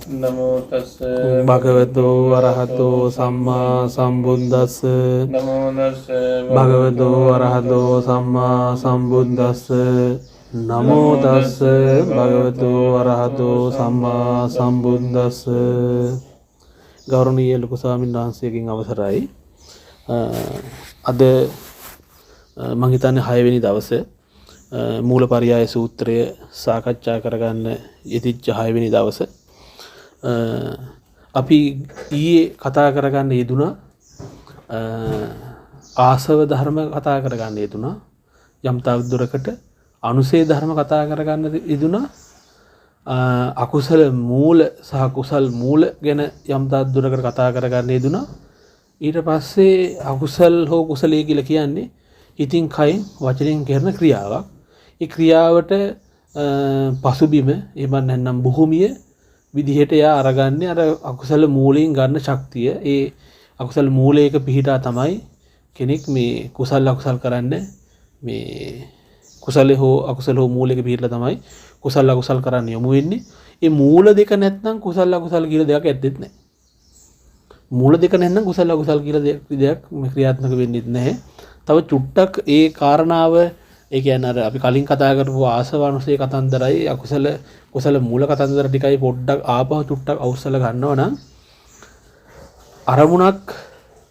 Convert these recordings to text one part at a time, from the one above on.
නමෝ තස් භගවතු අරහතෝ සම්මා සම්බුද්දස්ස නමෝ තස් භගවතු අරහතෝ සම්මා සම්බුද්දස්ස නමෝ තස්ස භගවතු අරහතෝ සම්මා සම්බුද්දස්ස. ගෞරවනීය ලොකු ස්වාමීන් වහන්සේගෙන් අවසරයි. අද මම හිතන්නේ 6 වෙනි දවසේ මූලපරියාය සූත්‍රය සාකච්ඡා කරගන්න යෙදිච්ච 6 වෙනි දවසේ අපි ඊයේ කතා කරගන්න යෙදුණා ආසව ධර්ම කතා කරගන්න යෙදුණා. යම් තාක් දුරකට අනුසේ ධර්ම කතා කරගන්න යෙදුණා. අකුසල මූල සහ කුසල් මූල ගැන යම් තාක් දුරකට කතා කරගන්න යෙදුණා. ඊට පස්සේ අකුසල් හෝ කුසලයේ කියලා කියන්නේ ඉතින් කයින් වචනෙන් කරන ක්‍රියාවක්. ඒ ක්‍රියාවට පසුබිම එහෙම නැත්නම් භූමිය විදිහට යා අරගන්නේ අර අකුසල මූලයෙන් ගන්න ශක්තිය. ඒ අකුසල මූලයක පිහිටා තමයි කෙනෙක් මේ කුසල අකුසල් කරන්නේ. මේ කුසල හෝ අකුසල හෝ මූලයක පිහිටලා තමයි කුසල අකුසල් කරන්න යොමු වෙන්නේ. ඒ මූල දෙක නැත්නම් කුසල අකුසල් කියලා දෙයක් ඇත්තෙත් නැහැ. මූල දෙක නැත්නම් කුසල අකුසල් කියලා දෙයක් ක්‍රියාත්මක වෙන්නේ නැහැ. තව චුට්ටක් ඒ කාරණාව ඒ කියන්නේ අර අපි කලින් කතා කරපු ආසවනුසේ කතන්දරයි අකුසල කුසල මූල කතන්දර ටිකයි පොඩ්ඩක් ආපහු චුට්ටක් අවසල ගන්නවා නම් අරමුණක්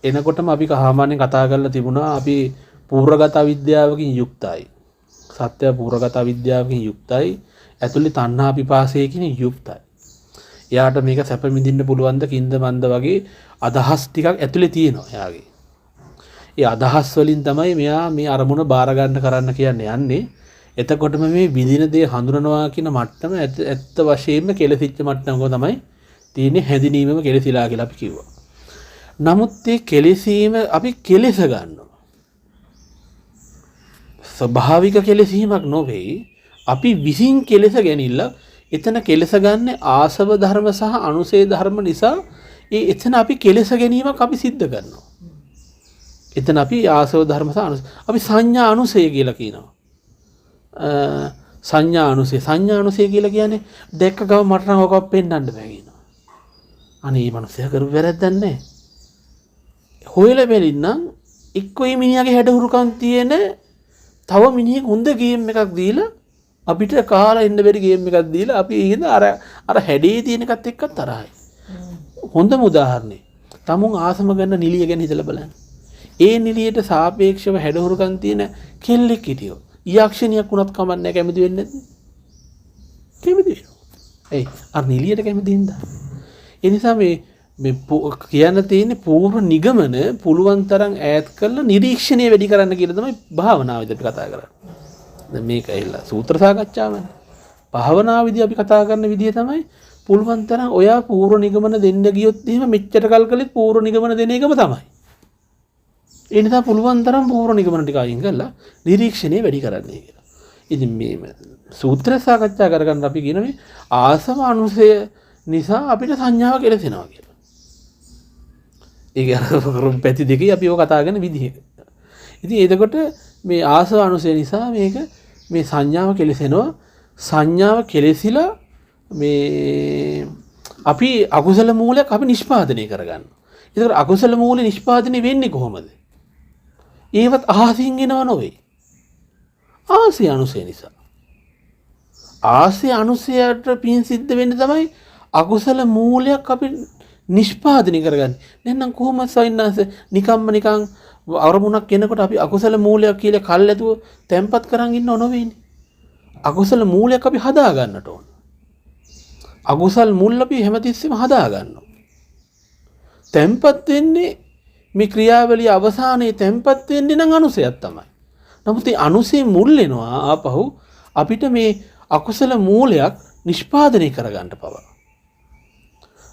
එනකොටම අපි සාමාන්‍යයෙන් කතා කරලා තිබුණා අපි පූර්වගත විද්‍යාවකින් යුක්තයි. සත්‍ය පූර්වගත විද්‍යාවකින් යුක්තයි. ඇතුළේ තණ්හා පිපාසයකින් යුක්තයි. එයාට මේක සැප මිදින්න පුළුවන් ද කින්ද මන්ද වගේ අදහස් ටිකක් ඇතුළේ තියෙනවා එයාගේ. ඒ අදහස් වලින් තමයි මෙයා මේ අරමුණ බාර ගන්න කරන්න කියන්නේ යන්නේ. එතකොටම මේ විදින දේ හඳුනනවා කියන මට්ටම ඇත්ත වශයෙන්ම කෙලසිච්ච මට්ටමක තමයි තියෙන්නේ. හැඳිනීමම කෙලසිලා කියලා අපි කිව්වා. නමුත් මේ කෙලසීම අපි කෙලස ගන්නවා. ස්වභාවික කෙලසීමක් නොවේ. අපි විසින් කෙලස ගැනීමල එතන කෙලස ගන්න ආසව ධර්ම සහ අනුසේ ධර්ම නිසා එතන අපි කෙලස ගැනීමක් අපි සිද්ධ කරනවා. එතන අපි ආසව ධර්ම සහ අපි සංඥා අනුසය කියලා කියනවා. සංඥා අනුසය කියලා කියන්නේ දැක්ක ගම මට නම් ඔකක් පෙන්වන්න බෑ කියනවා. අනේ මේ මනුස්සයා කරු වැරද්දක් නැහැ. හොයලා බැලින්නම් එක්කෝ මේ මිනිහාගේ හැඩහුරුකම් තියෙන තව මිනිහෙක් හොඳ ගේම් එකක් දීලා අපිට කාලා ඉන්න බැරි ගේම් එකක් දීලා අපි ඉඳ අර හැඩේ තියෙන එකත් එක්ක තරහයි. හොඳම උදාහරණේ තමුන් ආසම ගන්න නිලිය ගැන හිතලා බලන්න. ඒ නිලියට සාපේක්ෂව හැඩහුරුකම් තියෙන කෙල්ලෙක් හිටියෝ යක්ෂණියක් වුණත් කමක් නැහැ කැමති වෙන්නේ නැද්ද? කැමති වෙනවා. ඒ අර නිලියට කැමති හින්දා. ඒ නිසා මේ කියන්න තියෙන්නේ පූර්ව නිගමන පුළුවන් තරම් ඈත් කරලා නිරීක්ෂණය වැඩි කරන්න කියලා තමයි භාවනාවේදී අපි කතා කරන්නේ. දැන් මේක ඇවිල්ලා සූත්‍ර සාකච්ඡාවනේ. භාවනාවේදී අපි කතා කරන විදිය තමයි පුළුවන් තරම් ඔයා පූර්ව නිගමන දෙන්න ගියොත් එහෙම මෙච්චර කල් කළේ පූර්ව නිගමන දෙන එකම තමයි. ඒ නිසා පුළුවන් තරම් පූර්ව නිගමන ටික අයින් කරලා නිරීක්ෂණය වැඩි කරන්නේ කියලා. ඉතින් මේ සූත්‍ර සාකච්ඡා කරගන්න අපි කියන මේ ආසව අනුසය නිසා අපිට සංඥාව කෙලසෙනවා කියලා. ඒක අර පැති දෙකේ අපි ඔය කතා කරන විදිහ. ඉතින් එතකොට මේ ආසව අනුසය නිසා මේ සංඥාව කෙලසෙනවා. සංඥාව කෙලසිලා මේ අපි අකුසල මූලයක් අපි නිෂ්පාදනය කරගන්නවා. ඒකට අකුසල මූල නිෂ්පාදනය වෙන්නේ කොහොමද? ඒවත් අහසින් එනව නොවේ. ආසය අනුසය නිසා. ආසය අනුසයට පින් සිද්ධ වෙන්න තමයි අකුසල මූලයක් අපි නිෂ්පාදනය කරගන්නේ. නැත්නම් කොහොමද සයින්නාස නිකම්ම නිකන් අරමුණක් එනකොට අපි අකුසල මූලයක් කියලා කල්ැතුව තැම්පත් කරන් ඉන්නව නොවේනේ. අකුසල මූලයක් අපි හදා ගන්නට ඕන. අකුසල් මුල් අපි හැමතිස්සෙම හදා ගන්නවා. තැම්පත් වෙන්නේ මේ ක්‍රියාවලිය අවසානයේ තැම්පත් වෙන්නේ නම් අනුසයක් තමයි. නමුත් ඒ අනුසේ මුල් වෙනවා ආපහු අපිට මේ අකුසල මූලයක් නිෂ්පාදනය කරගන්න පව.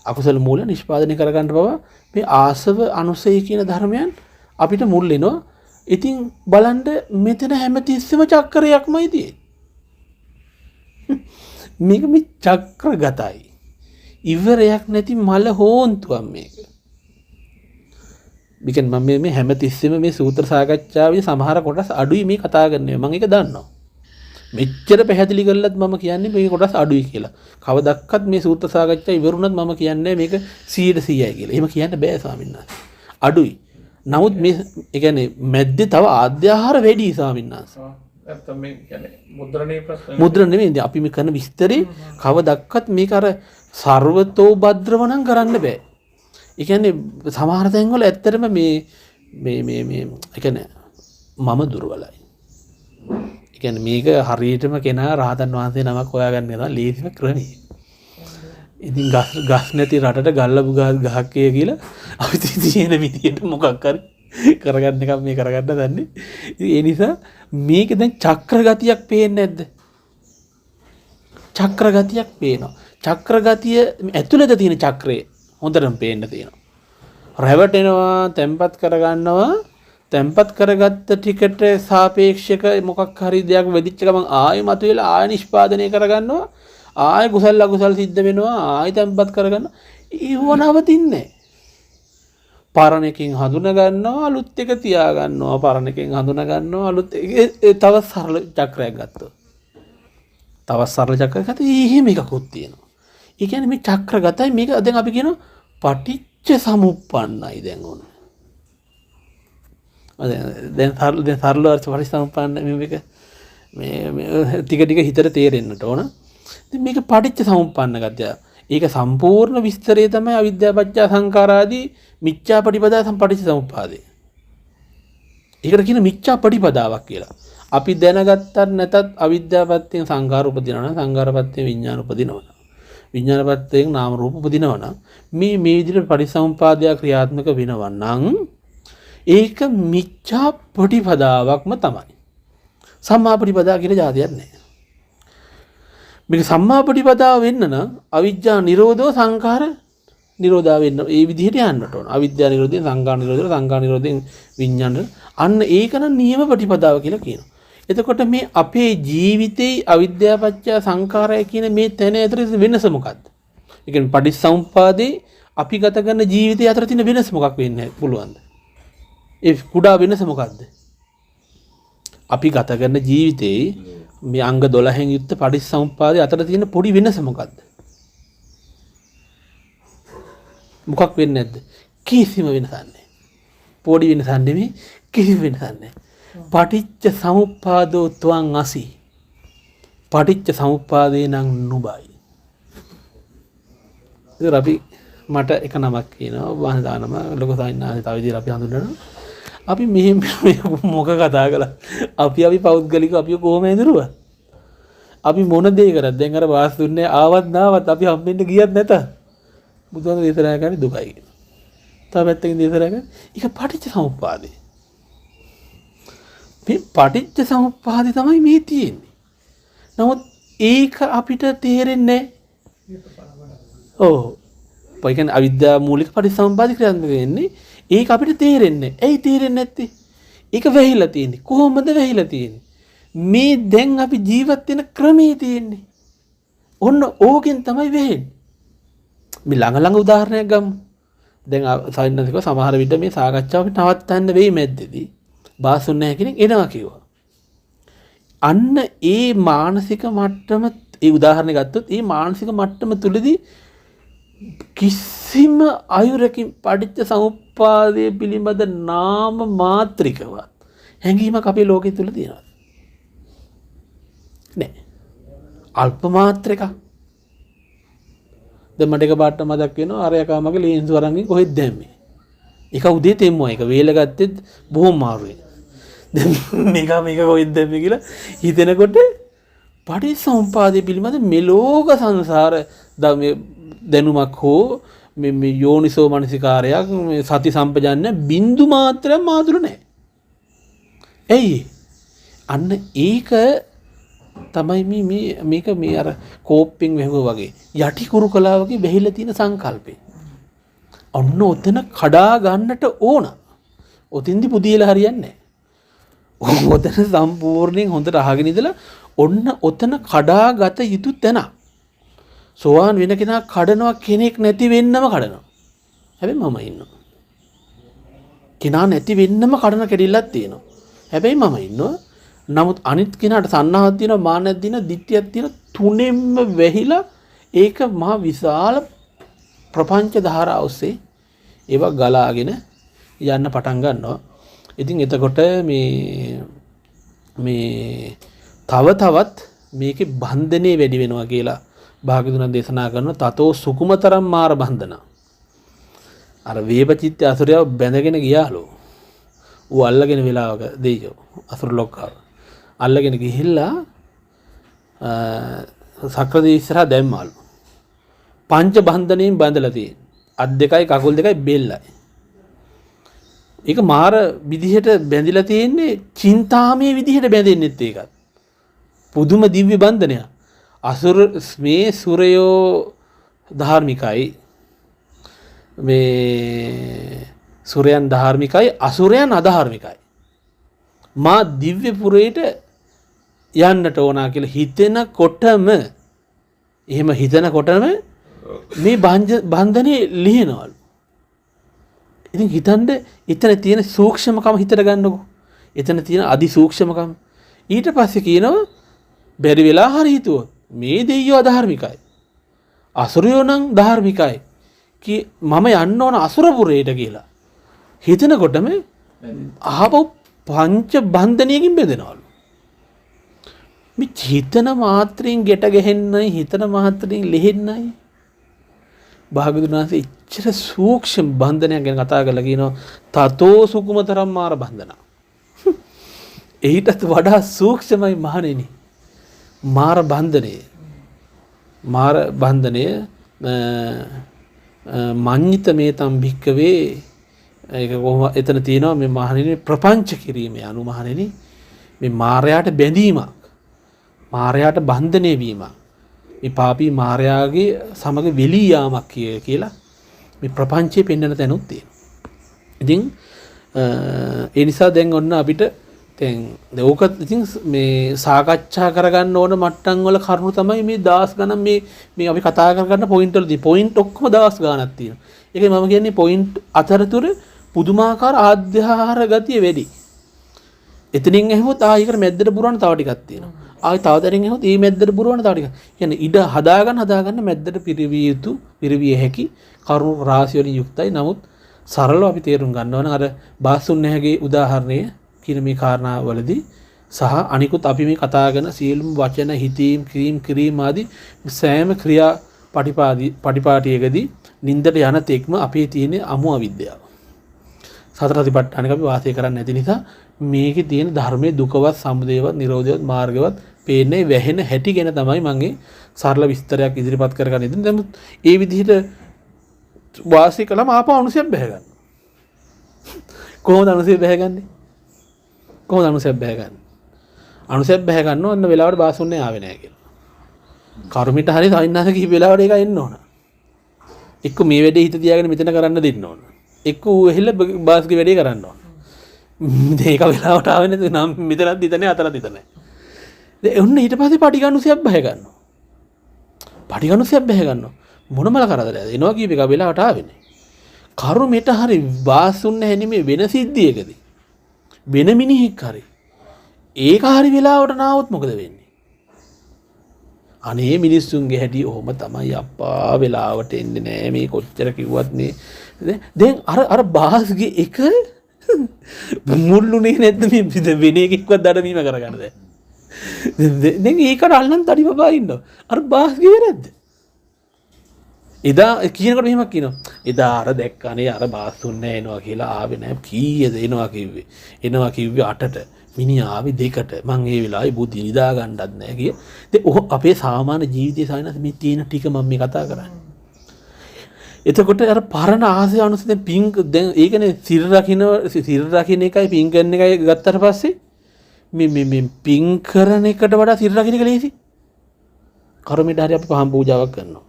අකුසල මූල නිෂ්පාදනය කරගන්න පව මේ ආසව අනුසය කියන ධර්මයන් අපිට මුල් වෙනවා. ඉතින් බලන්න මෙතන හැමතිස්සෙම චක්‍රයක්මයි තියෙන්නේ. මේක මේ චක්‍රගතයි. ඉවරයක් නැති මල හෝන්තුවක් මේක. මේකෙන් මම මේ හැමතිස්සෙම මේ සූත්‍ර සාකච්ඡාවේ සමහර කොටස් අඩුයි මේ කතා කරන්නේ. මම ඒක දන්නවා. මෙච්චර පැහැදිලි කරලත් මම කියන්නේ මේ කොටස් අඩුයි කියලා. කවදක්වත් මේ සූත්‍ර සාකච්ඡා ඉවරුණත් මම කියන්නේ මේක 100%යි කියලා. එහෙම කියන්න බෑ ස්වාමීන් වහන්සේ. අඩුයි. නමුත් මේ ඒ කියන්නේ මැද්දේ තව ආද්‍යාහාර වැඩි ස්වාමීන් වහන්සේ. නැත්නම් මේ කියන්නේ මුද්‍රණයේ ප්‍රශ්න මුද්‍රණ නෙමෙයි. අපි මේ කරන විස්තරේ කවදක්වත් මේක අර සර්වතෝ භද්‍රව නම් කරන්න බෑ. ඒ කියන්නේ සමහර තැන්වල ඇත්තටම මේ ඒ කියන්නේ මම දුර්වලයි. ඒ කියන්නේ මේක හරියටම කෙනා රහතන් වහන්සේ නමක් හොයාගන්න යනවා ලේසිම ක්‍රමයි. ඉතින් ගස් නැති රටට ගල්ලපු ගහක් කියලා අපි තියෙන විදියට මොකක් හරි කරගන්න එකක් මේ කරගන්න දන්නේ. ඒ නිසා මේක දැන් චක්‍ර ගතියක් පේන්නේ නැද්ද? චක්‍ර ගතියක් පේනවා. චක්‍ර ගතිය ඇතුළත තියෙන චක්‍රය හොඳටම පේන්න තියෙනවා. රැවටෙනවා, තැම්පත් කරගන්නවා, තැම්පත් කරගත්ත ටිකට සාපේක්ෂක මොකක් හරි දෙයක් වෙදිච්ච ගමන් ආයෙ මතුවෙලා ආයෙ නිෂ්පාදනය කරගන්නවා. ආයෙ කුසල අකුසල සිද්ධ වෙනවා. ආයෙ තැම්පත් කරගන්නවා. ඒව නවතින්නේ. පරණ එකකින් හඳුනා ගන්නවා, අලුත් එක තියා ගන්නවා. පරණ එකකින් හඳුනා ගන්නවා, අලුත් තව සරල චක්‍රයක් ගත්තා. තව සරල චක්‍රයක් ගත්තා. එහෙම එකකුත් තියෙනවා. ඒ කියන්නේ මේ චක්‍රගතයි මේක දැන් අපි කියනවා පටිච්ච සමුප්පන්නයි දැන් ඕන. දැන් සරල අර්ථ පරිසම්පන්න මේක මේ ටික ටික හිතට තේරෙන්නට ඕන. ඉතින් මේක පටිච්ච සමුප්පන්න ගතිය. ඒක සම්පූර්ණ විස්තරය තමයි අවිද්‍යාව පත්‍ය සංඛාරාදී මිච්ඡා පටිපදා සම්පටිච්ච සමුප්පාදේ. ඒකට කියන මිච්ඡා පටිපදාවක් කියලා. අපි දැනගත්තත් නැතත් අවිද්‍යාවපත්යෙන් සංඛාර උපදිනවා නම් සංඛාරපත්යෙන් විඥාන උපදිනවා. විඥානපත්යෙන් නාම රූප උපදිනවා නම් මේ විදිහට පටිසමුපාදය ක්‍රියාත්මක වෙනවා නම් ඒක මිච්ඡා පටිපදාවක්ම තමයි. සම්මා පටිපදා කියලා જાතියක් නැහැ. මේක සම්මා පටිපදාව වෙන්න නම් අවිජ්ජා නිරෝධෝ සංඛාර නිරෝධා වෙන්න ඒ විදිහට යන්නට ඕන. අවිද්‍යා නිරෝධයෙන් සංඛාර නිරෝධය, සංඛාර නිරෝධයෙන් විඥාන. අන්න ඒක නම් නියම පටිපදාව කියලා කියනවා. එතකොට මේ අපේ ජීවිතේ අවිද්‍යාව පත්‍ය සංඛාරය කියන මේ තැන අතර වෙනස මොකක්ද? ඒ කියන්නේ පටිච්චසමුප්පාදේ අපි ගත කරන ජීවිතය අතර තියෙන වෙනස මොකක් වෙන්න පුළුවන්ද? ඒ කුඩා වෙනස මොකක්ද? අපි ගත කරන ජීවිතේ මේ අංග 12න් යුක්ත පටිච්චසමුප්පාදේ අතර තියෙන පොඩි වෙනස මොකක්ද? මොකක් වෙන්නේ නැද්ද? කිසිම වෙනසක් නැහැ. පොඩි වෙනසක් නෙමෙයි කිසිම වෙනසක් නැහැ. පටිච්ච සමුප්පාදෝ ත්වං අසි. පටිච්ච සමුප්පාදේ නම් නුබයි. ඒක අපි මට එක නමක් කියනවා වහන දානම ලොකු සාහිණාසේ තව විදිහට අපි හඳුන්වනවා. අපි මෙහෙම මොක කතා කළා. අපි පෞද්ගලිකව අපි කොහොම ඇඳුරුවා? අපි මොන දේ කරත් දැන් අර වාස් දුන්නේ ආවත් නාවත් අපි හම්බෙන්න ගියත් නැත. බුදුහාම දේශනා කරන්නේ දුකයි කියන. තව පැත්තකින් දේශනා කරන්නේ ඒක පටිච්ච සමුප්පාදේ. මේ පටිච්ච සමුප්පාදේ තමයි මේ තියෙන්නේ. නමුත් ඒක අපිට තේරෙන්නේ නැහැ. ඔව්. ඒ කියන්නේ අවිද්‍යාව මූලික පටිච්චසමුප්පාදේ ක්‍රියාත්මක වෙන්නේ. ඒක අපිට තේරෙන්නේ නැහැ. ඇයි තේරෙන්නේ නැත්තේ? ඒක වැහිලා තියෙන්නේ. කොහොමද වැහිලා තියෙන්නේ? මේ දැන් අපි ජීවත් වෙන ක්‍රමයේ තියෙන්නේ. ඔන්න ඕකෙන් තමයි වෙහෙන්නේ. මේ ළඟ උදාහරණයක් ගමු. දැන් සාහිණ්‍යසික සමහර විට මේ සාකච්ඡාව අපිට නවත්තන්න වෙයි මැද්දේදී. බාසුන් නැහැ කෙනෙක් එනවා කිව්වා. අන්න ඒ මානසික මට්ටම ඒ උදාහරණයක් ගත්තොත් ඒ මානසික මට්ටම තුලදී කිසිම අයුරකින් පටිච්ච සමුප්පාදයේ පිළිබඳ නාම මාත්‍රිකවත් හැඟීමක් අපේ ලෝකෙ තුල තියෙනවා. නෑ. අල්ප මාත්‍රිකක්. දැන් මට එක පාට මතක් වෙනවා අරයකා මගේ ලේන්සු අරන්ගෙන් කොහෙද දැම්මේ. ඒක උදේ තෙම්මෝ එක වේල ගත්තෙත් බොහොම මාරුයි. දැන් මේක කොහෙද දැම්මේ කියලා හිතෙනකොට පටිච්චසමුප්පාදයේ පිළිබඳ මෙලෝක සංසාර දැනුමක් හෝ මේ යෝනිසෝ මනසිකාරයක් මේ සති සම්පජාන්‍ය බින්දු මාත්‍රයක් මාතුරු නැහැ. ඇයි? අන්න ඒක තමයි මේක මේ අර කෝප්පෙන් වැහුවා වගේ යටි කුරුකලා වගේ වැහිලා තියෙන සංකල්පේ. ඔන්න ඔතන කඩා ගන්නට ඕන. ඔතින්දි පුදියලා හරියන්නේ නැහැ. ඔතන සම්පූර්ණයෙන් හොඳට අහගෙන ඉඳලා ඔන්න ඔතන කඩාගත යුතු තැන. සෝවාන් වෙන කෙනා කඩනවා කෙනෙක් නැති වෙන්නම කඩනවා. හැබැයි මම ඉන්නවා. කෙනා නැති වෙන්නම කඩන කෙඩිල්ලක් තියෙනවා. හැබැයි මම ඉන්නවා. නමුත් අනිත් කෙනාට සන්නාහක් තියෙනවා, මාන්නයක් තියෙනවා, දිට්ඨියක් තියෙනවා, තුනෙන්ම වැහිලා ඒක මහා විශාල ප්‍රපංච ධාරා ඔස්සේ ඒවා ගලාගෙන යන්න පටන් ගන්නවා. ඉතින් එතකොට මේ තව තවත් මේකේ බන්ධනේ වැඩි වෙනවා කියලා භාග්‍යවතුන් දේශනා කරනවා. තතෝ සුකුමතරම් මාර බන්ධන. අර වේපචිත්ත අසුරයව බැඳගෙන ගියාලෝ. ඌ අල්ලගෙන වෙලාවක දෙයියෝ අසුර ලොක්කාව. අල්ලගෙන ගිහිල්ලා සක්‍රදී ඉස්සරහා දැම්මාලු. පංච බන්ධනයෙන් බැඳලා තියෙන. අත් දෙකයි කකුල් දෙකයි බෙල්ලයි. ඒක මාර විදිහට බැඳිලා තියෙන්නේ චින්තාමය විදිහට බැඳෙන්නෙත් ඒකත්. පුදුම දිව්‍ය බන්ධනයක්. අසුර මේ සුරයෝ ධාර්මිකයි. මේ සුරයන් ධාර්මිකයි, අසුරයන් අධාර්මිකයි. මා දිව්‍ය පුරයට යන්නට ඕනා කියලා හිතෙනකොටම එහෙම හිතනකොටම මේ බන්ධනේ ලියනවලු. ඉතින් හිතන්න එතන තියෙන සූක්ෂමකම හිතට ගන්නකො. එතන තියෙන අදි සූක්ෂමකම. ඊට පස්සේ කියනවා බැරි වෙලා හරි හිතුවොත් මේ දෙයියෝ අධාර්මිකයි. අසුරයෝ නම් ධාර්මිකයි. මම යන්න ඕන අසුරපුරයට කියලා. හිතනකොටම ආපහු පංච බන්ධනයකින් බෙදෙනවලු. මේ හිතන මාත්‍රයෙන් ගැට ගැහෙන්නයි, හිතන මාත්‍රයෙන් ලෙහෙන්නයි. භාග්‍යවතුන් වහන්සේ ඉච්ඡර සූක්ෂම බන්ධනයක් ගැන කතා කරලා කියනවා තතෝ සුකුමතරම් මාර බන්ධන. ඊටත් වඩා සූක්ෂමයි මහණෙනි. මාර බන්ධනය මඤ්ඤිත මේතම් භික්කවේ ඒක කොහොම එතන තියෙනවා මේ මහණෙනි ප්‍රපංච කිරීමේ අනු මහණෙනි මේ මායයට බැඳීමක්, මායයට බන්ධනය වීමක්, මේ පාපී මායාගේ සමග වෙලී යාමක් කියලා මේ ප්‍රපංචයේ පෙන්වන තැනුත් තියෙනවා. ඉතින් ඒ නිසා දැන් ඔන්න අපිට දැන් ඕක ඉතින් මේ සාකච්ඡා කරගන්න ඕන මට්ටම් වල කරුණු තමයි මේ දවස් ගණන් මේ අපි කතා කරගන්න පොයින්ට් වලදී පොයින්ට් ඔක්කොම දවස් ගණනක් තියෙනවා. ඒකයි මම කියන්නේ පොයින්ට් අතරතුර පුදුමාකාර ආධ්‍යාහාර ගතිය වැඩි. එතනින් එහෙමොත් ආයෙකට මැද්දට පුරවන්න තව ටිකක් තියෙනවා. ආයෙ තව දැරින් එහෙමොත් මේ මැද්දට පුරවන්න තව ටිකක්. කියන්නේ ඉඩ හදාගන්න මැද්දට පිරවිය හැකි කරුණු රාශිය වලින් යුක්තයි. නමුත් සරලව අපි තේරුම් ගන්න ඕන අර බාසුන් නැහැගේ උදාහරණය කියන මේ කාරණාවලදී සහ අනිකුත් අපි මේ කතා කරන සියලුම වචන හිතීම් කිරීම ආදී සෑම ක්‍රියා පටිපාටියකදී නින්දට යන තෙක්ම අපේ තියෙන අමු අවිද්‍යාව. සතර සතිපට්ඨානක අපි වාසය කරන්නේ නැති නිසා මේකේ තියෙන ධර්මයේ දුකවත්, සමුදයවත්, නිරෝධයවත්, මාර්ගවත් පේන්නේ වැහෙන හැටි ගැන තමයි මගේ සරල විස්තරයක් ඉදිරිපත් කරගන්න ඉතින්. දැන් ඒ විදිහට වාසය කළාම ආපහු අනුසයක් බැහැ ගන්න. කොහොමද අනුසය බැහැගන්නේ? අනුසයක් බැහැ ගන්න ඕන වෙලාවට බාසුන්නේ ආවේ නැහැ කියලා. කර්මිත හරි සවින්නාස කිහිප වෙලාවට ඒක එන්න ඕන. එක්ක මේ වැඩේ හිත තියාගෙන මෙතන කරන්න දෙන්න ඕන. එක්ක ඌ එහෙල්ල බාස්ගේ වැඩේ කරන්න ඕන. මේක වෙලාවට ආවේ නැත්නම් නම් මෙතනත් දිතනේ අතලත් දිතනේ. ඔන්න ඊට පස්සේ පටිඝනුසයක් බැහැ ගන්නවා. පටිඝනුසයක් බැහැ ගන්නවා. මොනමල කරදරයද? එනවා කියප එක වෙලාවට ආවෙන්නේ. කර්මෙට හරි බාසුන්නේ හැනිමේ වෙන සිද්ධියකදී. වෙන මිනිහෙක් හරි. ඒක හරි වෙලාවට නාවොත් මොකද වෙන්නේ? අනේ මිනිස්සුන්ගේ හැටි ඔහොම තමයි අප්පා වෙලාවට එන්නේ නෑ මේ කොච්චර කිව්වත් නේ. දැන් අර බාස්ගේ එක මුල්ලුනේ නැද්ද මේ වෙන එකෙක්වත් දඩමීම කරගන්න දැන්. දැන් ඒකට අල්ලන් තඩි බබා ඉන්නවා. අර බාස්ගේ නැද්ද? එදා කියනකොට මෙහෙමක් කියනවා. එදා අර දැක්කනේ අර බාස්තුන්නේ එනවා කියලා ආවේ නැහැ. කීයද එනවා කිව්වේ? එනවා කිව්වේ 8ට. මිනිහා ආවේ 2ට. මං ඒ වෙලාවේ බුද්ධි නිදා ගන්නත් නැහැ කිය. ඉතින් අපේ සාමාන්‍ය ජීවිතයේ සායනස් මේ තියෙන ටික මම මේ කතා කරන්නේ. එතකොට අර පරණ ආසය අනුසය දැන් පිං දැන් ඒකනේ සිර රකින්න එකයි පිං කරන එකයි ගත්තට පස්සේ මේ පිං කරන එකට වඩා සිර රකින්න එක ලේසි. කර්මෙට හරි අපි පහන් පූජාවක් කරනවා.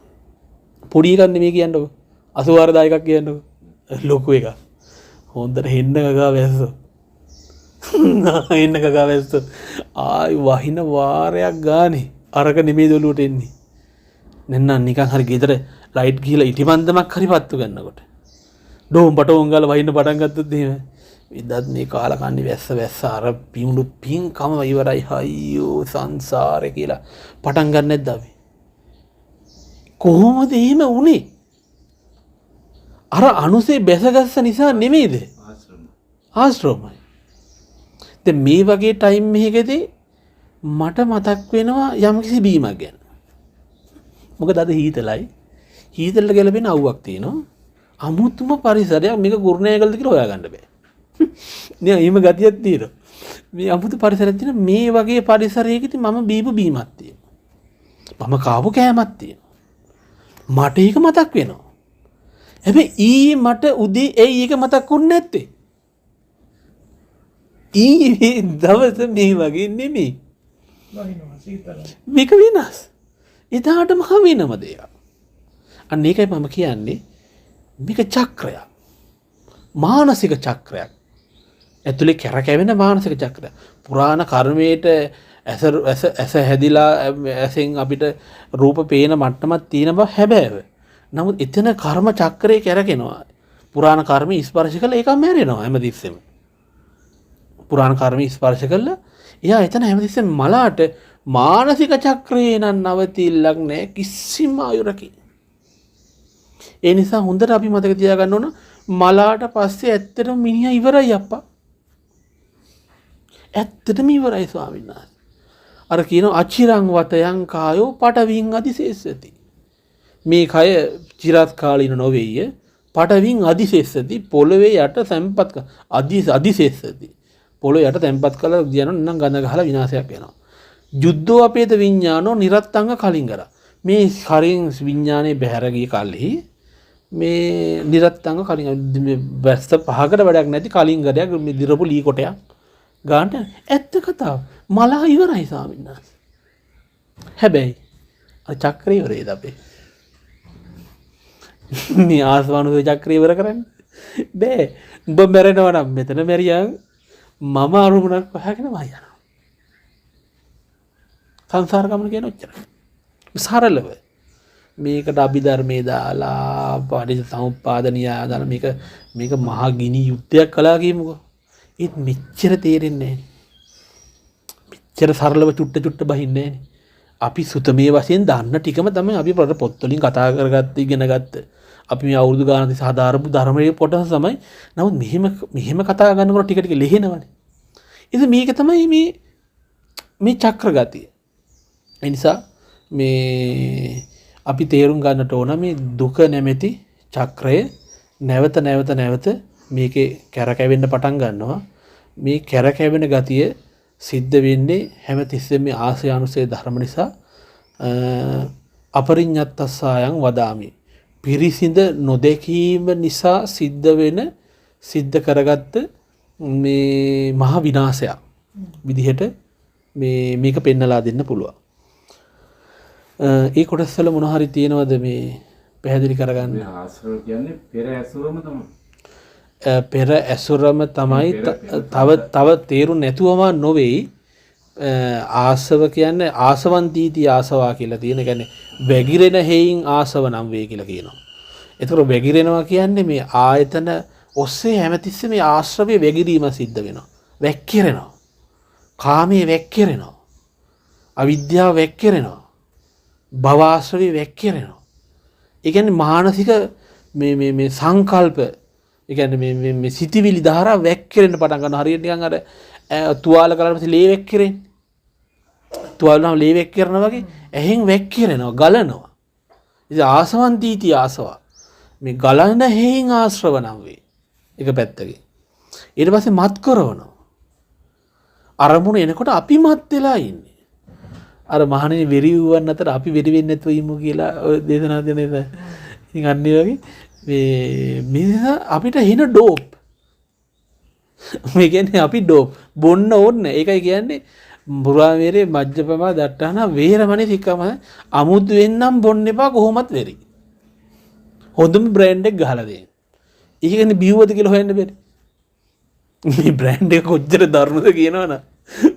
පොඩි එකක් නෙමෙයි කියන්නකො 84000 එකක් කියන්නකො ලොකු එකක් හොඳට හෙන්න ගගා වැස්සෝ එන්න ගගා වැස්සෝ ආයි වහින වාරයක් ගානේ අරක නෙමෙයි දොළුවට එන්නේ නැත්නම් නිකන් හරි ගෙදර ලයිට් ගිහලා ඉටිමන්දමක් හරි පත්තු ගන්නකොට ඩෝම් පටෝම් ගාලා වහින්න පටන් ගත්තොත් එහෙම විදත් මේ කාලකන්ණි වැස්ස අර පිමුණු පින්කම ඉවරයි අයියෝ සංසාරේ කියලා පටන් ගන්න නැද්ද අපි? කොහොමද එහෙම වුනේ? අර අනුසේ බැසගස්ස නිසා නෙමෙයිද? ආශ්‍රමයි. දැන් මේ වගේ ටයිම් එකකදී මට මතක් වෙනවා යම්කිසි බීමක් ගැන. මොකද අද හීතලට ගැලපෙන අවුවක් තියෙනවා. අමුතුම පරිසරයක් මේක කුරුණෑගලද කියලා හොයාගන්න බෑ. නේ එහෙම ගතියක් තියෙනවා. මේ අමුතු පරිසරයක් තියෙන මේ වගේ පරිසරයකදී මම බීපු බීමක් තියෙනවා. මම කාපු කෑමක් තියෙනවා. මට ඒක මතක් වෙනවා. හැබැයි මට උදේ ඇයි ඒක මතක්ුන්නේ නැත්තේ? දවස මේ වගේ නෙමෙයි. මේක වෙනස්. එදාට මහ වෙනම දෙයක්. අන්න ඒකයි මම කියන්නේ මේක චක්‍රයක්. මානසික චක්‍රයක්. ඇතුලේ කැරකෙවෙන මානසික චක්‍රයක්. පුරාණ කර්මයට ඇස හැදිලා ඇසෙන් අපිට රූප පේන මට්ටමක් තියෙන බව හැබෑව. නමුත් එතන කර්ම චක්‍රේ කැරකෙනවා. පුරාණ කර්ම ස්පර්ශ කළා ඒක මැරෙනවා හැමතිස්සෙම. පුරාණ කර්ම ස්පර්ශ කළා එයා එතන හැමතිස්සෙම මලාට මානසික චක්‍රේ නම් නවතිල්ලක් නැහැ කිසිම ආයුරකින්. ඒ නිසා හොඳට අපි මතක තියාගන්න ඕන මලාට පස්සේ ඇත්තටම මිනිහා ඉවරයි අප්පා. ඇත්තටම ඉවරයි ස්වාමීන් වහන්සේ. අර කියන අචිරං වතයන් කායෝ පටවින් අදිශේෂති. මේ කය චිරාත් කාලීන නොවේය. පටවින් අදිශේෂති පොළවේ යට තැම්පත් අදිශේෂති. පොළවේ යට තැම්පත් කළා කියනවා නම් ගඳ ගහලා විනාශයක් වෙනවා. යුද්ධෝ අපේත විඥානෝ නිරත්තංග කලින්ගර. මේ හරින් විඥානේ බැහැර ගිය කල්හි මේ නිරත්තංග කලින් වැස්ස පහකට වැඩක් නැති කලින්ගරයක් දිරපු ලී කොටයක් ගන්නට ඇත්ත කතාව. මලා ඉවරයි ස්වාමීන් වහන්සේ. හැබැයි අර චක්‍රය ඉවරේද අපේ? මේ ආස්වානුසේ චක්‍රය ඉවර කරන්න බෑ. උඹ මැරෙනවා නම් මෙතන මැරියන් මම අරුමුණක් හොයාගෙන මම යනවා. සංසාර ගමන කියන ඔච්චරයි. සරලව මේකට අභිධර්මයේ දාලා පටිච්චසමුප්පාද න්‍යාය දාලා මේක මහා ගිනි යුද්ධයක් කළා කියමුකෝ. ඒත් මෙච්චර තේරෙන්නේ නැහැ. මෙච්චර සරලව චුට්ට බහින්නේ නැහැ. අපි සුතමේ වශයෙන් දන්න ටිකම තමයි අපි පොත් වලින් කතා කරගත්ත ඉගෙන ගත්ත. අපි මේ අවුරුදු ගානක් තිස්සේ හදාරපු ධර්මයේ කොටස තමයි. නමුත් මෙහෙම කතා කරනකොට ටික ටික ලෙහෙනවනේ. ඉතින් මේක තමයි මේ චක්‍ර ගතිය. ඒ නිසා මේ අපි තේරුම් ගන්නට ඕන මේ දුක නැමැති චක්‍රය නැවත මේකේ කැරකෙවෙන්න පටන් ගන්නවා. මේ කැරකෙවෙන ගතිය සිද්ධ වෙන්නේ හැමතිස්සෙම මේ ආසය අනුසය ධර්ම නිසා. අපරිඤ්ඤත්තස්සයන් වදාමි. පිරිසිඳ නොදැකීම නිසා සිද්ධ කරගත්ත මේ මහා විනාශයක් විදිහට මේක පෙන්නලා දෙන්න පුළුවන්. ඒ කොටස් වල මොන හරි තියෙනවද මේ පැහැදිලි කරගන්න? ආශ්‍රව කියන්නේ පෙර ඇසුරම තමයි. පෙර ඇසුරම තමයි තව තේරු නැතුවම නොවේයි. ආසව කියන්නේ ආසවන්තීති ආසවා කියලා තියෙන. කියන්නේ වැగిරෙන හේයින් ආසව නම් වේ කියලා කියනවා. ඒතර වැగిරෙනවා කියන්නේ මේ ආයතන ඔස්සේ හැමතිස්සෙම මේ ආශ්‍රවයේ වැగిරීම සිද්ධ වෙනවා. වැක්කිරෙනවා. කාමයේ වැක්කිරෙනවා. අවිද්‍යාව වැක්කිරෙනවා. භව ආශ්‍රවයේ වැක්කිරෙනවා. ඒ කියන්නේ මානසික මේ සංකල්ප ඒ කියන්නේ මේ සිටිවිලි ධාරා වැක්කිරෙන්න පටන් ගන්නවා. හරියට නිකන් අර තුවාල කරලා පස්සේ ලේ වැක්කිරෙන්නේ. තුවාල නම් ලේ වැක්කිරනවා වගේ ඇහෙන් වැක්කිරෙනවා, ගලනවා. ඉතින් ආසවන්තීති ආසවා. මේ ගලන හේයින් ආශ්‍රව නම් වේ. එක පැත්තකින්. ඊට පස්සේ මත් කරනවා. අරමුණ එනකොට අපි මත් වෙලා ඉන්නේ. අර මහණෙනි වෙරි වූවන් අතර අපි වෙරි වෙන්නේ නැතුව ඉමු කියලා ඔය දේශනා දෙන එක. ඉතින් අන්න ඒ වගේ මේ අපිට හින ඩෝප්. මේ කියන්නේ අපි ඩෝප් බොන්න ඕනේ. ඒකයි කියන්නේ බුරාමේරේ මජ්ජපමා දට්ටහන වේරමණී සික්කම අමුතු වෙන්නම් බොන්න එපා කොහොමත් වෙරි. හොඳම බ්‍රෑන්ඩ් එක ගහලා දෙන්න. ඒක කියන්නේ බිව්වද කියලා හොයන්න බැරි. මේ බ්‍රෑන්ඩ් එක කොච්චර දරුණුද කියනවනම්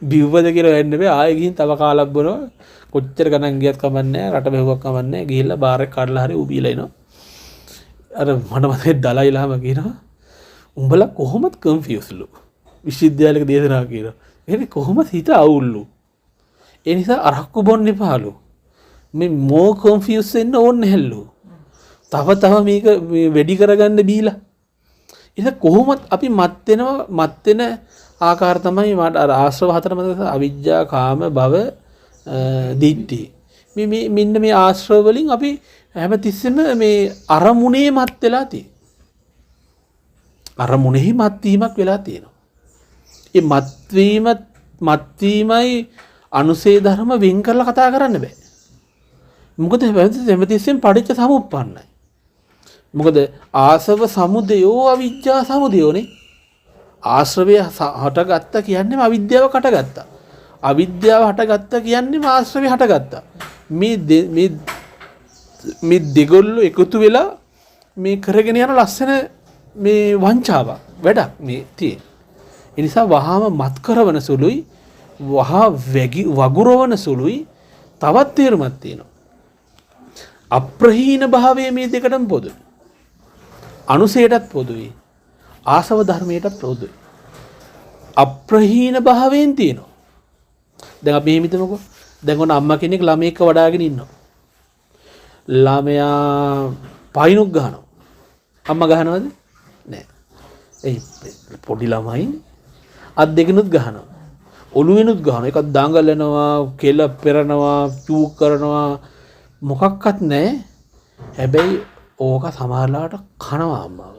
බිව්වද කියලා හොයන්න බෑ. ආයෙ ගිහින් තව කාලක් බොනවා. කොච්චර ගණන් ගියත් කමන්නේ නැහැ. රට බෙහෙව්වක් කමන්නේ නැහැ. ගිහිල්ලා බාර් එක කඩලා හරි උබීලා එනවා. අර මට මතකයි දලයි ලාම කියනවා උඹලා කොහොමද කන්ෆියුස්ලු විශ්වවිද්‍යාලයක දේශනා කියලා. එහෙනම් කොහොමද හිත අවුල්ලු. ඒ නිසා අරක්කු බොන්න එපාලු. මේ මෝ කන්ෆියුස් වෙන්න ඕනේ නැහැලු. තව මේක වැඩි කරගන්න බීලා. ඒක කොහොමද අපි මත් වෙන ආකාර තමයි මට අර ආශ්‍රව හතර මත අවිජ්ජා කාම භව දිට්ඨි. මෙන්න මේ ආශ්‍රව වලින් අපි හැමතිස්සෙම මේ අරමුණේ මත් වෙලා තියෙනවා. අරමුණෙහි මත් වීමක් වෙලා තියෙනවා. ඒ මත්වීමයි අනුසේ ධර්ම වෙන් කරලා කතා කරන්න බෑ. මොකද හැමතිස්සෙම පටිච්ච සමුප්පන්නයි. මොකද ආසව සමුදයෝ අවිජ්ජා සමුදයෝනේ. ආශ්‍රවය හටගත්ත කියන්නේ අවිද්‍යාව හටගත්තා. අවිද්‍යාව හටගත්ත කියන්නේ ආශ්‍රවය හටගත්තා. මේ දෙගොල්ලෝ එකතු වෙලා මේ කරගෙන යන ලස්සන මේ වංචාවක් වැඩක් මේ තියෙන. ඒ නිසා වහාම මත් කරවන සුළුයි වගුරවන සුළුයි තවත් තේරුමක් තියෙනවා. අප්‍රහීන භාවය මේ දෙකටම පොදුයි. අනුසයටත් පොදුයි. ආසව ධර්මයටත් පොදුයි. අප්‍රහීන භාවයෙන් තියෙනවා. දැන් අපි මෙහෙම හිතමුකෝ. දැන් ඔන්න අම්මා කෙනෙක් ළමයෙක්ව වඩාගෙන ඉන්නවා. ළමයා පයින්ුක් ගහනවා. අම්මා ගහනවද? නෑ. ඒ පොඩි ළමයි අත් දෙකනුත් ගහනවා. ඔළුවෙනුත් ගහනවා. එකක් දඟලනවා, කෙල පෙරනවා, චූ කරනවා. මොකක්වත් නැහැ. හැබැයි ඕක සමහරලාට කනවා අම්මාව.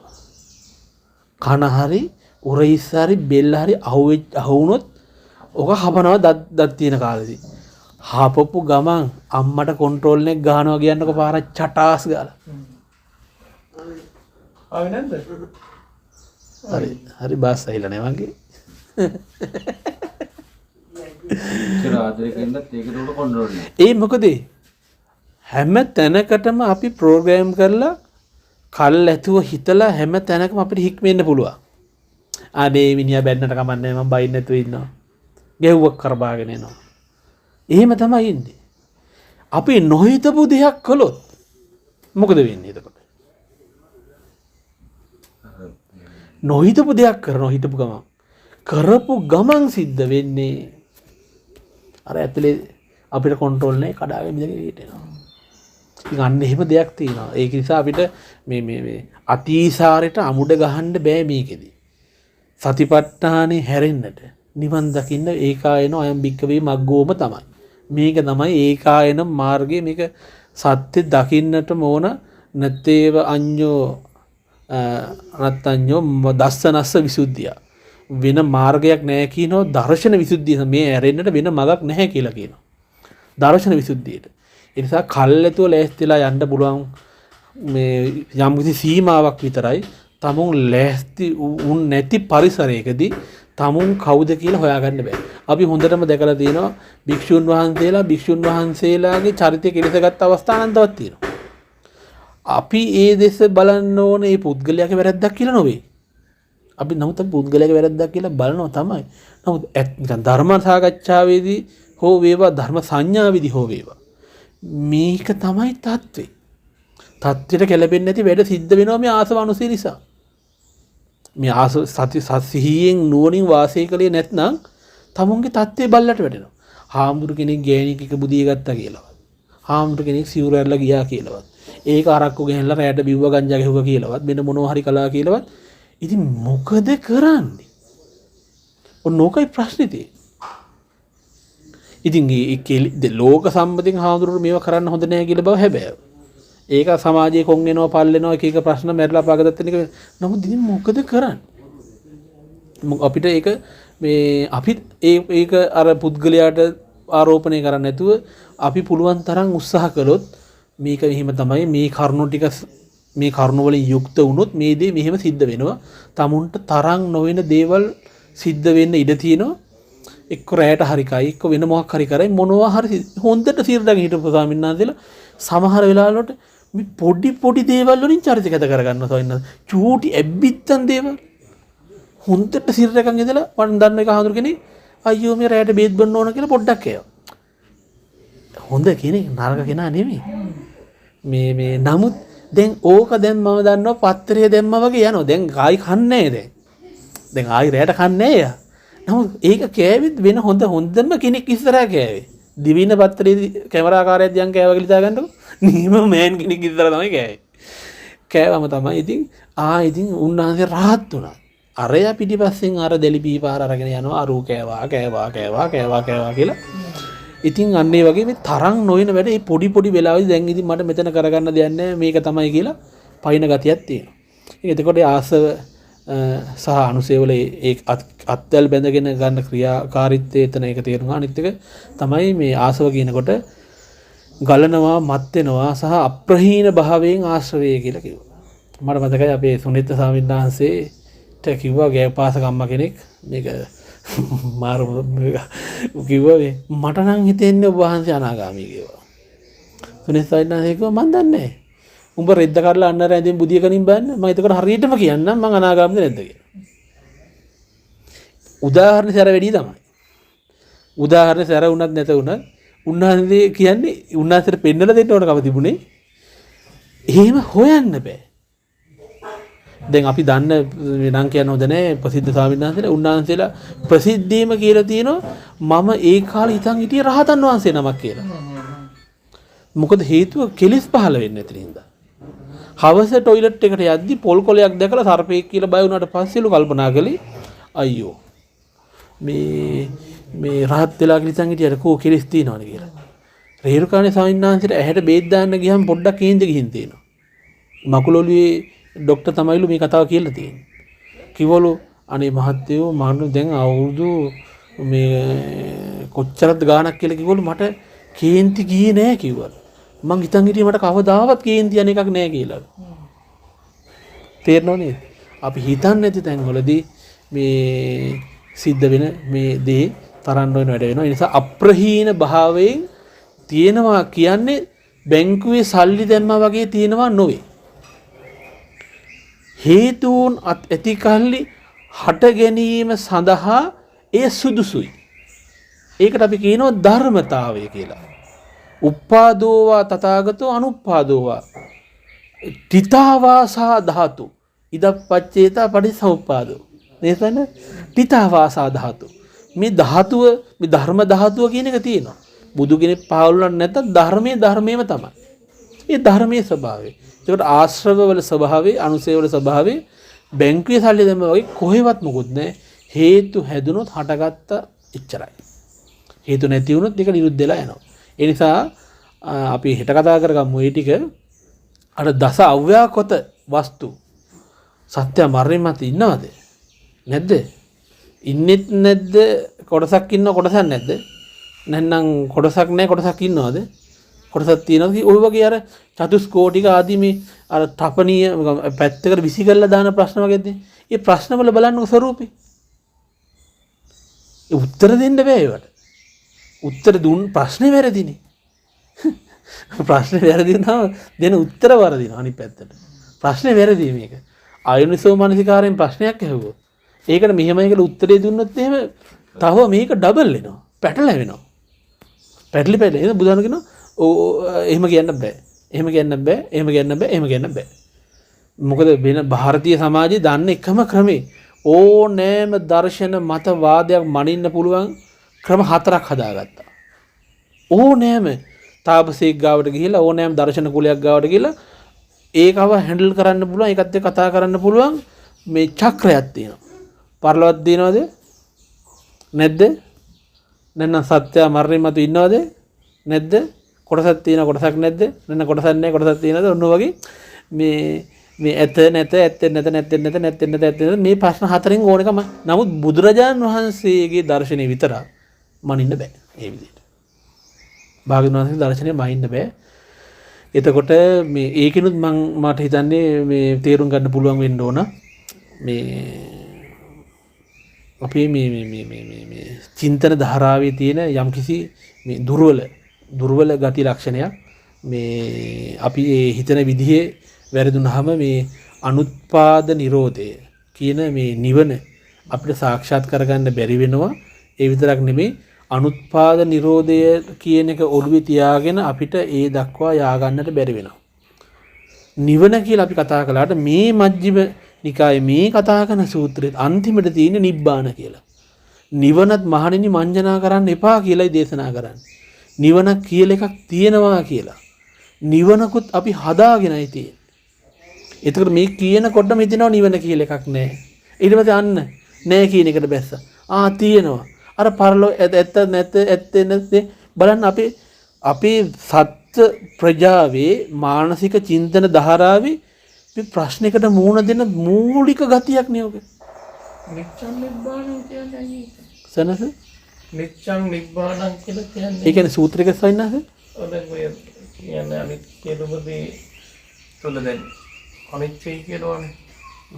කන හරි උරහිස් හරි බෙල්ල හරි අහුවුනොත් ඕක හපනවා දත් තියෙන කාලෙදී. හපපු ගමන් අම්මට කන්ට්‍රෝල් එක ගහනවා කියන්නකො පාර චටාස් ගාලා. ආවේ නැද්ද? හරි බාස් ඇහිලා නේ වගේ. කියලා ආදරයෙන් ඒකට උඩ කන්ට්‍රෝල් නෑ. ඒ මොකද හැම තැනකටම අපි ප්‍රෝග්‍රෑම් කරලා කල් ඇතුව හිතලා හැම තැනකම අපිට හික්මෙන්න පුළුවන්. ආනේ මිනිහා බැන්නට කමන්නේ මම බයින් නැතුව ඉන්නවා. ගෙව්වක් කරබාගෙන එනවා. එහෙම තමයි ඉන්නේ. අපි නොහිතපු දෙයක් කළොත් මොකද වෙන්නේ එතකොට? නොහිතපු දෙයක් කරනවා හිතපු ගමන්. කරපු ගමන් සිද්ධ වෙන්නේ අර ඇතුලේ අපිට කන්ට්‍රෝල් නැහැ කඩාගෙන ඉඳගෙන හිටිනවා. ඉතින් අන්න එහෙම දෙයක් තියෙනවා. ඒක නිසා අපිට මේ අතීසාරයට අමුඩ ගහන්න බෑ මේකෙදි. සතිපට්ඨානේ හැරෙන්නට නිවන් දකින්න ඒකායන අයම් බික්කවේ මග්ගෝම තමයි. මේක තමයි ඒකායන මාර්ගය. මේක සත්‍ය දකින්නටම ඕන නත්තේව අඤ්ඤෝ අනත්තඤ්ඤෝ දස්සනස්ස විසුද්ධිය. වෙන මාර්ගයක් නැහැ කියනවා දර්ශන විසුද්ධිය. මේ ඇරෙන්නට වෙන මගක් නැහැ කියලා කියනවා. දර්ශන විසුද්ධියට. ඒ නිසා කල්ැතුව ලෑස්තිලා යන්න පුළුවන් මේ යම් කිසි සීමාවක් විතරයි. තමුන් ලෑස්ති උන් නැති පරිසරයකදී තමුන් කවුද කියලා හොයාගන්න බෑ. අපි හොඳටම දැකලා තියෙනවා භික්ෂුන් වහන්සේලාගේ චරිතය කෙලෙසගත් අවස්ථා අනන්තවත් තියෙනවා. අපි ඒ දෙස බලන්න ඕන ඒ පුද්ගලයාගේ වැරැද්දක් කියලා නොවේ. අපි නමුත් පුද්ගලයාගේ වැරැද්දක් කියලා බලනවා තමයි. නමුත් නිකන් ධර්ම සාකච්ඡාවේදී හෝ වේවා ධර්ම සංඥාවේදී හෝ වේවා මේක තමයි තත්ත්වේ. තත්ත්වයට ගැලපෙන්නේ නැති වැඩ සිද්ධ වෙනවා මේ ආසව අනුසය නිසා. මේ ආසව සිහියෙන් නුවණින් වාසය කළේ නැත්නම් තමුන්ගේ තත්ත්වේ බල්ලට වැටෙනවා. හාමුදුරු කෙනෙක් ගෑණියෙක් එක බුදිය ගත්තා කියලාවත්. හාමුදුරු කෙනෙක් සිවුර ඇරලා ගියා කියලාවත්. ඒක අරක්කු ගෙනල්ලා රැයට බිව්ව ගංජා ගැහුවා කියලාවත්. වෙන මොනවා හරි කළා කියලාවත්. ඉතින් මොකද කරන්නේ? ඔන්නෝකයි ප්‍රශ්නේ තියෙන්නේ. ඉතින් ඒ ලෝක සම්මතින් හාමුදුරුවෝ මේවා කරන්න හොඳ නැහැ කියලා බව හැබැයි. ඒක සමාජයේ කොන් වෙනවා පල් වෙනවා එක ප්‍රශ්න මැරලා පාගදත්තන එක. නමුත් ඉතින් මොකද කරන්නේ? අපිට ඒක මේ අපි ඒක අර පුද්ගලයාට ආරෝපණය කරන්නේ නැතුව අපි පුළුවන් තරම් උත්සාහ කළොත් මේක මෙහිම තමයි මේ කරුණු ටික මේ කරුණු වලින් යුක්ත වුණොත් මේ දේ මෙහෙම සිද්ධ වෙනවා. tamunට තරම් නොවන දේවල් සිද්ධ වෙන්න ඉඩ තියෙනවා. එක්ක රැයට හරි කයි එක්ක වෙන මොකක් හරි කරයි මොනවා හරි හොඳට සිරදගෙන හිටපු ස්වාමීන් වහන්සේලා සමහර වෙලාවලට මේ පොඩි දේවල් වලින් චරිතගත කරගන්නවා ස්වාමීන් වහන්සේ. චූටි ඇබ්බිත්තන් දේවල් හොඳට සිරදගෙන ඉඳලා මම දන්න එක හඳුර කෙනෙක් අයියෝ මේ රැයට බේත් බොන්න ඕන කියලා පොඩ්ඩක් කියනවා. හොඳ කෙනෙක් නරක කෙනා නෙමෙයි. මේ නමුත් දැන් ඕක දැන් මම දන්නවා පත්තරය දැම්ම වගේ යනවා. දැන් ආයි කන්නේ දැන්. දැන් ආයි රැට කන්නේ යා. නමුත් ඒක කෑවිත් වෙන හොඳම කෙනෙක් ඉස්සරහා කෑවේ. දිවින පත්තරේ කැමරාකාරයෙක් දියන් කෑවා කියලා හිතා ගන්නකො. නියම මෑන් කෙනෙක් ඉස්සරහා තමයි කෑවේ. කෑවම තමයි ඉතින් ඉතින් උන්වහන්සේ rahat වුණා. අරයා පිටිපස්සෙන් අර දෙලිපී පාර අරගෙන යනවා අරු කෑවා කියලා. ඉතින් අන්න ඒ වගේ මේ තරම් නොයන වැඩ මේ පොඩි වෙලාවෙදි දැන් ඉතින් මට මෙතන කරගන්න දෙයක් නැහැ මේක තමයි කියලා පයින් ගතියක් තියෙනවා. එතකොට ආසව සහ අනුසේවල ඒ අත්වල බැඳගෙන ගන්න ක්‍රියාකාරීත්වය එතන ඒක තේරුණා. අනිත් එක තමයි මේ ආසව කියනකොට ගලනවා මත් වෙනවා සහ අප්‍රහීන භාවයෙන් ආශ්‍රවය කියලා කිව්වා. මට මතකයි අපේ සුනිත් ස්වාමීන් වහන්සේට කිව්වා ගෑපාසක අම්මා කෙනෙක් මේක මාරු කිව්වා මට නම් හිතෙන්නේ ඔබ වහන්සේ අනාගාමී කියලා. සුනිත් ස්වාමීන් වහන්සේ කිව්වා මන් දන්නේ නැහැ. උඹ රෙද්ද කරලා අන්න රැඳෙන් බුදිය කනින් බෑන්න මම එතකොට හරියටම කියන්නම් මං අනාගාමීද නැද්ද කියලා. උදාහරණ සැර වැඩි තමයි. උදාහරණ සැර වුණත් නැත වුණත් උන්වහන්සේ කියන්නේ උන්වහන්සේට පෙන්නලා දෙන්න ඕනකම තිබුණේ. එහෙම හොයන්න බෑ. දැන් අපි දන්න නම් කියන්න හොඳ නැහැ ප්‍රසිද්ධ ස්වාමීන් වහන්සේලා උන්වහන්සේලා ප්‍රසිද්ධීම කියලා තියෙනවා මම ඒ කාලේ හිතන් හිටියේ රහතන් වහන්සේ නමක් කියලා. මොකද හේතුව කෙලිස් පහළ වෙන්නේ නැති නිසා. හවස টয়ලට් එකට යද්දි පොල් කොලයක් දැකලා සර්පෙක් කියලා බය වුණාට පස්සෙලු කල්පනා කළේ අයියෝ මේ රහත් වෙලා කියලා හිතන් හිටියට කෝ කෙලිස් තියනවනේ කියලා. රේරුකාණේ ස්වාමීන් වහන්සේට ඇහැට බේත් දාන්න ගියම පොඩ්ඩක් කේන්ද ගිහින් තියෙනවා. මකුලොළුවේ ડોක්ටර් තමයිලු මේ කතාව කියලා තියෙන්නේ. කිව්වලු අනේ මහත්තයෝ මම දැන් අවුරුදු මේ කොච්චරද ගාණක් කියලා කිව්වලු මට කේන්ති ගියේ නෑ කිව්වලු. මං හිතන් හිටියේ මට කවදාවත් කේන්ති යන එකක් නෑ කියලා. තේරෙනව නේද? අපි හිතන්නේ නැති තැන්වලදී මේ සිද්ධ වෙන මේ දේ තරන්න වෙන වැඩ වෙනවා. ඒ නිසා අප්‍රහීන භාවයෙන් තියෙනවා කියන්නේ බැංකුවේ සල්ලි දැම්මා වගේ තියෙනවා නොවේ. හේතුන් ඇති කල්ලි හට ගැනීම සඳහා ඒ සුදුසුයි. ඒකට අපි කියනවා ධර්මතාවය කියලා. උප්පාදෝවා තථාගතෝ අනුප්පාදෝවා තිතාවාසා ධාතු ඉදප්පච්චේතා පටිසමුප්පාදෝ. නේද? තිතාවාසා ධාතු. මේ ධාතුව මේ ධර්ම ධාතුව කියන එක තියෙනවා. බුදු කෙනෙක් පාවුලක් නැත්නම් ධර්මයේම තමයි. ඒ ධර්මයේ ස්වභාවය. ඒකට ආශ්‍රවවල ස්වභාවය, අනුසේවල ස්වභාවය බැංකුවේ සල්ලි දැම්ම වගේ කොහෙවත් මොකුත් නැහැ. හේතු හැදුනොත් හටගත්ත ඉච්චරයි. හේතු නැති වුණොත් ඒක නිරුද්ධ වෙලා යනවා. ඒ නිසා අපි හෙට කතා කරගමු මේ ටික අර දස අව්‍යාකృత වස්තු සත්‍ය මරණය මත ඉන්නවද? නැද්ද? ඉන්නෙත් නැද්ද? කොටසක් ඉන්නව කොටසක් නැද්ද? නැත්නම් කොටසක් නැහැ කොටසක් ඉන්නවද? කොටසක් තියෙනවා. ඔය වගේ අර චතුස්කෝටික ආදී මේ අර තපනීය පැත්තකට විසි කරලා දාන ප්‍රශ්න වගේද? මේ ප්‍රශ්නවල බලන්නකො ස්වරූපේ. ඒ උත්තර දෙන්න බෑ ඒවට. උත්තර දුන්න ප්‍රශ්නේ වැරදිනේ. ප්‍රශ්නේ වැරදිනවා දෙන උත්තර වරදිනවා අනිත් පැත්තට. ප්‍රශ්නේ වැරදි මේක. ආයෝනිසෝ මනසිකාරයෙන් ප්‍රශ්නයක් ඇහුවොත් ඒකට මෙහෙමයි කියලා උත්තරේ දුන්නොත් එහෙම තව මේක ඩබල් වෙනවා. පැටලෙනවා. පැටලි එහෙනම් බුදුහාම කියනවා එහෙම කියන්න බෑ. එහෙම කියන්න බෑ. මොකද වෙන ಭಾರತೀಯ සමාජයේ දන්න එකම ක්‍රමේ ඕනෑම දර්ශන මතවාදයක් මනින්න පුළුවන් ක්‍රම 4ක් හදාගත්තා. ඕනෑම තාපසේක් ගාවට ගිහිල්ලා ඕනෑම දර්ශන කුලයක් ගාවට ගිහිල්ලා ඒකව හැන්ඩල් කරන්න පුළුවන් ඒකත් එක්ක කතා කරන්න පුළුවන් මේ චක්‍රයක් තියෙනවා. පරලොවක් දිනවද? නැද්ද? නැත්නම් සත්‍ය මරණය මත ඉන්නවද? නැද්ද? කොටසක් තියෙන කොටසක් නැද්ද? නැත්නම් කොටසක් නැහැ කොටසක් තියෙනවද? ඔන්න වගේ මේ ඇත නැත ඇත්තෙන් නැත මේ ප්‍රශ්න 4න් ඕන එකම. නමුත් බුදුරජාණන් වහන්සේගේ දර්ශනය විතරක් මනින්න බෑ. ඒ විදිහට. භාග්‍යවතුන් වහන්සේගේ දර්ශනය මනින්න බෑ. එතකොට මේ ඒකිනුත් මට හිතන්නේ මේ තේරුම් ගන්න පුළුවන් වෙන්න ඕන මේ අපේ මේ චින්තන ධාරාවේ තියෙන යම්කිසි මේ දුර්වල ගති ලක්ෂණයක් මේ අපි ඒ හිතන විදිහේ වැරදුනහම මේ අනුත්පාද නිරෝධය කියන මේ නිවන අපිට සාක්ෂාත් කරගන්න බැරි වෙනවා. ඒ විතරක් නෙමෙයි අනුත්පාද නිරෝධය කියන එක ඔළුවේ තියාගෙන අපිට ඒ දක්වා යා ගන්නට බැරි වෙනවා. නිවන කියලා අපි කතා කළාට මේ මජ්ක්‍ධිම නිකායේ මේ කතා කරන සූත්‍රයේ අන්තිමට තියෙන නිබ්බාන කියලා. නිවනත් මහණෙනි මංජනා කරන්න එපා කියලායි දේශනා කරන්නේ. නිවනක් කියලා එකක් තියෙනවා කියලා. නිවනකුත් අපි හදාගෙනයි තියෙන්නේ. එතකොට මේ කියනකොට මෙතනව නිවන කියලා එකක් නැහැ. ඊට පස්සේ අන්න නැහැ කියන එකට බැස්සා. තියෙනවා. අර පරලෝ ඇත්ත නැත්te බලන්න අපේ සත්‍ය ප්‍රජාවේ මානසික චින්තන ධාරාවේ ප්‍රශ්නයකට මුහුණ දෙන මූලික ගතියක් නේ ඔක. නිච්ඡං නිබ්බාණං කියන්නේ ඇයි? සනස නිච්ඡං නිබ්බාණං කියලා කියන්නේ. ඒ කියන්නේ සූත්‍රයක සයින්නස? ඔය ඔය කියන්නේ අනිත් කියනකොටදී තුල දැන් අනිත්‍යයි කියනවනේ.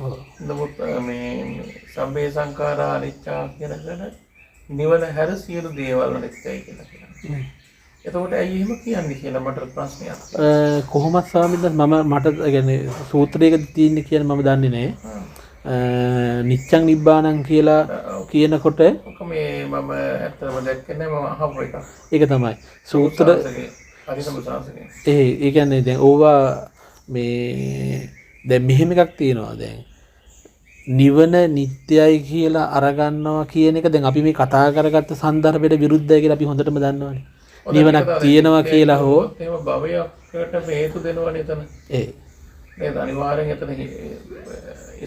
ඔව්. නමුත් මේ සම්මේ සංඛාරා අනිච්චා කියනකට නිවන හැර සියලු දේවල් අනිත්‍යයි කියලා කියනවා. එතකොට ඇයි එහෙම කියන්නේ කියලා මට ප්‍රශ්නයක්. කොහොමද ස්වාමීන් වහන්සේ මට කියන්නේ සූත්‍රයක තියෙන්නේ කියන මම දන්නේ නැහැ. නිච්ඡං නිබ්බාණං කියලා කියනකොට ඔක මේ මම ඇත්තටම දැක්කේ නැහැ මම අහපු එක. ඒක තමයි. සූත්‍ර හරිසම සාසනේ. ඒ කියන්නේ දැන් ඕවා මේ දැන් මෙහෙම එකක් තියෙනවා දැන් නිවන නිට්ටයයි කියලා අරගන්නවා කියන එක දැන් අපි මේ කතා කරගත්ත සන්දර්භයට විරුද්ධයි කියලා අපි හොඳටම දන්නවනේ. නිවනක් තියෙනවා කියලා හෝ එහෙම භවයකට හේතු දෙනවනේ එතන. නේද? අනිවාර්යෙන් එතන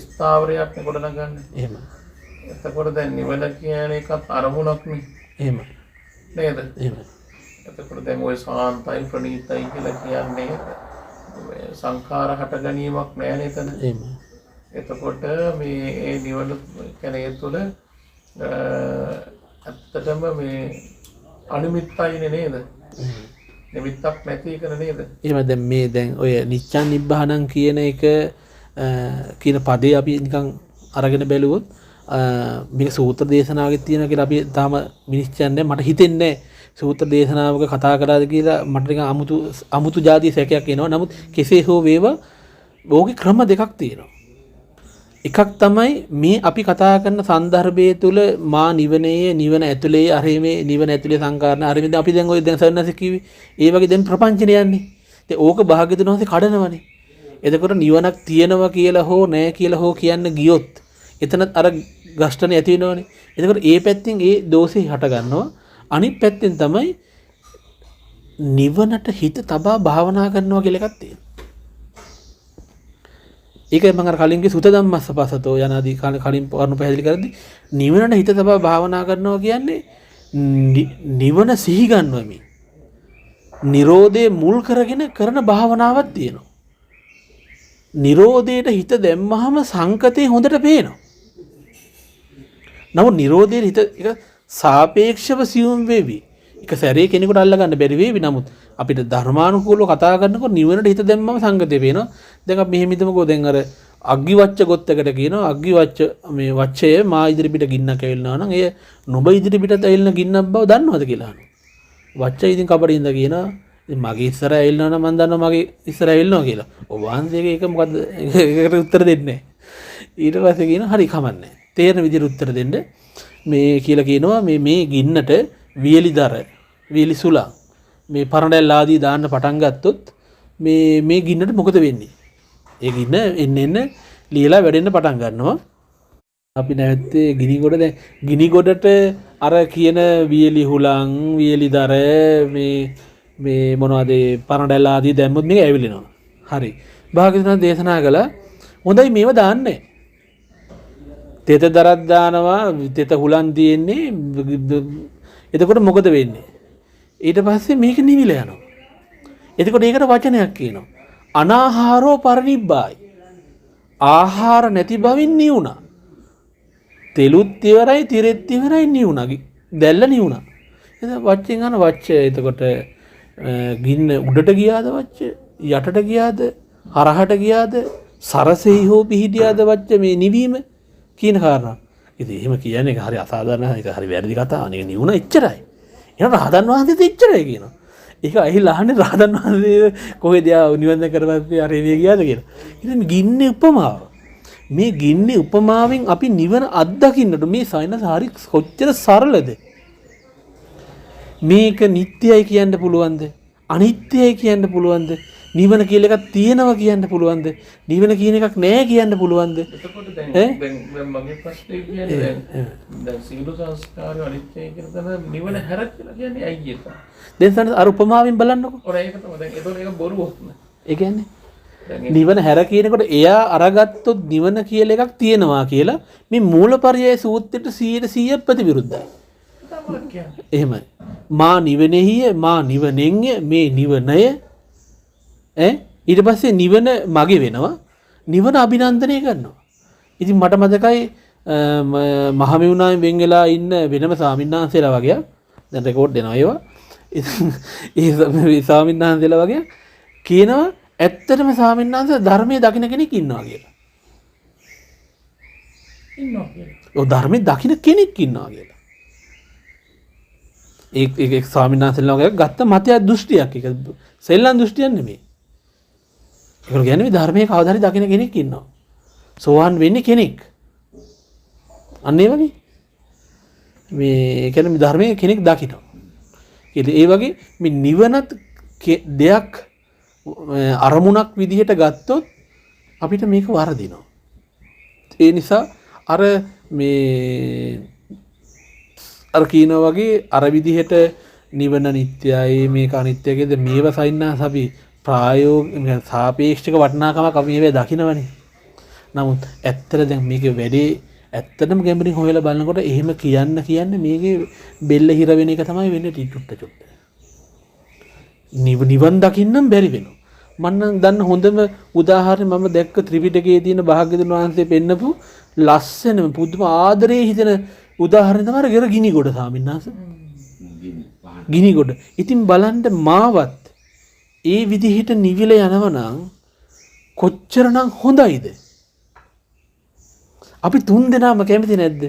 ස්ථාවරයක් නේ ගොඩනගන්නේ. එහෙම. එතකොට දැන් නිවන කියන එකත් අරමුණක් නේ. එහෙම. නේද? එහෙම. එතකොට දැන් ওই සාන්තයි ප්‍රණීතයි කියලා කියන්නේ සංඛාර හට ගැනීමක් නෑ නේද? එහෙම. එතකොට මේ ඒ නිවන කියන්නේ තුළ ඇත්තටම මේ අනිමිත්තයිනේ නේද? නිමිත්තක් නැති එක නේද? එහෙම දැන් මේ දැන් ඔය නිච්ඡං නිබ්බාණං කියන එක කියන පදේ අපි නිකන් අරගෙන බැලුවොත් මේක සූත්‍ර දේශනාවක තියෙනවා කියලා අපි තාම විනිශ්චයන්නේ මට හිතෙන්නේ සූත්‍ර දේශනාවක කතා කරාද කියලා මට නිකන් අමුතු જાතිය සැකයක් එනවා. නමුත් කෙසේ හෝ වේවා ඕකේ ක්‍රම දෙකක් තියෙනවා. එකක් තමයි මේ අපි කතා කරන සන්දර්භය තුළ මා නිවනේ නිවන ඇතුලේ අරෙමේ නිවන ඇතුලේ සංකාරණ අරෙමේ අපි දැන් ඔය දැන් සවන්නස කිව්වේ ඒ වගේ දැන් ප්‍රපංචනේ යන්නේ. ඉතින් ඕක භාග්‍යතුන් වහන්සේ කඩනවනේ. එතකොට නිවනක් තියෙනවා කියලා හෝ නැහැ කියලා හෝ කියන්න ගියොත් එතනත් අර ගස්ඨනේ ඇති වෙනවනේ. එතකොට ඒ පැත්තෙන් ඒ දෝෂේ හට ගන්නවා. අනිත් පැත්තෙන් තමයි නිවනට හිත තබා භාවනා කරනවා කියලා එකක් තියෙනවා. ඒක මම අර කලින්ගේ සුත ධම්මස්ස පසතෝ යනාදී කලින් කරුණු පැහැදිලි කරද්දී නිවනට හිත තබා භාවනා කරනවා කියන්නේ නිවන සිහි ගන්නවමි. නිරෝධයේ මුල් කරගෙන කරන භාවනාවක් තියෙනවා. නිරෝධයට හිත දැම්මහම සංකතේ හොඳට පේනවා. නමුත් නිරෝධයේ හිත එක සාපේක්ෂව සියුම් වෙවි. එක සැරේ කෙනෙකුට අල්ල ගන්න බැරි වෙවි. නමුත් අපිට ධර්මානුකූලව කතා කරනකොට නිවනට හිත දැම්මම සංගතේ පේනවා. දැන් අපි මෙහෙම හිතමුකෝ දැන් අර අග්ගිවච්ඡ ගොත්තකට කියනවා අග්ගිවච්ඡ මේ වච්ඡය මා ඉදිරි පිට ගින්නක් ඇවිල්නවා නම් එය නුඹ ඉදිරි පිටට ඇවිල්න ගින්නක් බව දන්නවද කියලා අහනවා. වච්ඡය ඉතින් කපටින්ද කියනවා ඉතින් මගේ ඉස්සර ඇවිල්නවා නම් මම දන්නවා මගේ ඉස්සර ඇවිල්නවා කියලා. ඔබ වහන්සේගේ ඒක මොකද්ද ඒකට උත්තර දෙන්නේ නැහැ. ඊට පස්සේ කියනවා හරි කමන්නේ. තේරෙන විදිහට උත්තර දෙන්න මේ කියලා කියනවා මේ ගින්නට වියලි සුලා මේ පරණැල් ආදී දාන්න පටන් ගත්තොත් මේ ගින්නට මොකද වෙන්නේ? ඒ ගින්න එන්න ලියලා වැඩෙන්න පටන් ගන්නවා. අපි නැවත්තේ ගිනි ගොඩට අර කියන වියලි හුලං වියලි දර මේ මොනවද පරණැල් ආදී දැම්මොත් මේක ඇවිලෙනවා. හරි. භාග්‍යවතුන් දේශනා කළා හොඳයි මේව දාන්නේ. තෙත දරක් දානවා තෙත හුලන් තියෙන්නේ එතකොට මොකද වෙන්නේ? ඊට පස්සේ මේක නිවිලා යනවා. එතකොට ඒකට වචනයක් කියනවා. අනාහාරෝ පරිනිබ්බායි. ආහාර නැති බවින් නිවුණා. තෙලුත් ඉවරයි, තිරෙත් ඉවරයි නිවුණා. දැල්ල නිවුණා. එතකොට වච්චෙන් අන වච්චය එතකොට ගින්න උඩට ගියාද වච්චය? යටට ගියාද? හරහට ගියාද? සරසෙහි හෝ පිහිටියාද වච්ච මේ නිවීම කියන කාරණා. ඉතින් එහෙම කියන්නේ හරි අසාධාරණ ඒක හරි වැරදි කතාවක්. නේ නිවුණා එච්චරයි. එහෙනම් රහතන් වහන්සේත් එච්චරයි කියනවා. ඒක ඇහිලා අහන්නේ රහතන් වහන්සේ කොහෙද නිවන්ද කරවත්තේ අර එළිය ගියාද කියලා. ඉතින් ගින්නේ උපමාව. මේ ගින්නේ උපමාවෙන් අපි නිවන අත්දකින්නට මේ සයිනස් හරි කොච්චර සරලද? මේක නිට්ටයයි කියන්න පුළුවන්ද? අනිත්‍යයි කියන්න පුළුවන්ද? නිවන කියලා එකක් තියෙනවා කියන්න පුළුවන්ද? නිවන කියන එකක් නැහැ කියන්න පුළුවන්ද? එතකොට දැන් මගේ ප්‍රශ්නේ කියන්නේ දැන් සියලු සංස්කාර අනිත්‍යයි කියන තැන නිවන හැර කියලා කියන්නේ ඇයි ඒක? දැන් අර උපමාවෙන් බලන්නකො. ඔර ඒක තමයි. දැන් ඒතකොට ඒක බොරුවක් නේ. ඒ කියන්නේ නිවන හැර කියනකොට එයා අරගත්තොත් නිවන කියලා එකක් තියෙනවා කියලා මේ මූලපරියාය සූත්‍රයට 100% ප්‍රතිවිරුද්ධයි. තමයි කියන්නේ. එහෙමයි. මා නිවනෙහිය මා නිවනෙන්ය මේ නිවනය ඊට පස්සේ නිවන මගේ වෙනවා. නිවන අභිනන්දනය කරනවා. ඉතින් මට මතකයි මහමෙවුනාවෙන් වෙන් වෙලා ඉන්න වෙනම ස්වාමින්වහන්සේලා වගේ දැන් රෙකෝඩ් දෙනවා ඒවා. ඒ ස්වාමින්වහන්සේලා වගේ කියනවා ඇත්තටම ස්වාමින්වහන්සේ ධර්මයේ දකින්න කෙනෙක් ඉන්නවා කියලා. ඉන්නවා කියලා. ඔව් ධර්මයේ දකින්න කෙනෙක් ඉන්නවා කියලා. ඒක ස්වාමින්වහන්සේලා වගේ ගත්ත මතය දෘෂ්ටියක්. ඒක සෙල්ලම් දෘෂ්ටියක් නෙමෙයි. ඒකල කියන්නේ මේ ධර්මයේ කවදා හරි දකින්න කෙනෙක් ඉන්නවා. සෝවාන් වෙන්නේ කෙනෙක්. අන්න ඒ වගේ. මේ කියන්නේ මේ ධර්මයේ කෙනෙක් දකිනවා. ඒ වගේ මේ නිවනත් දෙයක් අරමුණක් විදිහට ගත්තොත් අපිට මේක වරදිනවා. ඒ නිසා අර කියනවා වගේ අර විදිහට නිවන නිට්ටයයි මේක අනිත්‍යයිද මේව සයින්නාස අපි ප්‍රායෝගික සාපේක්ෂක වටිනාකමක් අපි මේවා දකිනවනේ. නමුත් ඇත්තට දැන් මේක වැඩේ ඇත්තටම ගැඹුරින් හොයලා බලනකොට එහෙම කියන්නේ මේකේ බෙල්ල හිර වෙන එක තමයි වෙන්නේ ටිටුට්ට චුට්ට. නිවන් දකින්නම් බැරි වෙනවා. මම දන්න හොඳම උදාහරණය මම දැක්ක ත්‍රිපිටකයේ තියෙන භාග්‍යවතුන් වහන්සේ පෙන්නපු ලස්සනම පුදුම ආදරේ හිතෙන උදාහරණය තමයි ගිර ගිනිගොඩ ස්වාමීන් වහන්සේ. ගිනිගොඩ. ඉතින් බලන්න මාවත් ඒ විදිහට නිවිල යනවනම් කොච්චරනම් හොඳයිද? අපි තුන් දෙනාම කැමති නැද්ද?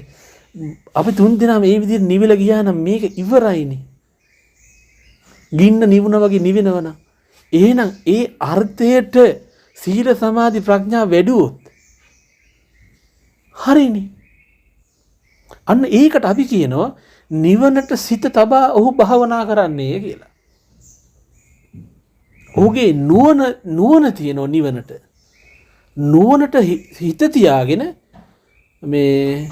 අපි තුන් දෙනාම මේ විදිහට නිවිල ගියා නම් මේක ඉවරයිනේ. ගින්න නිවුණ වගේ නිවෙනවනම් එහෙනම් ඒ අර්ථයට සීල සමාධි ප්‍රඥා වැඩුවොත් හරිනේ. අන්න ඒකට අපි කියනවා නිවනට සිත තබා ඔහු භාවනා කරන්නේ කියලා. ඔහුගේ නුවණ තියෙනවා නිවනට. නුවණට හිත තියාගෙන මේ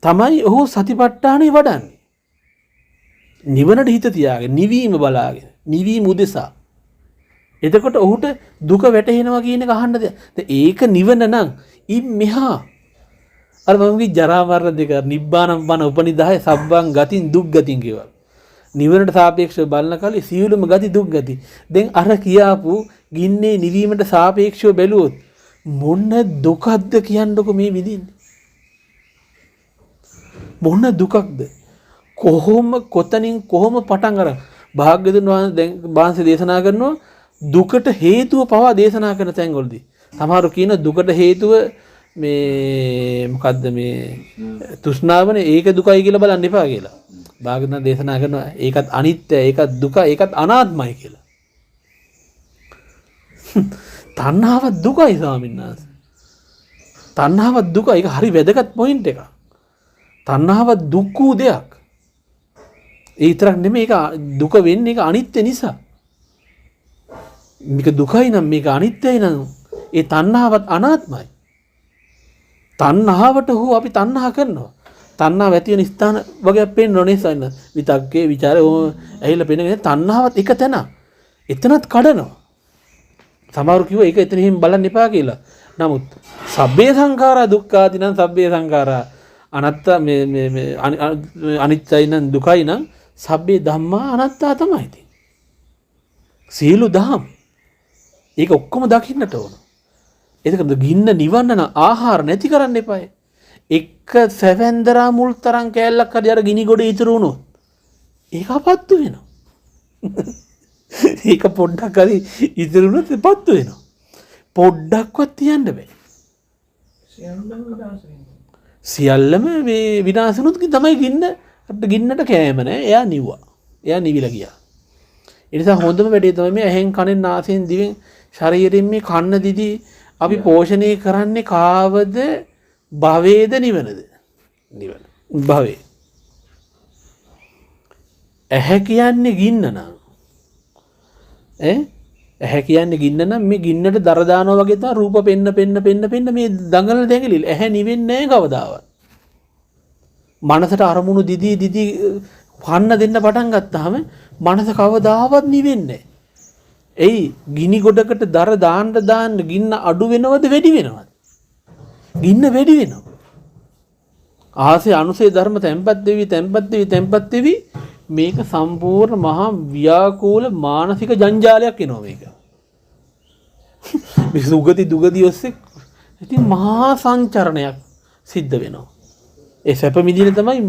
තමයි ඔහු සතිපට්ඨානෙ වඩන්නේ. නිවනට හිත තියාගෙන නිවීම බලාගෙන නිවීම උදෙසා. එතකොට ඔහුට දුක වැටහෙනවා කියන එක අහන්න දෙයක්. ඒක නිවන නම් ඉන් මෙහා අර මමගේ ජරා මරණ දෙක නිබ්බානම් වන උපනිදාය සබ්බං ගතින් දුක් ගතින් කියවල. නිවනට සාපේක්ෂව බලන කලේ සියලුම ගති දුක් ගති. දැන් අර කියාපු ගින්නේ නිවීමට සාපේක්ෂව බැලුවොත් මොන දුකක්ද කියන්නකො මේ විඳින්නේ. මොන දුකක්ද? කොතනින් කොහොම පටන් අරන් භාග්‍යවතුන් වහන්සේ දේශනා කරනවා දුකට හේතුව පවා දේශනා කරන තැන්වලදී. සමහරව කියන දුකට හේතුව මේ මොකද්ද මේ තෘෂ්ණාවනේ ඒක දුකයි කියලා බලන්න එපා කියලා. භාග්‍යවතුන් දේශනා කරනවා ඒකත් අනිත්‍යයි ඒකත් දුක ඒකත් අනාත්මයි කියලා. තණ්හාව දුකයි ස්වාමීන් වහන්සේ. තණ්හාව දුක ඒක හරි වැදගත් පොයින්ට් එකක්. තණ්හාව දුක් වූ දෙයක්. ඒ විතරක් නෙමෙයි ඒක දුක වෙන්නේ ඒක අනිත්‍ය නිසා. මේක දුකයි නම් මේක අනිත්‍යයි නම් ඒ තණ්හාවත් අනාත්මයි. තණ්හාවට හෝ අපි තණ්හා කරනවා. තණ්හාව ඇති වෙන ස්ථාන වගේ පේන්න ඕනේ සයින්. විතක්කේ ਵਿਚාරේ ඇහිලා පේන තණ්හාවත් එක තැන. එතනත් කඩනවා. සමහරු කිව්වා ඒක එතන එහෙම බලන්න එපා කියලා. නමුත් සබ්බේ සංඛාරා දුක්ඛාදී නම් සබ්බේ සංඛාරා අනත්ත මේ අනිත්‍යයි නම් දුකයි නම් සබ්බේ ධම්මා අනාත්තා තමයි තියෙන්නේ. සියලු දහම් ඒක ඔක්කොම දකින්නට ඕන. ඒකද ගින්න නිවන්න නම් ආහාර නැති කරන්න එපායි. එක සැවැන්දරා මුල් තරම් කෑල්ලක් හරි අර ගිනි ගොඩ ඉතුරු වුණොත් ඒක අපත්තු වෙනවා. ඒක පොඩ්ඩක් හරි ඉතුරු වුණොත් පත්තු වෙනවා. පොඩ්ඩක්වත් තියන්න බෑ. සියල්ලම මේ විනාශ වුණොත් තමයි ගින්නට කෑම නෑ. එයා නිව්වා. එයා නිවිලා ගියා. ඒ නිසා හොඳම වැඩේ තමයි මේ ඇහෙන් කනෙන් නාසයෙන් දිවෙන් ශරීරයෙන් මේ කන්න දිදී අපි පෝෂණය කරන්නේ කාවද භවේද නිවනද? නිවන. භවේ. ඇහැ කියන්නේ ගින්න නම් ඇහැ කියන්නේ ගින්න නම් මේ ගින්නට දර දානවා වගේ තමයි රූප පෙන්න මේ දඟලන දෙකලිල් ඇහැ නිවෙන්නේ නැහැ කවදාවත්. මනසට අරමුණු දිදී පන්න දෙන්න පටන් ගත්තාම මනස කවදාවත් නිවෙන්නේ නැහැ. එයි ගිනි ගොඩකට දර දාන්න ගින්න අඩු වෙනවද වැඩි වෙනවද? ගින්න වැඩි වෙනවා. ආසේ අනුසේ ධර්ම තැම්පත් වෙවි මේක සම්පූර්ණ මහා ව්‍යාකූල මානසික ජංජාලයක් එනවා මේක. මේ සුගති දුගති ඔස්සේ ඉතින් මහා සංචරණයක් සිද්ධ වෙනවා. ඒ සැප මිදින තමයි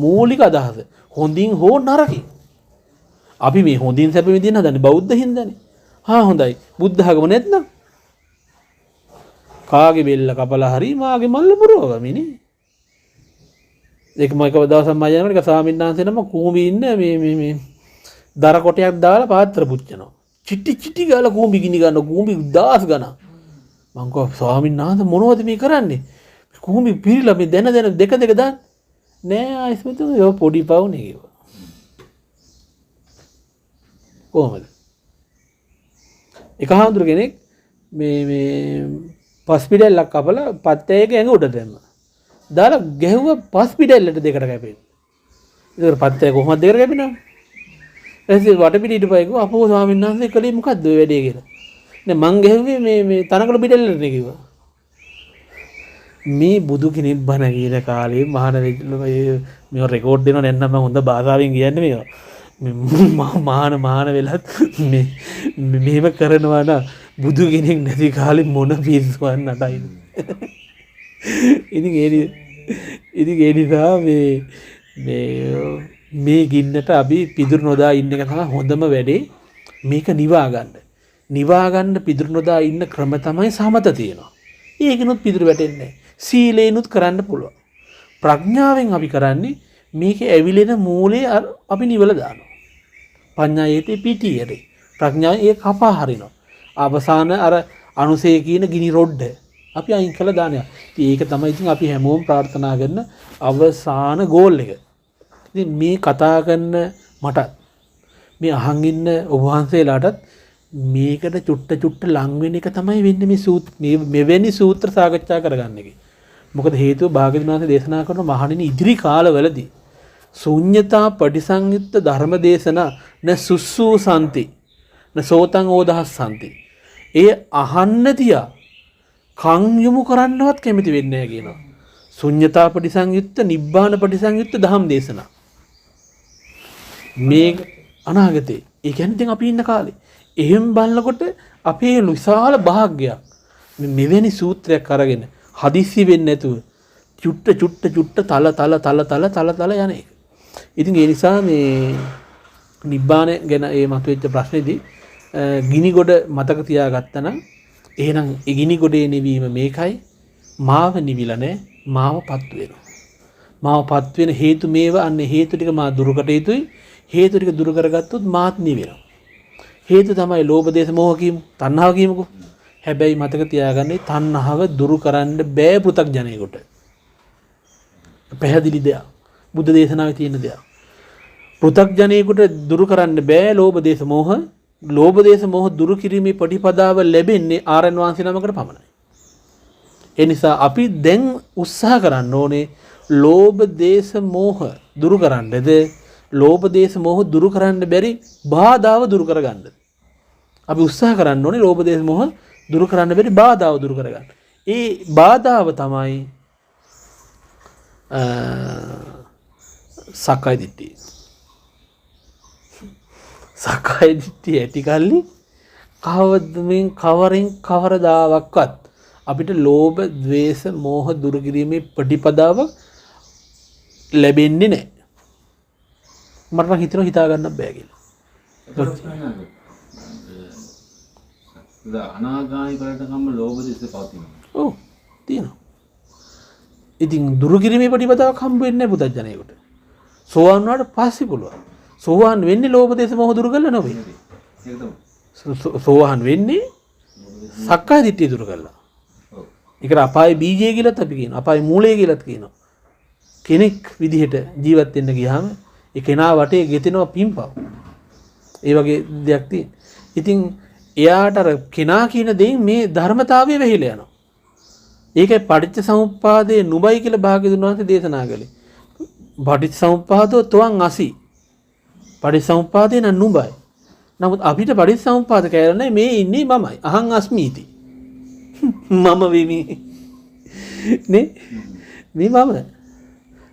මූලික අදහස. හොඳින් හෝ නරකින්. අපි මේ හොඳින් සැප මිදින්න හදන්නේ බෞද්ධ හින්දානේ. හොඳයි. බුද්ධ ආගම නැත්නම් කාගේ බෙල්ල කපලා හරි මාගේ මල්ල පුරවගමිනේ. ඒක මම එක දවසක් මම යනකොට එක ස්වාමීන් වහන්සේ නම කූඹි ඉන්න මේ දර කොටයක් දාලා පාත්‍ර පුච්චනවා. චිටි ගාලා කූඹි ගිනි ගන්න කූඹි 10 ගණන්. මං කව ස්වාමීන් වහන්සේ මොනවද මේ කරන්නේ? කූඹි පිරීලා මේ දෙන දෙක දාන්න. නෑ ආයිස්මතුන් ඒ පොඩි පවුනේ කිව්වා. කොහමද? එක හාමුදුර කෙනෙක් මේ පස් පිටෙල්ලක් කපලා පත්තේක ඇඟ උඩ දැම්මා. දාලා ගැහුවා පස් පිටෙල්ලට දෙකට කැපෙන්න. ඒක පත්තේ කොහොමද දෙකට කැපෙනව? ඊට වටපිට හිටපයිකෝ අපෝ ස්වාමීන් වහන්සේ කලේ මොකද්ද ඔය වැඩේ කියලා. නේ මං ගැහුවේ මේ තනකොළ පිටෙල්ලට නේ කිව්වා. මේ බුදු කෙනෙක් බණ කියන කාලේ මහාන මේ රෙකෝඩ් දෙනව නැත්නම් මම හොඳ භාෂාවෙන් කියන්නේ මේවා. මහාන වෙලත් මෙහෙම කරනවා නම් බුදු කෙනෙක් නැති කාලේ මොන පිස්සුවක් නටයිද? ඉතින් ඒ නිසා මේ ගින්නට අපි පිදුරු නොදා ඉන්න එක තමයි හොඳම වැඩේ. මේක නිවා ගන්න පිදුරු නොදා ඉන්න ක්‍රම තමයි සමත තියෙනවා. ඒකිනුත් පිදුරු වැටෙන්නේ නැහැ. සීලේනුත් කරන්න පුළුවන්. ප්‍රඥාවෙන් අපි කරන්නේ මේක ඇවිලෙන මූලයේ අපි නිවල දානවා. පඤ්ඤායේතේ පිටියේ ප්‍රඥාව ඒ කපා හරිනවා. අවසාන අර අනුසය කියන ගිනි රොඩ්ඩ අපි අයින් කළා දානවා. ඉතින් ඒක තමයි ඉතින් අපි හැමෝම ප්‍රාර්ථනා කරන අවසාන ගෝල් එක. ඉතින් මේ කතා කරන මට මේ අහන් ඉන්න ඔබ වහන්සේලාටත් මේකට චුට්ට ලං වෙන එක තමයි වෙන්නේ මේ මෙවැනි සූත්‍ර සාකච්ඡා කරගන්න එක. මොකද හේතුව භාග්‍යවතුන් වහන්සේ දේශනා කරන මහණෙනි ඉදිරි කාලවලදී ශුන්්‍යතා පටිසංයුක්ත ධර්ම දේශනා න සුස්සූ සම්ති න සෝතං ඕදහස් සම්ති. ඒ අහන්න තියා කන් යොමු කරන්නවත් කැමති වෙන්නේ නැහැ කියනවා. ශුන්්‍යතා පටිසංයුක්ත නිබ්බාන පටිසංයුක්ත ධම්ම දේශනා. මේ අනාගතේ ඒ කියන්නේ දැන් අපි ඉන්න කාලේ එහෙම බලනකොට අපේ විශාල භාග්‍යයක් මෙවැනි සූත්‍රයක් අරගෙන හදිස්සි වෙන්නේ නැතුව චුට්ට තල යන එක. ඉතින් ඒ නිසා මේ නිබ්බාන ගැන ඒ මතුවෙච්ච ප්‍රශ්නේදී ගිනි ගොඩ මතක තියාගත්තා නම් එහෙනම් ඒ ගිනි ගොඩේ නිවීම මේකයි මාව නිවිලා නැහැ මාවපත් වෙනවා. මාවපත් වෙන හේතු මේවා අන්න හේතු ටික මා දුරුකට යුතුයි. හේතු ටික දුරු කරගත්තොත් මාත් නිවෙනවා. හේතු තමයි ලෝභ දේශ මොහ කියමු තණ්හාව කියමුකෝ. හැබැයි මතක තියාගන්න තණ්හාව දුරු කරන්න බෑ පෘථග්ජනයෙකුට. පැහැදිලි දෙයක්. බුද්ධ දේශනාවේ තියෙන දෙයක්. පෘථග්ජනයෙකුට දුරු කරන්න බෑ ලෝභ දේශ මොහ. ලෝභ දේශ මොහ දුරු කිරීමේ ප්‍රතිපදාව ලැබෙන්නේ ආරණ වංශ නමකට පමණයි. ඒ නිසා අපි දැන් උත්සාහ කරන්න ඕනේ ලෝභ දේශ මොහ දුරු කරන්නද ලෝභ දේශ මොහ දුරු කරන්න බැරි බාධාව දුරු කරගන්නද. අපි උත්සාහ කරන්න ඕනේ ලෝභ දේශ මොහ දුරු කරන්න බැරි බාධාව දුරු කරගන්න. ඒ බාධාව තමයි සක්කාය දිට්ඨිය. සක්කාය දිට්ඨිය ඇති කල්ලි කවරදාවක්වත් අපිට ලෝභ ද්වේෂ මෝහ දුරු කිරීමේ ප්‍රතිපදාව ලැබෙන්නේ නැහැ. මට නම් හිතා ගන්න බෑ කියලා. අනාගාමී කරටකම්ම ලෝභ දේශ පවතිනවා. ඔව් තියෙනවා. ඉතින් දුරු කිරීමේ ප්‍රතිපදාවක් හම්බ වෙන්නේ නැහැ පුතඥයෙකුට. සෝවාන් වුණාට පස්සේ පුළුවන්. සෝවාන් වෙන්නේ ලෝභ දේශ මොහ දුරු කරලා නෙවෙයි. සෝවාන් වෙන්නේ සක්කාය දිට්ඨිය දුරු කරලා. ඒකට අපායේ බීජය කියලාත් අපි කියනවා. අපායේ මූලය කියලාත් කියනවා. කෙනෙක් විදිහට ජීවත් වෙන්න ගියාම ඒ කෙනා වටේ ගෙතෙනවා පිම්පව්. ඒ වගේ දෙයක් තියෙන. ඉතින් එයාට අර කෙනා කියන දෙයින් මේ ධර්මතාවය වෙහිලා යනවා. ඒකයි පටිච්ච සමුප්පාදයේ නුඹයි කියලා භාග්‍යවතුන් වහන්සේ දේශනා කළේ. පටිච්ච සමුප්පාදෝ තොං අසි. පටිච්ච සමුප්පාදේ නම් නුඹයි. නමුත් අපිට පටිච්ච සමුප්පාද කියන්නේ මේ ඉන්නේ මමයි. අහං අස්මීති. මම වෙමි. නේ? මේ මම.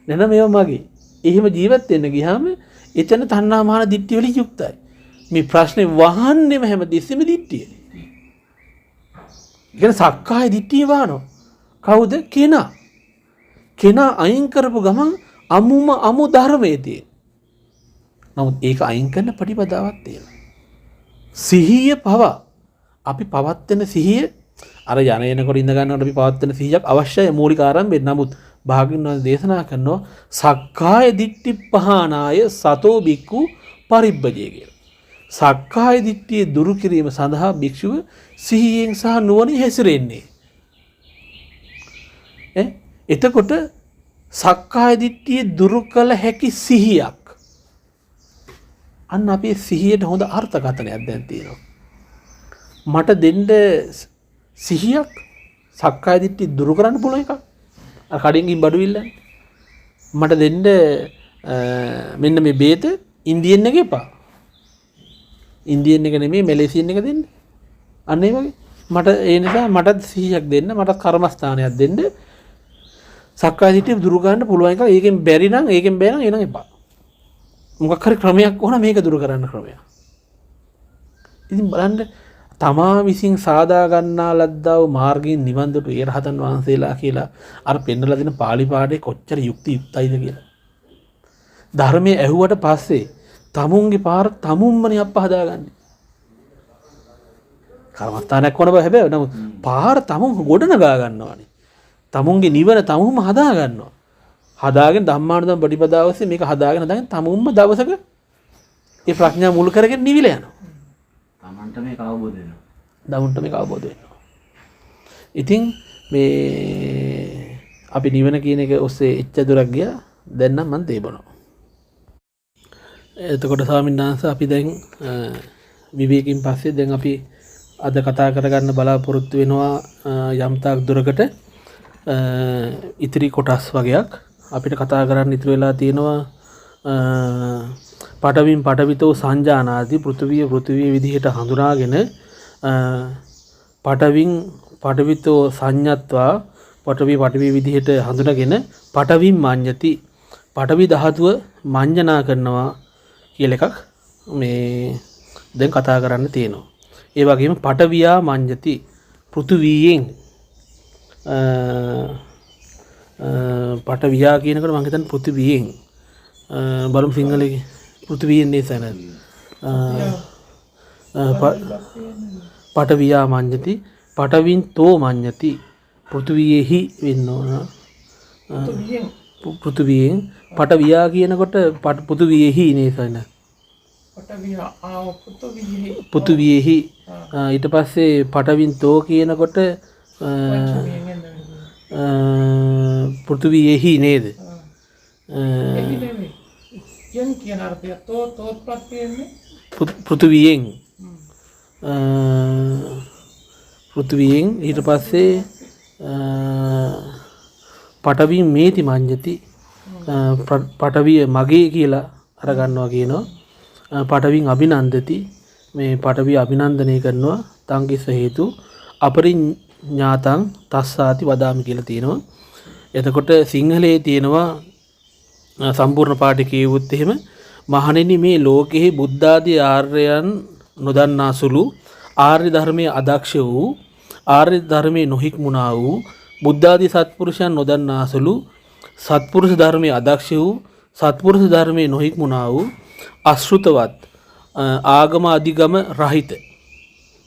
නේද මේව මගේ. එහෙම ජීවත් වෙන්න ගියාම එතන තණ්හා මාන දිට්ඨිය වලින් යුක්තයි. මේ ප්‍රශ්නේ වහන්නේම හැමදෙස්සෙම දිට්ඨිය. කියන සක්කාය දිට්ඨිය වහනවා. කවුද? කෙනා. කෙනා අයින් කරපු ගමන් අමු ධර්මයේ තියෙන. නමුත් ඒක අයින් කරන ප්‍රතිපදාවක් තියෙනවා. සිහිය පව අපි පවත්වන සිහිය අර යන එනකොට ඉඳ ගන්නකොට අපි පවත්වන සිහියක් අවශ්‍යයි මූලික ආරම්භය. නමුත් භාග්‍යවතුන් වහන්සේ දේශනා කරනවා සක්කාය දිට්ඨි පහනාය සතෝ බික්ඛු පරිබ්බජේ කියලා. සක්කාය දිට්ඨිය දුරු කිරීම සඳහා භික්ෂුව සිහියෙන් සහ නුවණින් හැසිරෙන්නේ. එතකොට සක්කාය දිට්ඨිය දුරු කළ හැකි සිහියක්. අන්න අපේ සිහියට හොඳ අර්ථකථනයක් දැන් තියෙනවා. මට දෙන්න සිහියක් සක්කාය දිට්ඨිය දුරු කරන්න පුළුවන් එකක්. අර කඩින්කින් බඩු විල්ලන්නේ. මට දෙන්න මෙන්න මේ බේත ඉන්දියන් එක එපා. ඉන්දියන් එක නෙමෙයි මැලේසියන් එක දෙන්න. අන්න ඒ වගේ මට ඒ නිසා මටත් සිහියක් දෙන්න, මටත් කර්මස්ථානයක් දෙන්න. සක්කාය දිට්ඨිය දුරු කරන්න පුළුවන් එක. ඒකෙන් බැරි නම් ඒකෙන් බෑ නම් එනං එපා. මොකක් හරි ක්‍රමයක් ඕන මේක දුරු කරන්න ක්‍රමයක්. ඉතින් බලන්න තමා විසින් සාදා ගන්නා ලද්දා වූ මාර්ගයෙන් නිවන් දුටු ඒ රහතන් වහන්සේලා කියලා අර පෙන්නලා දෙන පාළි පාඩේ කොච්චර යුක්තියුක්තයිද කියලා. ධර්මයේ ඇහුවට පස්සේ තමුන්ගේ පාර තමුන්මනේ අප්ප හදාගන්නේ. කර්මස්ථානයක් වුණ බෑ හැබැයි. නමුත් පාර තමුන් ගොඩනගා ගන්නවානේ. තමුන්ගේ නිවන තමුන්ම හදා ගන්නවා. හදාගෙන ධම්මානුධම්ම ප්‍රතිපදාවසේ මේක හදාගෙන හදාගෙන තමුන්ම දවසක ඒ ප්‍රඥා මුල් කරගෙන නිවිල යනවා. තමන්ට මේක අවබෝධ වෙනවා. දවුන්ට මේක අවබෝධ වෙනවා. ඉතින් මේ අපි නිවන කියන එක ඔස්සේ එච්ච දුරක් ගියා. දැන් නම් මම තේබනවා. එතකොට ස්වාමීන් වහන්සේ අපි දැන් විවේකයෙන් පස්සේ දැන් අපි අද කතා කරගන්න බලාපොරොත්තු වෙනවා යම් තාක් දුරකට ඉතිරි කොටස් වගේක් අපිට කතා කරන්න ඉතුරු වෙලා තියෙනවා. පඨවින් පඨවිතෝ සංජානාති පෘථිවිය විදිහට හඳුනාගෙන පඨවින් පඨවිතෝ සංඤත්වා පඨවි විදිහට හඳුනාගෙන පඨවින් මඤ්ඤති පඨවි ධාතුව මඤ්ඤනා කරනවා කියලා එකක් මේ දැන් කතා කරන්න තියෙනවා. ඒ වගේම පඨවියා මඤ්ඤති පෘථිවියෙන් පඨවියා කියනකොට මම හිතන්නේ පෘථිවියෙන් බලමු සිංහලයේ පෘථිවියෙන් නේසන පඨවියා මඤ්ඤති පඨවින් තෝ මඤ්ඤති පෘථිවියෙහි වෙන්න ඕන පෘථිවියෙන් පඨවියා කියනකොට පෘථිවියෙහි නේසන පෘථිවියෙහි ඊට පස්සේ පඨවින් තෝ කියනකොට පෘථිවියෙහි නේද පෘථිවියෙන් පෘථිවියෙන් ඊට පස්සේ පඨවින් මේති මඤ්ඤති පඨවිය මගේ කියලා අරගන්නවා කියනවා. පඨවින් අභිනන්දති මේ පඨවිය අභිනන්දනය කරනවා. තංකිස්ස හේතු අපරිඥාතං තස්සාති වදාමි කියලා තියෙනවා. එතකොට සිංහලයේ තියෙනවා සම්පූර්ණ පාඨය කියවුත් එහෙම මහණෙනි මේ ලෝකෙහි බුද්ධ ආදී ආර්යයන් නොදන්නාසුළු ආර්ය ධර්මයේ අදක්ෂ වූ ආර්ය ධර්මයේ නොහික්මුණා වූ බුද්ධ ආදී සත්පුරුෂයන් නොදන්නාසුළු සත්පුරුෂ ධර්මයේ අදක්ෂ වූ සත්පුරුෂ ධර්මයේ නොහික්මුණා වූ අශෘතවත් ආගම අධිගම රහිත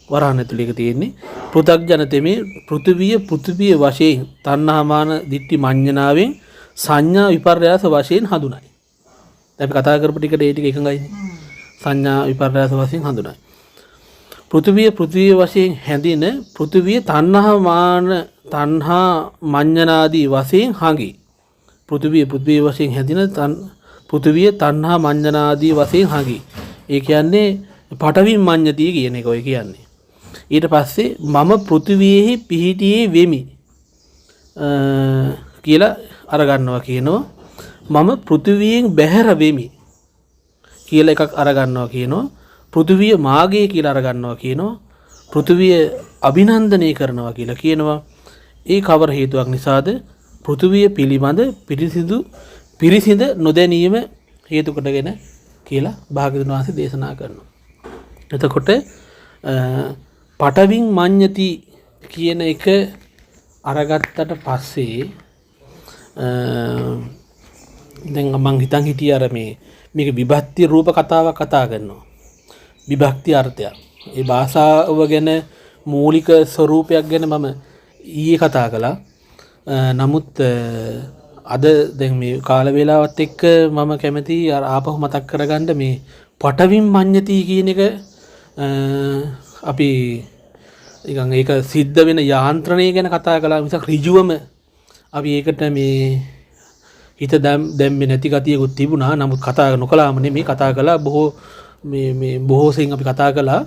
වරහන් ඇතුළේ එක තියෙන්නේ පෘථග්ජන තෙමේ පෘථිවිය වශයෙන් තණ්හාමාන දිට්ඨි මඤ්ඤණාවෙන් සංඥා විපර්යාස වශයෙන් හඳුනයි. දැන් අපි කතා කරපු ටිකට ඒ ටික එකඟයිනේ. සංඥා විපර්යාස වශයෙන් හඳුනයි. පෘථිවිය වශයෙන් හැඳින පෘථිවිය තණ්හා මඤ්ඤණාදී වශයෙන් හඟි. පෘථිවිය වශයෙන් හැඳින පෘථිවිය තණ්හා මඤ්ඤණාදී වශයෙන් හඟි. ඒ කියන්නේ පටවින් මඤ්ඤති කියන එක ඔය කියන්නේ. ඊට පස්සේ මම පෘථිවියෙහි පිහිටියේ වෙමි කියලා අරගන්නවා කියනවා. මම පෘථිවියෙන් බැහැර වෙමි කියලා එකක් අරගන්නවා කියනවා. පෘථිවිය මාගේ කියලා අරගන්නවා කියනවා. පෘථිවිය අභිනන්දනය කරනවා කියලා කියනවා. ඒ කවර හේතුවක් නිසාද? පෘථිවිය පිළිබඳ පිරිසිඳ නොදැනීම හේතු කොටගෙන කියලා භාග්‍යවතුන් වහන්සේ දේශනා කරනවා. එතකොට පටවින් මඤ්ඤති කියන එක අරගත්තට පස්සේ දැන් මං හිතන් හිටියේ අර මේක විභක්ති රූප කතාවක් කතා කරනවා. විභක්ති අර්ථයක්. ඒ භාෂාව ගැන මූලික ස්වරූපයක් ගැන මම ඊයේ කතා කළා. නමුත් අද දැන් මේ කාල වේලාවත් එක්ක මම කැමති ආපහු මතක් කරගන්න මේ පටවින් මඤ්ඤති කියන එක අපි නිකන් ඒක සිද්ධ වෙන යාන්ත්‍රණය ගැන කතා කළා මිසක් ඍජුවම අපි ඒකට මේ හිත දැම්මේ නැති ගතියකුත් තිබුණා. නමුත් කතා නොකලාම නෙමෙයි කතා කළා බොහෝ සෙයින් අපි කතා කළා.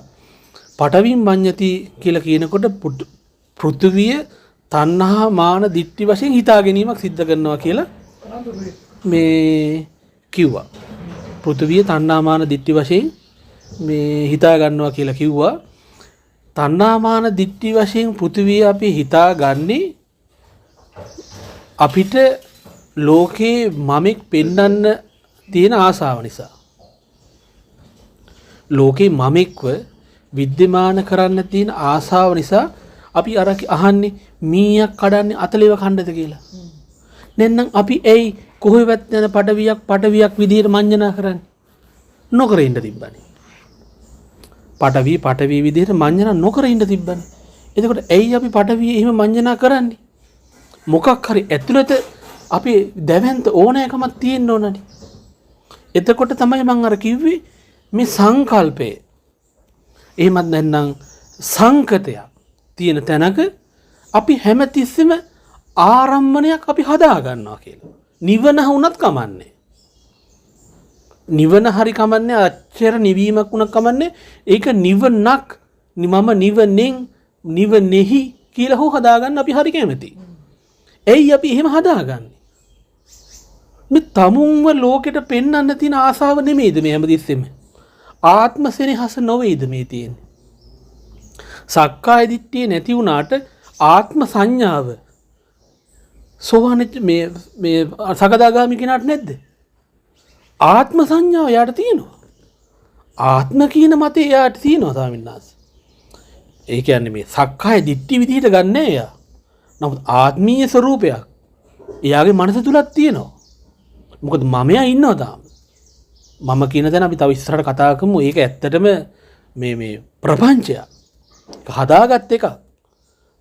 පටවින් මඤ්ඤති කියලා කියනකොට පෘථිවිය තණ්හා මාන දිට්ඨි වශයෙන් හිතා ගැනීමක් සිද්ධ කරනවා කියලා මේ කිව්වා. පෘථිවිය තණ්හා මාන දිට්ඨි වශයෙන් මේ හිතා ගන්නවා කියලා කිව්වා. තණ්හා මාන දිට්ඨි වශයෙන් පෘථිවිය අපි හිතාගන්නේ අපිට ලෝකේ මමෙක් පෙන්වන්න තියෙන ආසාව නිසා. ලෝකේ මමෙක්ව විද්‍යමාන කරන්න තියෙන ආසාව නිසා අපි අර අහන්නේ මීයක් කඩන්නේ අතලෙව කණ්ඩද කියලා. නැත්නම් අපි ඇයි කොහෙවත් යන පටවියක් විදිහට මඤ්ඤණා කරන්නේ? නොකර ඉන්න තිබ්බනේ. පටවි විදිහට මඤ්ඤණා නොකර ඉන්න තිබ්බනේ. එතකොට ඇයි අපි පටවිය එහෙම මඤ්ඤණා කරන්නේ? මොකක් හරි ඇතුළත අපි දැවැන්ත ඕනෑකමක් තියෙන්න ඕනනේ. එතකොට තමයි මම අර කිව්වේ මේ සංකල්පය. එහෙමත් නැත්නම් සංකතයක් තියෙන තැනක අපි හැමතිස්සෙම ආරම්භණයක් අපි හදා ගන්නවා කියලා. නිවන වුණත් කමන්නේ. නිවන හරි කමන්නේ අච්චර නිවීමක් වුණත් කමන්නේ. ඒක නිවනක් මම නිවනෙහි කියලා හො හදාගන්න අපි හරි කැමතියි. ඇයි අපි එහෙම හදාගන්නේ? මේ තමුන්ව ලෝකෙට පෙන්වන්න තියෙන ආසාව නෙමෙයිද මේ හැමතිස්සෙම? ආත්ම සෙනෙහස නොවේද මේ තියෙන්නේ? සක්කාය දිට්ඨිය නැති වුණාට ආත්ම සංඥාව සෝවාන් මේ සකදාගාමි කෙනාට නැද්ද? ආත්ම සංඥාව යාට තියෙනවා. ආත්ම කියන මතේ යාට තියෙනවා ස්වාමීන් වහන්සේ. ඒ කියන්නේ මේ සක්කාය දිට්ඨි විදිහට ගන්නෑ එයා. නමුත් ආත්මීය ස්වરૂපයක් එයාගේ මනස තුලක් තියෙනවා. මොකද මමයා ඉන්නවා තාම. මම කියන දැන අපි තව ඉස්සරහට කතා කරමු. ඒක ඇත්තටම මේ ප්‍රපංචයක්. හදාගත් එකක්.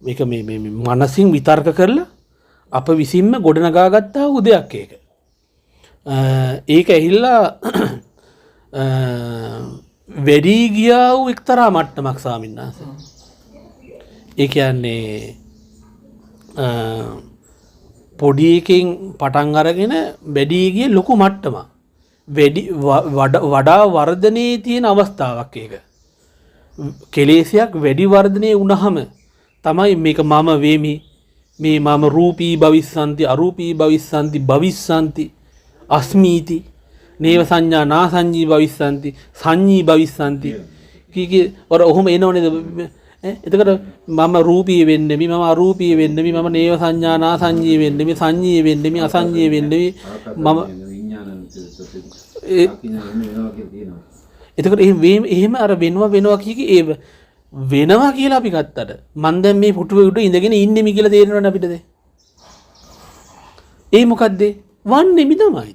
මේක මේ මනසින් විතර්ක කරලා අප විසින්ම ගොඩනගා ගත්තා වූ දෙයක් ඒක. ඒක ඇහිල්ලා වැඩි ගියා වූ එක්තරා මට්ටමක් ස්වාමීන් වහන්සේ. ඒ කියන්නේ පොඩි එකෙන් පටන් අරගෙන වැඩි ගිය ලොකු මට්ටමක්. වඩා වර්ධනයේ තියෙන අවස්ථාවක් ඒක. කෙලෙසයක් වැඩි වර්ධනය වුණාම තමයි මේක මම වෙමි. මේ මම රූපී භවිස්සanti අරූපී භවිස්සanti භවිස්සanti අස්මීති නේව සංඥා නා සංජී භවිස්සanti සංජී භවිස්සanti කීකේ වර ඔහොම එනවනේද? එතකොට මම රූපී වෙන්නේ මම අරූපී වෙන්නේ මම නේව සංඥා නා සංජී වෙන්නේ මේ සංජී වෙන්නේ අසංජී වෙන්නේ මම එතකොට එහෙම අර වෙනවා කීකේ ඒ වෙනවා කියලා අපි ගත්තට මන් දැන් මේ පුටුවේ උඩ ඉඳගෙන ඉන්නේ මි කියලා තේරෙනවනේ අපිට දැන්. ඒ මොකද්ද? වන්නේ මි තමයි.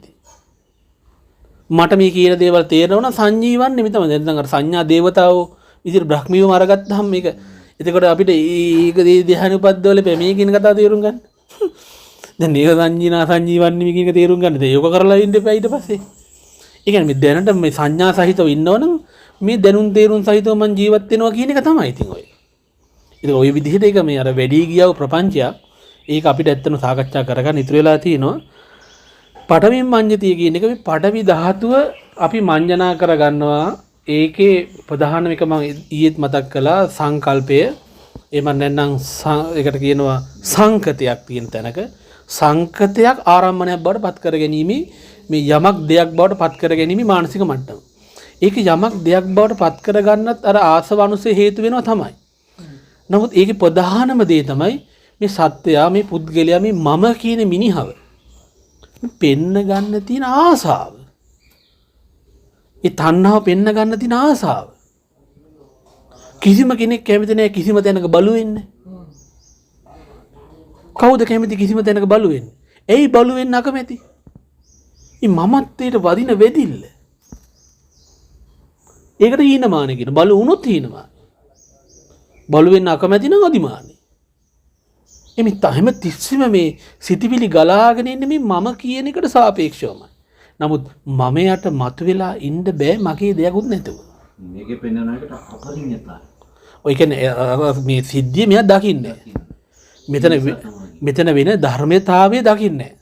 මට මේ කියන දේවල් තේරෙනවා නම් සංජීවන්නේ මි තමයි. දැන් අර සංඥා දේවතාවෝ විදිහට බ්‍රහ්මියවම අරගත්තාම මේක එතකොට අපිට ඒක ධ්‍යාන උපද්දවල මේ කියන කතාව තේරුම් ගන්න. දැන් මේක සංජීනා සංජීවන්නේ මි කියන එක තේරුම් ගන්න. ඒක කරලා ඉන්න එපා ඊට පස්සේ. ඒ කියන්නේ මේ දැනට මේ සංඥා සහිතව ඉන්නවනම් මේ දැනුම් තේරුම් සහිතව මං ජීවත් වෙනවා කියන එක තමයි ඉතින් ඔය. ඉතින් ওই විදිහට ඒක මේ අර වැඩි ගියව ප්‍රපංචයක්. ඒක අපිට ඇත්තටම සාකච්ඡා කරගන්න ඉතුරු වෙලා තියෙනවා. පඨවි මඤ්ඤතිය කියන එක මේ පඨවි ධාතුව අපි මඤ්ඤණා කරගන්නවා ඒකේ ප්‍රධානම එක මම ඊයේත් මතක් කළා සංකල්පය. එහෙම නැත්නම් ඒකට කියනවා සංකතයක් තියෙන තැනක සංකතයක් ආරම්භණයක් බවට පත් කර ගැනීම මේ යමක් දෙයක් බවට පත් කර ගැනීම මානසික මට්ටම. ඒක යමක් දෙයක් බවට පත් කර ගන්නත් අර ආසවනුසේ හේතු වෙනවා තමයි. නමුත් ඒකේ ප්‍රධානම දේ තමයි මේ සත්‍යයා මේ පුද්ගලයා මේ මම කියන මිනිහව පෙන්න ගන්න තියෙන ආසාව. ඒ තණ්හාව පෙන්න ගන්න තියෙන ආසාව. කිසිම කෙනෙක් කැමති නැහැ කිසිම තැනක බලු වෙන්න. කවුද කැමති කිසිම තැනක බලු වෙන්න? ඇයි බලු වෙන්න අකමැති? මේ මමත්වයට වදින වෙදිල්ල. ඒකට හීනමාන කියන බලු වුණොත් හීනමාන. බලු වෙන්න අකමැති නම් අදිමානයි. එමෙ තහෙම තිස්සෙම මේ සිටිවිලි ගලාගෙන ඉන්නේ මේ මම කියන එකට සාපේක්ෂවමයි. නමුත් මම යට මතුවලා ඉන්න බෑ මගේ දෙයක්වත් නැතුව. මේකේ පෙන්වන එකට අපරිණ්‍යතාවය. ඔය කියන්නේ මේ සිද්ධිය මෙයා දකින්නේ. මෙතන වෙන ධර්මතාවය දකින්නේ.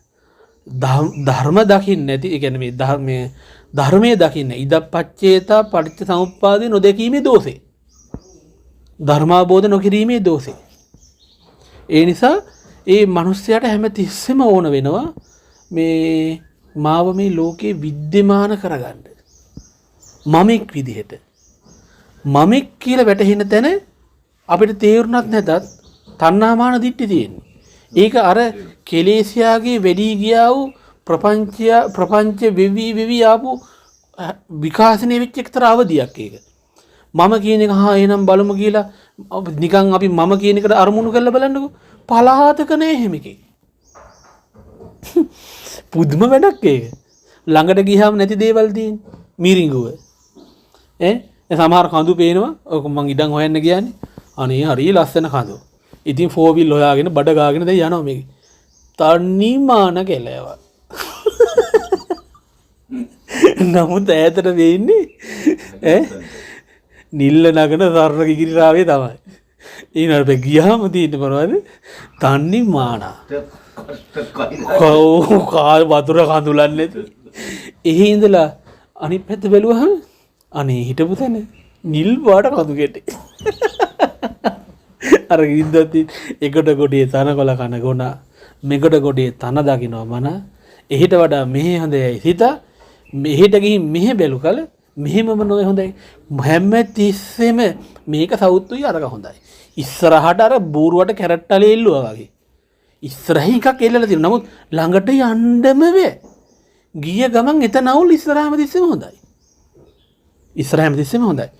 ධර්ම දකින්නේ නැති. ඒ කියන්නේ මේ ධර්මයේ දකින්නේ. ඉදප්පච්චේතා පටිච්ච සමුප්පාදේ නොදැකීමේ දෝෂේ. ධර්මාබෝධ නොකිරීමේ දෝෂේ. ඒ නිසා ඒ මිනිස්යාට හැම තිස්සෙම ඕන වෙනවා මේ මාව මේ ලෝකේ විද්‍යමාන කරගන්න. මමෙක් විදිහට. මමෙක් කියලා වැටහෙන තැන අපිට තේරුණත් නැතත් තණ්හාමාන දිට්ඨි තියෙන්නේ. ඒක අර කෙලේශයාගේ වැඩි ගියා වූ ප්‍රපංච වෙවි ආපු විකාශනයේ වෙච්ච එක්තරා අවධියක් ඒක. මම කියන එක එහෙනම් බලමු කියලා නිකන් අපි මම කියන එකට අරමුණු කරලා බලන්නකෝ. පලාතක නෑ එහෙම එකේ. පුදුම වැඩක් ඒක. ළඟට ගියාම නැති දේවල් තියෙන. මීරිඟුව. සමහර කඳු පේනවා. ඔක මං ඉඩම් හොයන්න ගියානේ. අනේ හරිය ලස්සන කඳු. ඉතින් 4 wheel හොයාගෙන බඩ ගාගෙන දැන් යනවා මේක. තනිමාන කෙලව. නමුත් ඈතට වෙන්නේ නිල්ල නගන සර්ණ කිකිරාවේ තමයි. ඊනට ගියාම තියෙන්නේ මොනවද? තනිමානා. කාල් වතුර කඳුලන්නේ නැතු. එහි ඉඳලා අනිත් පැත්ත බැලුවහම අනේ හිටපු තැන නිල් පාට කඳු කෙටේ. අර ඉඳද්දි එකට කොටියේ තනකොළ කන ගොනා මෙකට කොටියේ තන දකින්නවා මන එහෙට වඩා මෙහෙ හොඳයි හිත මෙහෙට ගිහින් මෙහෙ බැලු කල මෙහෙමම නොවේ හොඳයි හැම තිස්සෙම මේක සවුත්තුයි අරක හොඳයි ඉස්සරහට අර බූරුවට කැරට්ටලේ එල්ලුවා වගේ ඉස්සරහින් එකක් එල්ලලා තියෙනවා නමුත් ළඟට යන්නම බෑ ගිය ගමන් එතන අවුල් ඉස්සරහම තිස්සෙම හොඳයි ඉස්සරහම තිස්සෙම හොඳයි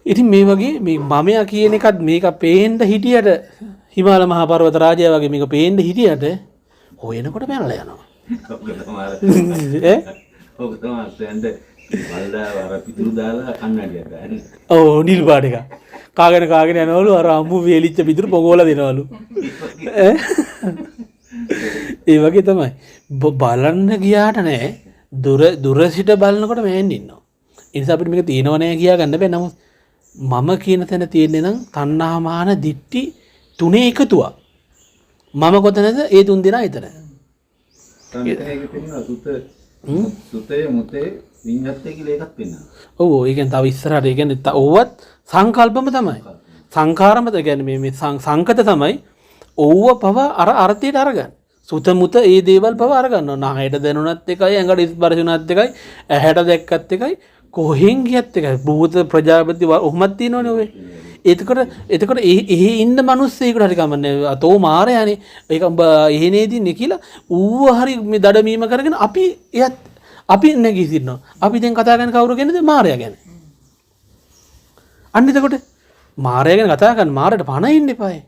ඉතින් මේ වගේ මේ මමයා කියන එකත් මේක පේන්න හිටියට හිමාල මහ පර්වත රාජයා වගේ මේක පේන්න හිටියට හොයනකොට පැනලා යනවා. ඔක තමයි සෙන්ද බල්දා වර පිටුරු දාලා කන්නඩියක් ගන්න. ඔව් නිල් පාට එක. කාගෙන යනවලු අර අම්මු වේලිච්ච පිටුරු පොගෝලා දෙනවලු. ඒ වගේ තමයි. බලන්න ගියාට නෑ දුර සිට බලනකොට මෑන් ඉන්නවා. ඒ නිසා අපිට මේක තියෙනව නෑ කියා ගන්න බෑ. නමුත් මම කියන තැන තියෙන්නේ නම් තණ්හාමාන දිට්ටි තුනේ එකතුවක්. මම කොතනද? ඒ තුන් දෙනා එතන. ඒක තියෙනවා සුතේ මුතේ විඤ්ඤාතේ කියලා එකක් වෙනවා. ඔව් ඒ කියන්නේ තව ඉස්සරහට ඒ කියන්නේ ඕවත් සංකල්පම තමයි. සංඛාරම කියන්නේ මේ සංකත තමයි. ඕව පව අර අර්ථයට අරගන්න. සුත මුත ඒ දේවල් පව අරගන්නවා. නහයට දැනුණත් එකයි ඇඟට ස්පර්ශ වුණත් එකයි ඇහැට දැක්කත් එකයි කොහෙන් ගියත් එකයි භූත ප්‍රජාපති ඔහොමත් තියෙනවනේ ඔය. එතකොට එහි ඉන්න මිනිස්සෙකුට හරි කමන්නේ අතෝ මාරයානේ ඒක එහෙනේදී නේ කියලා ඌව හරි මේ දඩමීම කරගෙන අපි නැගී සිටිනවා. අපි දැන් කතා කරන කවුරු ගැනද? මාරයා ගැන. අන්න එතකොට මාරයා ගැන කතා කරන මාරයට පණ ඉන්න එපායි.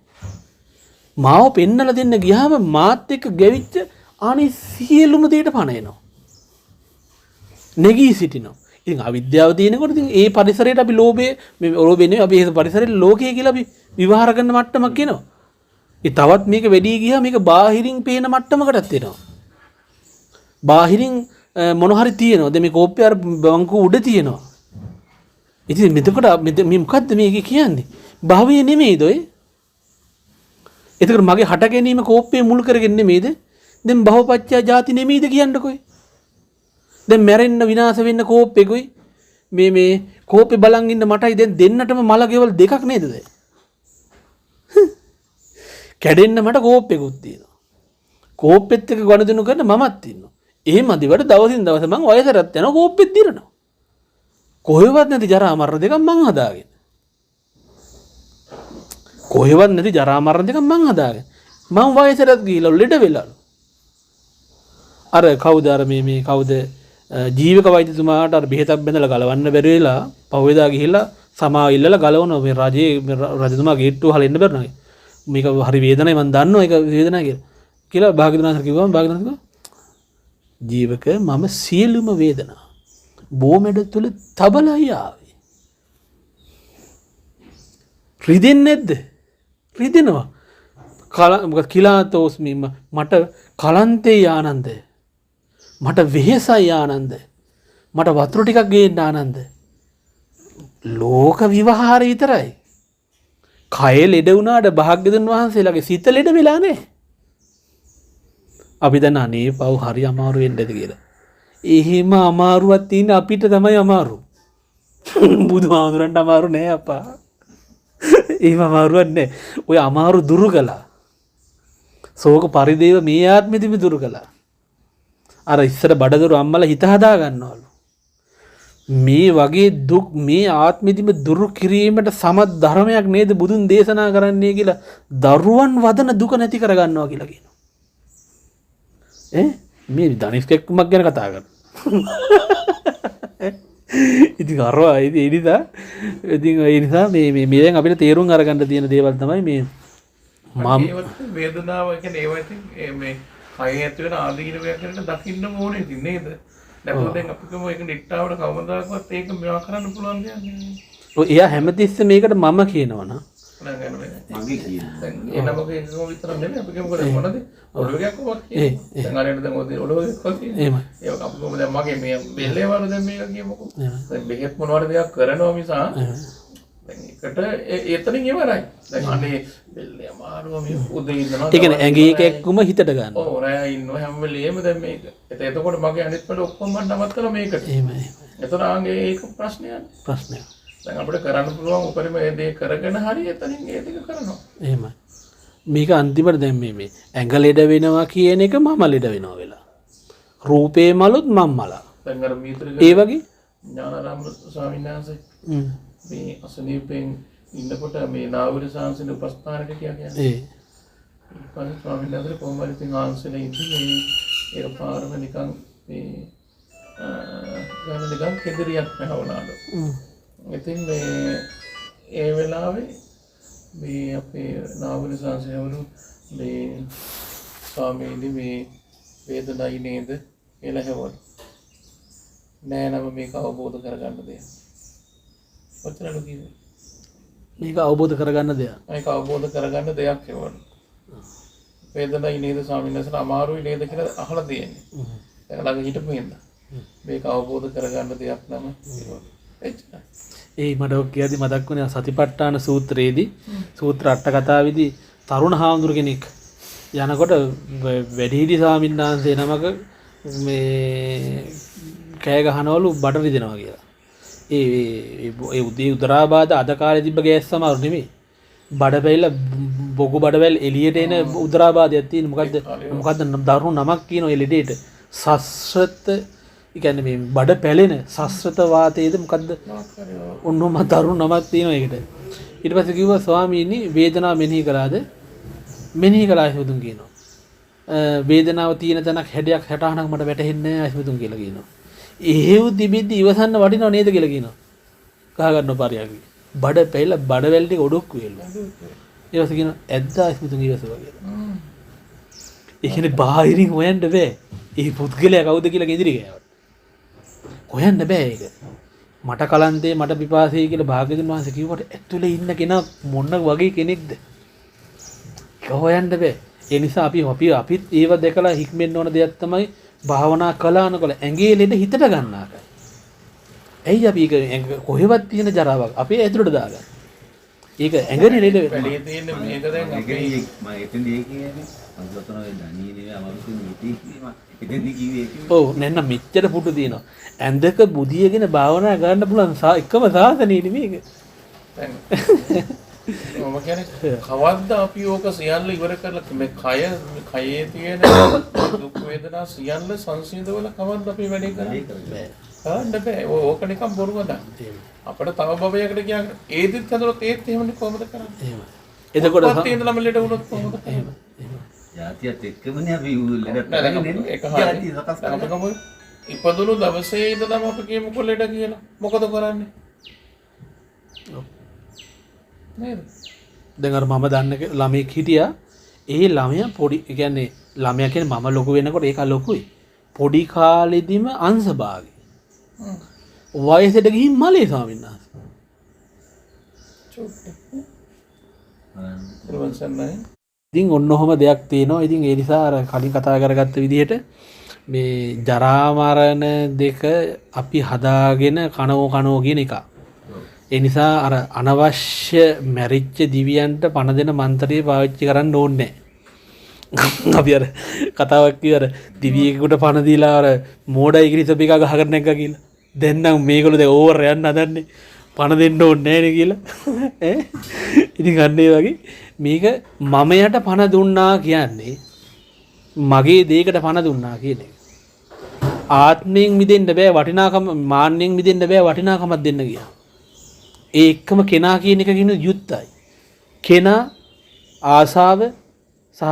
මාව පෙන්නලා දෙන්න ගියාම මාත් එක්ක ගෙවිච්ච අනිත් සියලුම දේට පණ එනවා. නැගී සිටිනවා. ඉතින් අවිද්‍යාව තියෙනකොට ඉතින් ඒ පරිසරයට අපි ලෝභය මේ ලෝභය නෙවෙයි අපි ඒ පරිසරයට ලෝකය කියලා අපි විවහාර කරන මට්ටමක් එනවා. ඒ තවත් මේක වැඩි ගියා මේක බාහිරින් පේන මට්ටමකටත් එනවා. බාහිරින් මොන හරි තියෙනවා. දැන් මේ කෝප්පය අර බංකු උඩ තියෙනවා. ඉතින් මෙතකොට මේ මොකද්ද මේක කියන්නේ? භවය නෙමෙයිද ඔය? එතකොට මගේ හට ගැනීම කෝප්පේ මුල් කරගෙන නෙමෙයිද? දැන් භවපච්චය ජාති නෙමෙයිද කියන්නකොයි? දැන් මැරෙන්න විනාශ වෙන්න කෝප්පෙකුයි මේ කෝපේ බලන් ඉන්න මටයි දැන් දෙන්නටම මල ගෙවල් දෙකක් නේද දැන්? කැඩෙන්න මට කෝප්පෙකුත් තියෙනවා. කෝප්පෙත් එක්ක ගනුදෙනු කරන මමත් ඉන්නවා. එහෙම අදිවට දවසින් දවස මං වයසටත් යනවා කෝප්පෙත් දිරනවා. කොහෙවත් නැති ජරා මරණ දෙකක් මං හදාගෙන. කොහෙවත් නැති ජරා මරණ දෙකක් මං හදාගෙන. මං වයසටත් ගිහිල්ලා ලෙඩ වෙලාලු. අර කවුද අර මේ කවුද ජීවක වෛද්‍යතුමාට අර බෙහෙතක් බෙදලා ගලවන්න බැරි වෙලා පහුවෙදා ගිහිල්ලා සමාව ඉල්ලලා ගලවන මේ රජතුමා ගේට්ටුව හලින්න බැරි නෑ. මේක හරි වේදනයි මම දන්නවා ඒක වේදනයි කියලා භාග්‍යවතුන් වහන්සේ කිව්වම භාග්‍යවතුන් කිව්වා ජීවක මම සියලුම වේදනා බොමෙඩ තුල තබලයි ආවේ. රිදෙන්නේ නැද්ද? රිදෙනවා. මොකද කිලාතෝස්මි මට කලන්තේ ආනන්ද. මට වෙහෙසයි ආනන්ද. මට වතුර ටිකක් ගේන්න ආනන්ද. ලෝක විවහාර විතරයි. කය ලෙඩ වුණාට භාග්‍යවතුන් වහන්සේලාගේ සිත ලෙඩ වෙලා නැහැ. අපි දැන් අනේ පව් හරි අමාරු වෙන්නද කියලා. එහෙම අමාරුවක් තියෙන අපිට තමයි අමාරු. බුදුහාමුදුරන්ට අමාරු නෑ අපා. එහෙම අමාරුවක් නෑ. ඔය අමාරු දුරු කළා. ශෝක පරිදේව මේ ආත්මෙදිම දුරු කළා. අර ඉස්සර බඩදරු අම්මලා හිත හදා ගන්නවලු. මේ වගේ දුක් මේ ආත්මෙදිම දුරු කිරීමට සමත් ධර්මයක් නේද බුදුන් දේශනා කරන්නේ කියලා දරුවන් වදන දුක නැති කරගන්නවා කියලා කියනවා. මේ ධනිෂ්කෙක්මක් ගැන කතා කරනවා. ඉතින් අරවා ඉතින් ඒ නිසා මේ දැන් අපිට තේරුම් අරගන්න තියෙන දේවල් තමයි මේ මම වේදනාව කියන්නේ ඒවා මේ කය ඇතුළේ වෙන ආදීනවයක් කරන්න දකින්න ඕනේ ඉතින් නේද? නැත්නම් දැන් අපි කොහොම ඒක නිට්ටාවට කවදාකවත් ඒක මෙයා කරන්න පුළුවන් දෙයක් නෙවෙයි. ඔය එයා හැමතිස්සෙම මේකට මම කියනවනම් මගේ කියනවා. දැන් එනමගේ එකම විතර නෙමෙයි අපි මොකද මොනද ඔළුවයක් කොහොමද කියන්නේ. දැන් අරගෙන දැන් ඔය ඔළුවයක් කොහොමද කියන්නේ. එහෙම. ඒක අපි කොහොමද දැන් මගේ මේ බෙල්ලේ වල දැන් මේක කියමුකෝ. දැන් බෙහෙත් මොනවද දෙයක් කරනවා මිසා දැන් එකට එතනින් ඉවරයි. දැන් අනේ බෙල්ලේ අමාරුව මේ උදේ ඉඳලා ඒ කියන්නේ ඇඟේ එකෙක්ම හිතට ගන්න. ඔව් රෑ ඉන්නවා හැම වෙලේම දැන් මේක. එතකොට මගේ අනිත් පැල ඔක්කොම මම නවත් කළා මේකට. එහෙමයි. එතන ආගේ ඒක ප්‍රශ්නයක්. ප්‍රශ්නයක්. දැන් අපිට කරන්න පුළුවන් උපරිම ඒ දේ කරගෙන හරි එතනින් ඒ ටික කරනවා. එහෙමයි. මේක අන්තිමට දැන් මේ ඇඟ ලෙඩ වෙනවා කියන එක මම ලෙඩ වෙනවා වෙලා. රූපේ මලුත් මම මලා. දැන් අර මීතර ඒ වගේ ඥානාරාම ස්වාමීන් වහන්සේ මේ අසනීපෙන් ඉන්නකොට මේ නාවුල සාංශින උපස්ථානට කියන්නේ. ඊපස්සේ ස්වාමීන් වහන්සේ කොහොමද ඉතින් ආංශලේ ඉන්නේ ඒක පාරම නිකන් මේ ගාන නිකන් කෙදරියක් නැවුණාලු. ඉතින් මේ ඒ වෙලාවේ මේ අපේ නාවුල සාංශයවරු මේ ස්වාමීනි මේ වේදනයි නේද කියලා හෙවලු. නෑ නම මේක අවබෝධ කරගන්න දෙයක්. ඔච්චරලු කිව්වේ. මේක අවබෝධ කරගන්න දෙයක්. මේක අවබෝධ කරගන්න දෙයක් හෙවලු. වේදනයි නේද ස්වාමීන් වහන්සේලා අමාරුයි නේද කියලා අහලා තියෙන්නේ. දැන් ළඟ හිටපු හින්දා. මේක අවබෝධ කරගන්න දෙයක් නම හෙවලු. එච්චරයි. ඒ මට ඔක් කියද්දි මතක් වුණේ සතිපට්ඨාන සූත්‍රයේදී සූත්‍ර අට කතාවේදී තරුණ හාමුදුර කෙනෙක් යනකොට වැඩිහිටි ස්වාමීන් වහන්සේ නමක මේ කෑ ගහනවලු බඩ රිදෙනවා කියලා. ඒ උදේ උදරාබාධ අද කාලේ තිබ්බ ගෑස් සමහර නෙමෙයි. බඩ පැවිලා බොගු බඩවැල් එළියට එන උදරාබාධයක් තියෙන මොකද්ද දරුණු නමක් කියන ඔය ලෙඩේට සස්රත ඒ කියන්නේ මේ බඩ පැලෙන සස්රත වාතයේද මොකද්ද ඔන්නෝම දරුණු නමක් තියෙනවා ඒකට. ඊට පස්සේ කිව්වා ස්වාමීනි වේදනාව මෙනෙහි කළාද? මෙනෙහි කළා හිතුම් කියනවා. වේදනාව තියෙන තැනක් හැඩයක් 68ක් මට වැටහෙන්නේ නැහැ හිතුම් කියලා කියනවා. එහෙව් තිබිද්දි ඉවසන්න වටිනව නේද කියලා කියනවා. කහ ගන්න පාරියක්. බඩ පැවිලා බඩවැල් ටික ඔඩොක්කු වෙලා. ඊට පස්සේ කියනවා ඇද්දා හිතුම් ඉවසුවා කියලා. ඒ කියන්නේ බාහිරින් හොයන්න බෑ. ඒ පුද්ගලයා කවුද කියලා ගෙදිරි ගෑවා. හොයන්න බෑ ඒක. මට කලන්තේ මට පිපාසයි කියලා භාග්‍යවතුන් වහන්සේ කිව්වට ඇතුලේ ඉන්න කෙනා මොන වගේ කෙනෙක්ද? ඒක හොයන්න බෑ. ඒ නිසා අපිත් ඒව දැකලා හික්මෙන්න ඕන දෙයක් තමයි භාවනා කළානකොල ඇඟේ ලෙඩ හිතට ගන්නාක. ඇයි අපි ඒක කොහෙවත් තියෙන ජරාවක් අපේ ඇතුළට දාගන්න. ඒක ඇඟනේ නේද? වැඩි තියෙන මේක දැන් අපේ මම එතෙන්දී ඒ කියන්නේ අන්තතන ඔය ධනිය නෙවෙයි අමාරුසින් නීති කියනවා. එතෙන්දී කිව්වේ ඒක. ඔව් නැන්න මෙච්චර පුටු තියෙනවා. ඇඳක බුදියගෙන භාවනා කරන්න පුළුවන් එකම සාසනෙ මේක. දැන් මම කියන්නේ කවද්ද අපි ඕක සියල්ල ඉවර කරලා මේ කයේ තියෙන දුක් වේදනා සියල්ල සංසිඳවල කවද්ද අපි වැඩේ කරන්නේ? හරිද බෑ. ඕක නිකන් බොරුවද? අපිට තව භවයකට කියන්නේ ඒදිත් හදනොත් ඒත් එහෙමනේ කොහොමද කරන්නේ? එහෙම. එතකොට පත් තියෙන ළම ලෙඩ වුණොත් කොහොමද කරන්නේ? ජාතියත් එක්කමනේ අපි ලෙඩ ඒක හරියි. අපි කොහොමද ඉපදුණු දවසේ ඉඳලම අපි කියමුකෝ ලෙඩ කියලා. මොකද කරන්නේ? නේද? දැන් අර මම දන්න ළමයෙක් හිටියා. ඒ ළමයා පොඩි කියන්නේ ළමයා කියන්නේ මම ලොකු වෙනකොට ඒක ලොකුයි. පොඩි කාලෙදිම අංශභාගී. වයසට ගිහින් මලේ ස්වාමීන් වහන්සේ. ඉතින් ඔන්න ඔහොම දෙයක් තියෙනවා. ඉතින් ඒ නිසා අර කලින් කතා කරගත්ත විදිහට මේ ජරා මරණ දෙක අපි හදාගෙන කනෝ කියන එක. ඒ නිසා අර අනවශ්‍ය මැරිච්ච දිවියන්ට පණ දෙන මන්ත්‍රය පාවිච්චි කරන්න ඕනේ නැහැ. අපි අර කතාවක් කිව්ව අර දිවියෙකුට පණ දීලා අර මෝඩයි කිරිස එක ගහගෙන නැග්ගා කියලා. දැන් නම් මේගොල්ලෝ දැන් ඕවර් යන්න හදන්නේ. පණ දෙන්න ඕනේ නැහැ නේ කියලා. ඉතින් අන්න ඒ වගේ මේක මමයට පණ දුන්නා කියන්නේ මගේ දෙයකට පණ දුන්නා කියන එක. ආත්මයෙන් මිදෙන්න බෑ වටිනාකම මාන්නෙන් මිදෙන්න බෑ වටිනාකමක් දෙන්න ගියා. ඒ එක්කම කෙනා කියන එක කියන යුත්තයි. කෙනා ආසාව සහ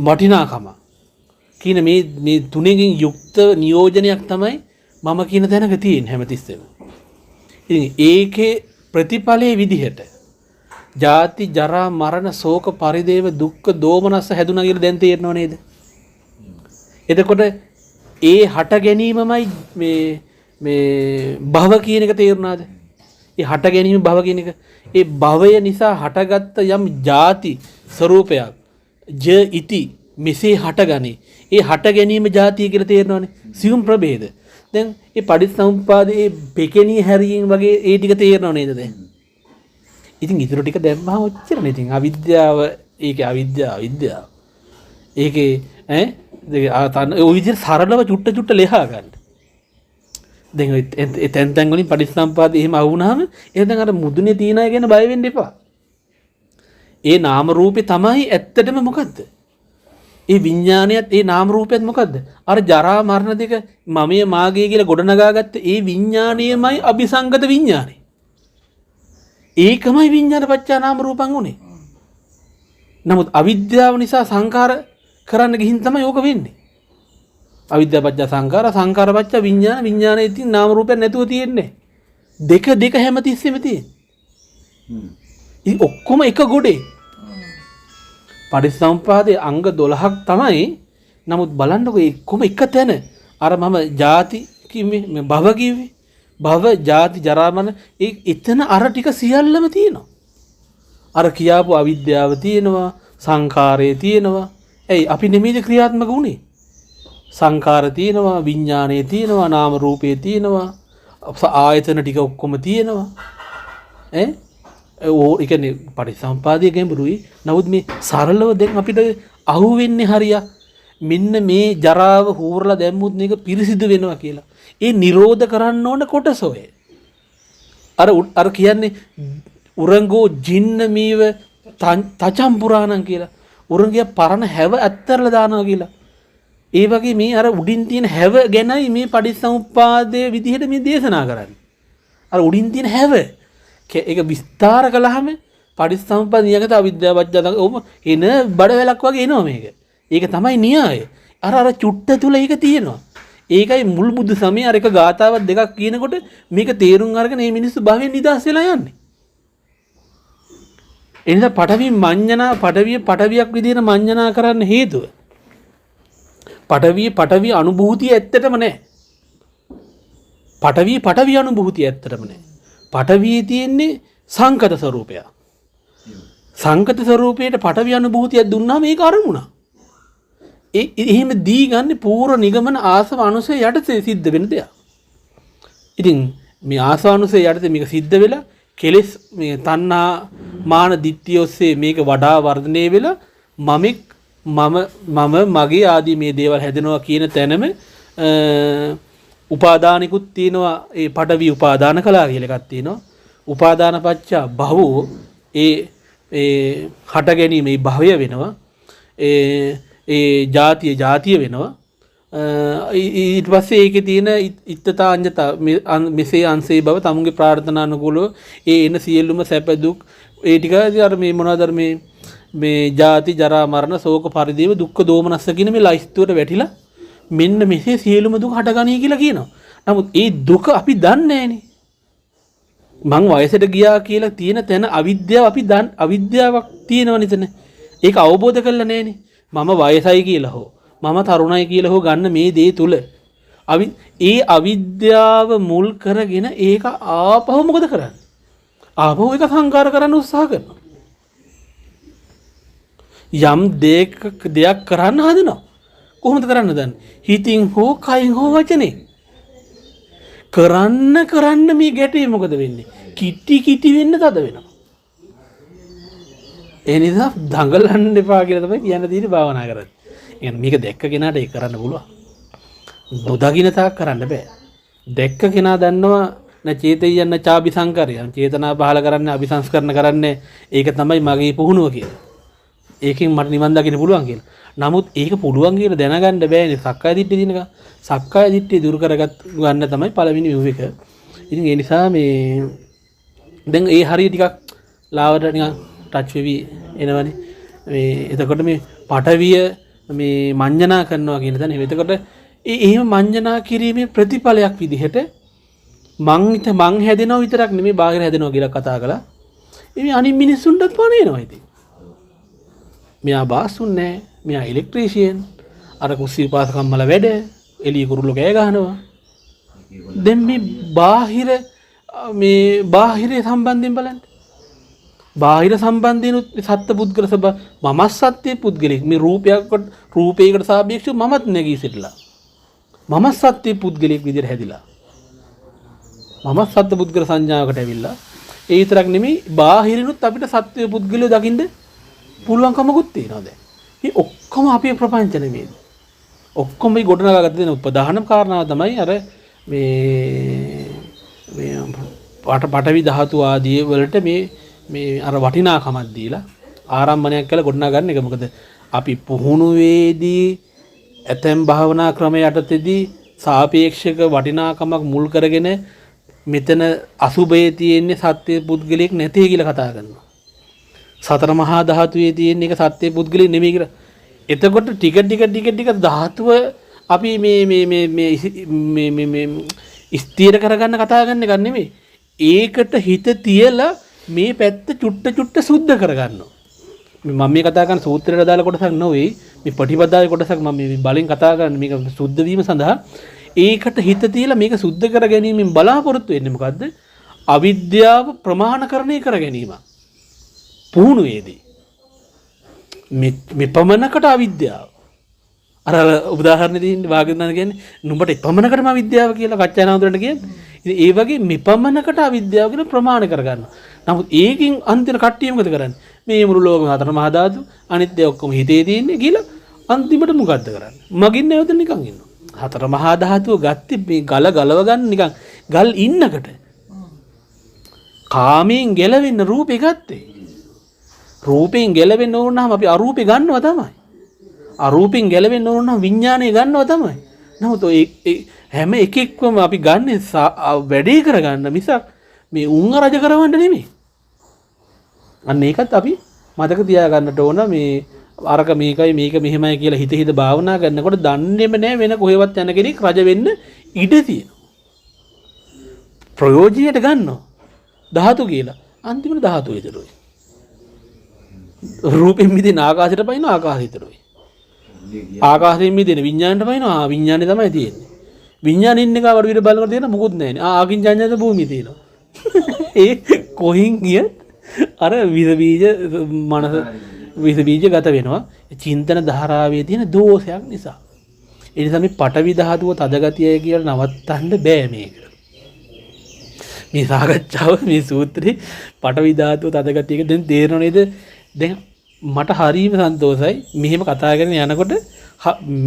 වටිනාකම කියන මේ තුනෙකින් යුක්ත නියෝජනයක් තමයි මම කියන තැනක තියෙන්නේ හැමතිස්සෙම. ඉතින් ඒකේ ප්‍රතිඵලයේ විදිහට ජාති ජරා මරණ ශෝක පරිදේව දුක්ඛ දෝමනස්ස හැදුනා කියලා දැන් තේරෙනව නේද? එතකොට ඒ හට ගැනීමමයි මේ භව කියන එක තේරුණාද? ඒ හට ගැනීම භව කියන එක ඒ භවය නිසා හටගත්ත යම් ಜಾති ස්වરૂපයක් ජ ඉති මෙසේ හටගනී. ඒ හට ගැනීම ಜಾතිය කියලා තේරෙනවනේ. සියුම් ප්‍රභේද. දැන් ඒ පටිච්චසමුප්පාදයේ පෙකෙණී හැරීම් වගේ ඒ ටික තේරෙනව නේද දැන්? ඉතින් ඊටු ටික දැම්මම ඔච්චරනේ. ඉතින් අවිද්‍යාව ඒකේ අවිද්‍යාව. ඒකේ ඔය විදිහට සරලව චුට්ට ලෙහා ගන්න. දැන් ඒ තැන් වලින් පටිච්චසමුප්පාද එහෙම ආවුනහම එහෙනම් අර මුදුනේ තියන අය ගැන බය වෙන්න එපා. ඒ නාම රූපේ තමයි ඇත්තටම මොකද්ද? ඒ විඥානයත් ඒ නාම රූපයත් මොකද්ද? අර ජරා මරණ දෙක මමයේ මාගේ කියලා ගොඩනගාගත්ත ඒ විඥාණයමයි අபிසංගත විඥානය. ඒකමයි විඥාන පත්‍යා නාම රූපං උනේ. නමුත් අවිද්‍යාව නිසා සංකාර කරන්න ගිහින් තමයි ඕක වෙන්නේ. අවිද්‍යාව පත්‍යා සංකාර පත්‍යා විඥානයේ ඉතින් නාම රූපයක් නැතුව තියෙන්නේ. දෙක හැමතිස්සෙම තියෙන්නේ. ඉතින් ඔක්කොම එක ගොඩේ. පටිච්චසමුප්පාදයේ අංග 12ක් තමයි. නමුත් බලන්නකෝ එක්කම එක තැන. අර මම ಜಾති කිව්වේ භව කිව්වේ. භව ಜಾති ජරා මරණ එතන අර ටික සියල්ලම තියෙනවා. අර කියාපු අවිද්‍යාව තියෙනවා, සංඛාරය තියෙනවා. ඇයි අපි නෙමෙයිද ක්‍රියාත්මක වුනේ? සංඛාර තියෙනවා, විඥානය තියෙනවා, නාම රූපේ තියෙනවා, ආයතන ටික ඔක්කොම තියෙනවා. ඒ කියන්නේ පටිච්චසමුපාදයේ ගැඹුරුයි. නමුත් මේ සරලව දැන් අපිට අහුවෙන්නේ හරියක්. මෙන්න මේ ජරාව හූරලා දැම්මුත් මේක පිරිසිදු වෙනවා කියලා. ඒ නිරෝධ කරන්න ඕන කොටස ඔය. අර කියන්නේ උරංගෝ ජින්න මීව තචම් පුරාණම් කියලා. උරංගිය පරණ හැව ඇත්තරලා දානවා කියලා. ඒ වගේ මේ අර උඩින් තියෙන හැව ගැනයි මේ පටිච්චසමුප්පාදයේ විදිහට මේ දේශනා කරන්නේ. අර උඩින් තියෙන හැව ඒක විස්තර කළාම පටිච්චසමුප්පාද නියගත අවිද්‍යාව පත්‍ය ඔබ එන බඩ වැලක් වගේ එනවා මේක. ඒක තමයි න්‍යාය. අර චුට්ට තුල ඒක තියෙනවා. ඒකයි මුල් බුදු සමය අර එක ගාතාවක් දෙකක් කියනකොට මේක තේරුම් අරගෙන මේ මිනිස්සු භවෙන් නිදහස් වෙලා යන්නේ. එනිසා පටවියක් විදිහට මඤ්ඤණා කරන්න හේතුව පටවිය අනුභූතිය ඇත්තටම නැහැ. පටවිය අනුභූතිය ඇත්තටම නැහැ. පටවියේ තියෙන්නේ සංකත ස්වરૂපය. සංකත ස්වરૂපයට පටවිය අනුභූතියක් දුන්නාම ඒක අරමුණා. එහෙම දී ගන්න පූර්ව නිගමන ආසව අනුසය යටතේ සිද්ධ වෙන දෙයක්. ඉතින් මේ ආසව අනුසය යටතේ මේක සිද්ධ වෙලා කෙලෙස් මේ තණ්හා මාන දිට්ඨිය ඔස්සේ මේක වඩා වර්ධනය වෙලා මම මගේ ආදී මේ දේවල් හැදෙනවා කියන තැනම උපාදානිකුත් තියෙනවා. ඒ පඩවි උපාදාන කළා කියලා එකක් තියෙනවා. උපාදාන පච්චා භවෝ ඒ හට ගැනීම මේ භවය වෙනවා. ඒ ජාතිය වෙනවා. ඊට පස්සේ ඒකේ තියෙන ඉත්තතා අඤ්ඤතා මෙසේ අංශේ බව තමුන්ගේ ප්‍රාර්ථනා අනුකූලව ඒ එන සියලුම සැප දුක් ඒ ටික අර මේ මොනවද මේ ජාති ජරා මරණ ශෝක පරිදේව දුක්ඛ දෝමනස්ස කියන මේ ලයිස්තුවට වැටිලා මෙන්න මෙසේ සියලුම දුක් හටගනී කියලා කියනවා. නමුත් ඒ දුක අපි දන්නේ නැහනේ. මං වයසට ගියා කියලා තියෙන තැන අවිද්‍යාවක් තියෙනව නේද? ඒක අවබෝධ කරලා නැහනේ. මම වයසයි කියලා හෝ මම තරුණයි කියලා හෝ ගන්න මේ දේ තුල ඒ අවිද්‍යාව මුල් කරගෙන ඒක ආපහු මොකද කරන්නේ? ආපහු ඒක සංකාර කරන්න උත්සාහ කරනවා. යම් දෙයක් කරන්න හදනවා. කොහොමද කරන්න දන්නේ? හිතින් හෝ කයින් හෝ වචනේ. කරන්න මේ ගැටේ මොකද වෙන්නේ? කිටි වෙන්න තද වෙනවා. ඒ නිසා දඟලන්න එපා කියලා තමයි කියන්න තියෙන්නේ භාවනා කරද්දී. මේක දැක්ක කෙනාට ඒක කරන්න පුළුවන්. නොදකින්න තාක් කරන්න බෑ. දැක්ක කෙනා දන්නවා න චේතයන්න චාබි සංකරය. චේතනා පහල කරන්නේ අபிසංස්කරණ කරන්නේ ඒක තමයි මගේ පුහුණුව කියලා. ඒකෙන් මට නිවන් දකින්න පුළුවන් කියලා. නමුත් ඒක පුළුවන් කියලා දැනගන්න බෑනේ. සක්කාය දිට්ඨිය දිනක. සක්කාය දිට්ඨිය දුරු කරගත් ගන්න තමයි පළවෙනි වූ එක. ඉතින් ඒ නිසා මේ දැන් ඒ හරිය ටිකක් ලාවට නිකන් ටච් වෙවි එනවනේ. මේ එතකොට මේ පටවිය මේ මඤ්ඤණා කරනවා කියන දේ. එතකොට එහෙම මඤ්ඤණා කිරීමේ ප්‍රතිඵලයක් විදිහට මං හැදෙනවා විතරක් නෙමෙයි බාහිර හැදෙනවා කියලා කතා කළා. ඉතින් අනිත් මිනිස්සුන්ටත් පණේනවා ඉතින්. මෙයා බාසුන් නෑ. මෙයා ඉලෙක්ට්‍රීෂියන්. අර කුස්සිය පාස කම්මල වැඩ. එළිය කුරුල්ලෝ කෑ ගහනවා. දැන් මේ බාහිර සම්බන්ධයෙන් බලන්න. බාහිර සම්බන්ධයෙන් සත්ත්ව පුද්ගල සබ මම සත්‍ය පුද්ගලෙක් මේ රූපයකට සාපේක්ෂව මමත් නැගී සිටලා මම සත්‍ය පුද්ගලෙක් විදිහට හැදිලා මම සත්ත්ව පුද්ගල සංඥාවකට ඇවිල්ලා ඒ විතරක් නෙමෙයි බාහිරිනුත් අපිට සත්‍ය පුද්ගලයෝ දකින්න පුළුවන්කමකුත් තියෙනවා දැන්. මේ ඔක්කොම අපේ ප්‍රපංච නෙමෙයි. ඔක්කොම මේ ගොඩනගාගත්ත දෙන ප්‍රධානම කාරණාව තමයි අර මේ පටවි ධාතු ආදී වලට මේ අර වටිනාකමක් දීලා ආරම්භණයක් කළා ගොඩනගා ගන්න එක. මොකද අපි පුහුණුවේදී ඇතැම් භාවනා ක්‍රම යටතේදී සාපේක්ෂක වටිනාකමක් මුල් කරගෙන මෙතන අසුබයේ තියෙන්නේ සත්‍ය පුද්ගලෙක් නැtei කියලා කතා කරනවා. සතර මහා ධාතුවේ තියෙන එක සත්‍ය පුද්ගලෙක් නෙමෙයි කියලා. එතකොට ටික ධාතුව අපි මේ ස්ථිර කරගන්න කතා කරන එක නෙමෙයි. ඒකට හිත තියලා මේ පැත්ත චුට්ට සුද්ධ කරගන්නවා. මම මේ කතා කරන සූත්‍රයට දාලා කොටසක් නෙවෙයි. මේ ප්‍රතිපදාවේ කොටසක් මම මේ බලෙන් කතා කරන්නේ මේක සුද්ධ වීම සඳහා. ඒකට හිත තියලා මේක සුද්ධ කර ගැනීමෙන් බලාපොරොත්තු වෙන්නේ මොකද්ද? අවිද්‍යාව ප්‍රමාණකරණය කර ගැනීම. පුහුණුවේදී මේ පමණකට අවිද්‍යාව. අර උදාහරණ දෙන්න වාග්යනාන කියන්නේ නුඹට එපමණකටම අවිද්‍යාව කියලා කච්චානාවුදරට කියන්නේ. ඉතින් ඒ වගේ මෙපමණකට අවිද්‍යාව කියලා ප්‍රමාණ කරගන්නවා. නමුත් ඒකෙන් අන්තිම කට්ටිය මොකද කරන්නේ? මේ මුළු ලෝකෙම හතර මහා ධාතු අනිත් දේ ඔක්කොම හිතේ තියෙන්නේ කියලා අන්තිමට මොකද්ද කරන්නේ? මගින් නැවත නිකන් ඉන්නවා. හතර මහා ධාතුව ගත්තේ මේ ගලව ගන්න නිකන් ගල් ඉන්නකට. කාමයෙන් ගැලවෙන්න රූපේ ගත්තේ. රූපයෙන් ගැලවෙන්න ඕන නම් අපි අරූපේ ගන්නවා තමයි. අරූපෙන් ගැලවෙන්න ඕන නම් විඥානය ගන්නවා තමයි. නමුත් හැම එකෙක්වම අපි ගන්න වැඩේ කරගන්න මිසක් මේ උන් රජ කරවන්න නෙමෙයි. අන්න ඒකත් අපි මතක තියාගන්නට ඕන. මේ අරක මේකයි මේක මෙහෙමයි කියලා හිත භාවනා කරනකොට දන්නේම නැහැ වෙන කොහෙවත් යන කෙනෙක් රජ වෙන්න ඉඩ තියෙනවා. ප්‍රයෝජනයට ගන්නවා ධාතු කියලා. අන්තිමට ධාතු විතරයි. රූපෙන් මිදෙන ආකාශයට පයින්න ආකාශය විතරයි. ආකාශයෙන් මිදෙන විඥාණයට පයින්නවා විඥානේ තමයි තියෙන්නේ. විඥානේ ඉන්න එක වඩ විතර බලනකොට තියෙන මොකුත් නැහැනේ. ආකින්චඤ්ඤත භූමිය තියෙනවා. ඒ කොහින් ගියත් අර විස බීජ මනස විස බීජ ගත වෙනවා. චින්තන ධාරාවේ තියෙන දෝෂයක් නිසා. ඒ නිසා මේ පටවි ධාතුව තදගතියයි කියලා නවත්තන්න බෑ මේක. මේ සාකච්ඡාව මේ සූත්‍රේ පටවි ධාතුව තදගතිය එක දැන් තේරෙනව නේද? දැන් මට හරියම සන්තෝසයි මෙහෙම කතා කරගෙන යනකොට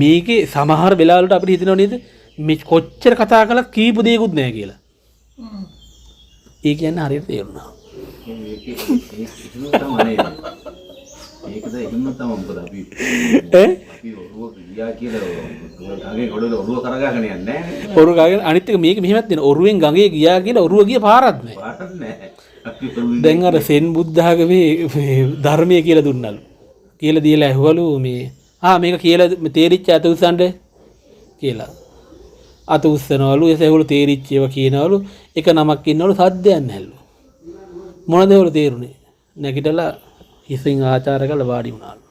මේකේ සමහර වෙලාවලට අපිට හිතෙනව නේද මේ කොච්චර කතා කළත් කීප දෙයක්වත් නැහැ කියලා. ඒ කියන්නේ හරියට තේරුණා. ඒකද එහෙම තමයි මොකද අපි ඔරුව ගියා කියලා ගඟේ ගොඩට ඔරුව කරගාගෙන යන්නේ නැහැ. ඔරුව ගාගෙන අනිත් එක මේක මෙහෙමත් තියෙනවා. ඔරුවෙන් ගඟේ ගියා කියලා ඔරුව ගිය පාරක් නැහැ. පාරක් නැහැ. දැන් අර සෙන් බුද්ධාගමේ ධර්මයේ කියලා දුන්නලු. කියලා දීලා ඇහුවලු මේ මේක කියලා තේරිච්ච අත උස්සන්න කියලා. අත උස්සනවලු එසේවලු තේරිච්ච ඒවා කියනවලු එක නමක් ඉන්නවලු සද්දයක් නැහැලු. මොනද ඒවලු තේරුනේ? නැගිටලා හිසින් ආචාර කළ වාඩි වුණාලු.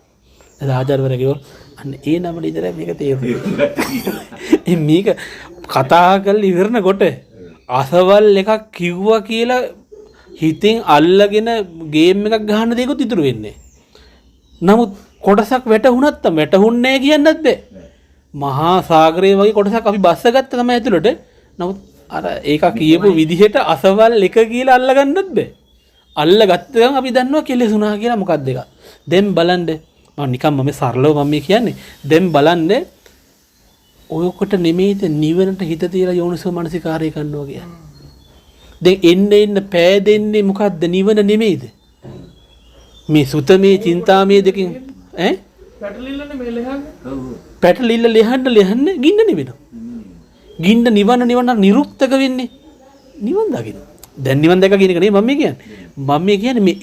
එදා ආචාර්යවරයා කිව්වා අන්න ඒ නම විතරයි මේක තේරුනේ. මේක කතා කරලා ඉවරනකොට අසවල් එකක් කිව්වා කියලා හිතින් අල්ලගෙන ගේම් එකක් ගහන්න දෙයක්වත් ඉතුරු වෙන්නේ. නමුත් කොටසක් වැටුණත් තමයි වැටුන්නේ නැහැ කියන්නත් බෑ. මහා සාගරය වගේ කොටසක් අපි බස්සගත්ත තමයි ඇතුළට. නමුත් අර ඒක කියපු විදිහට අසවල් එක කියලා අල්ලගන්නත් බෑ. අල්ලගත්ත ගමන් අපි දන්නවා කෙලෙසුණා කියලා මොකක්ද එක. දැන් බලන්න මම නිකන් මම සරලව මම කියන්නේ. දැන් බලන්න ඔයකට නෙමෙයිද නිවනට හිත තියලා යෝනිසෝ මනසිකාරය කරනවා කියන්නේ. දැන් එන්න පෑදෙන්නේ මොකද්ද නිවන නෙමෙයිද? මේ සුතමේ චින්තාමේ දෙකෙන් පැටලිල්ලනේ මේ ලෙහන්නේ. පැටලිල්ල ලෙහන්න ගින්න නිවෙනවා. ගින්න නිවන නිරුක්තක වෙන්නේ නිවන් දකින්න. දැන් නිවන් දැක කියන එක නෙමෙයි මම කියන්නේ. මම කියන්නේ මේ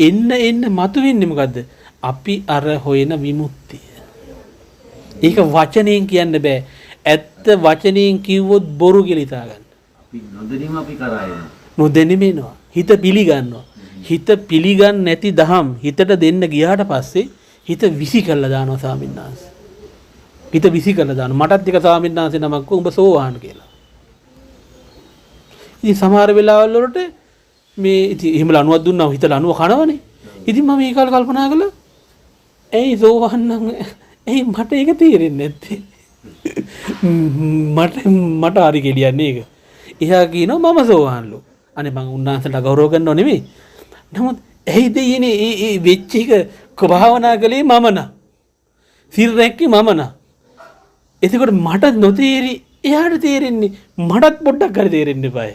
එන්න මතු වෙන්නේ මොකද්ද? අපි අර හොයන විමුක්තිය. ඒක වචනයෙන් කියන්න බෑ. ඇත්ත වචනයෙන් කිව්වොත් බොරු කියලා හිතා ගන්න. අපි නොදැනීම අපි කරා එනවා. නොදැනීම එනවා. හිත පිළිගන්නවා. හිත පිළිගන්නේ නැති දහම් හිතට දෙන්න ගියාට පස්සේ හිත විසි කරලා දානවා ස්වාමීන් වහන්සේ. හිත විසි කරලා දානවා. මටත් එක ස්වාමීන් වහන්සේ නමක් උඹ සෝවාන් කියලා. ඉතින් සමහර වෙලාවල් වලට මේ ඉතින් එහෙම ලණුවක් දුන්නාම හිතලා ලණුව කනවනේ. ඉතින් මම මේ කාලේ කල්පනා කළා ඇයි සෝවාන් නම් ඇයි මට ඒක තේරෙන්නේ නැත්තේ? මට හරි කෙලියන්නේ ඒක. එහා කියනවා මම සෝවාන්ලු. අනේ මං උන්වහන්සේට ගෞරව කරනව නෙමෙයි. නමුත් ඇයිද යන්නේ ඒ වෙච්ච එක භාවනා කළේ මම නා. සිල් රැක්කේ මම නා. එතකොට මට නොතේරි එයාට තේරෙන්නේ මටත් පොඩ්ඩක් හරි තේරෙන්න eBay.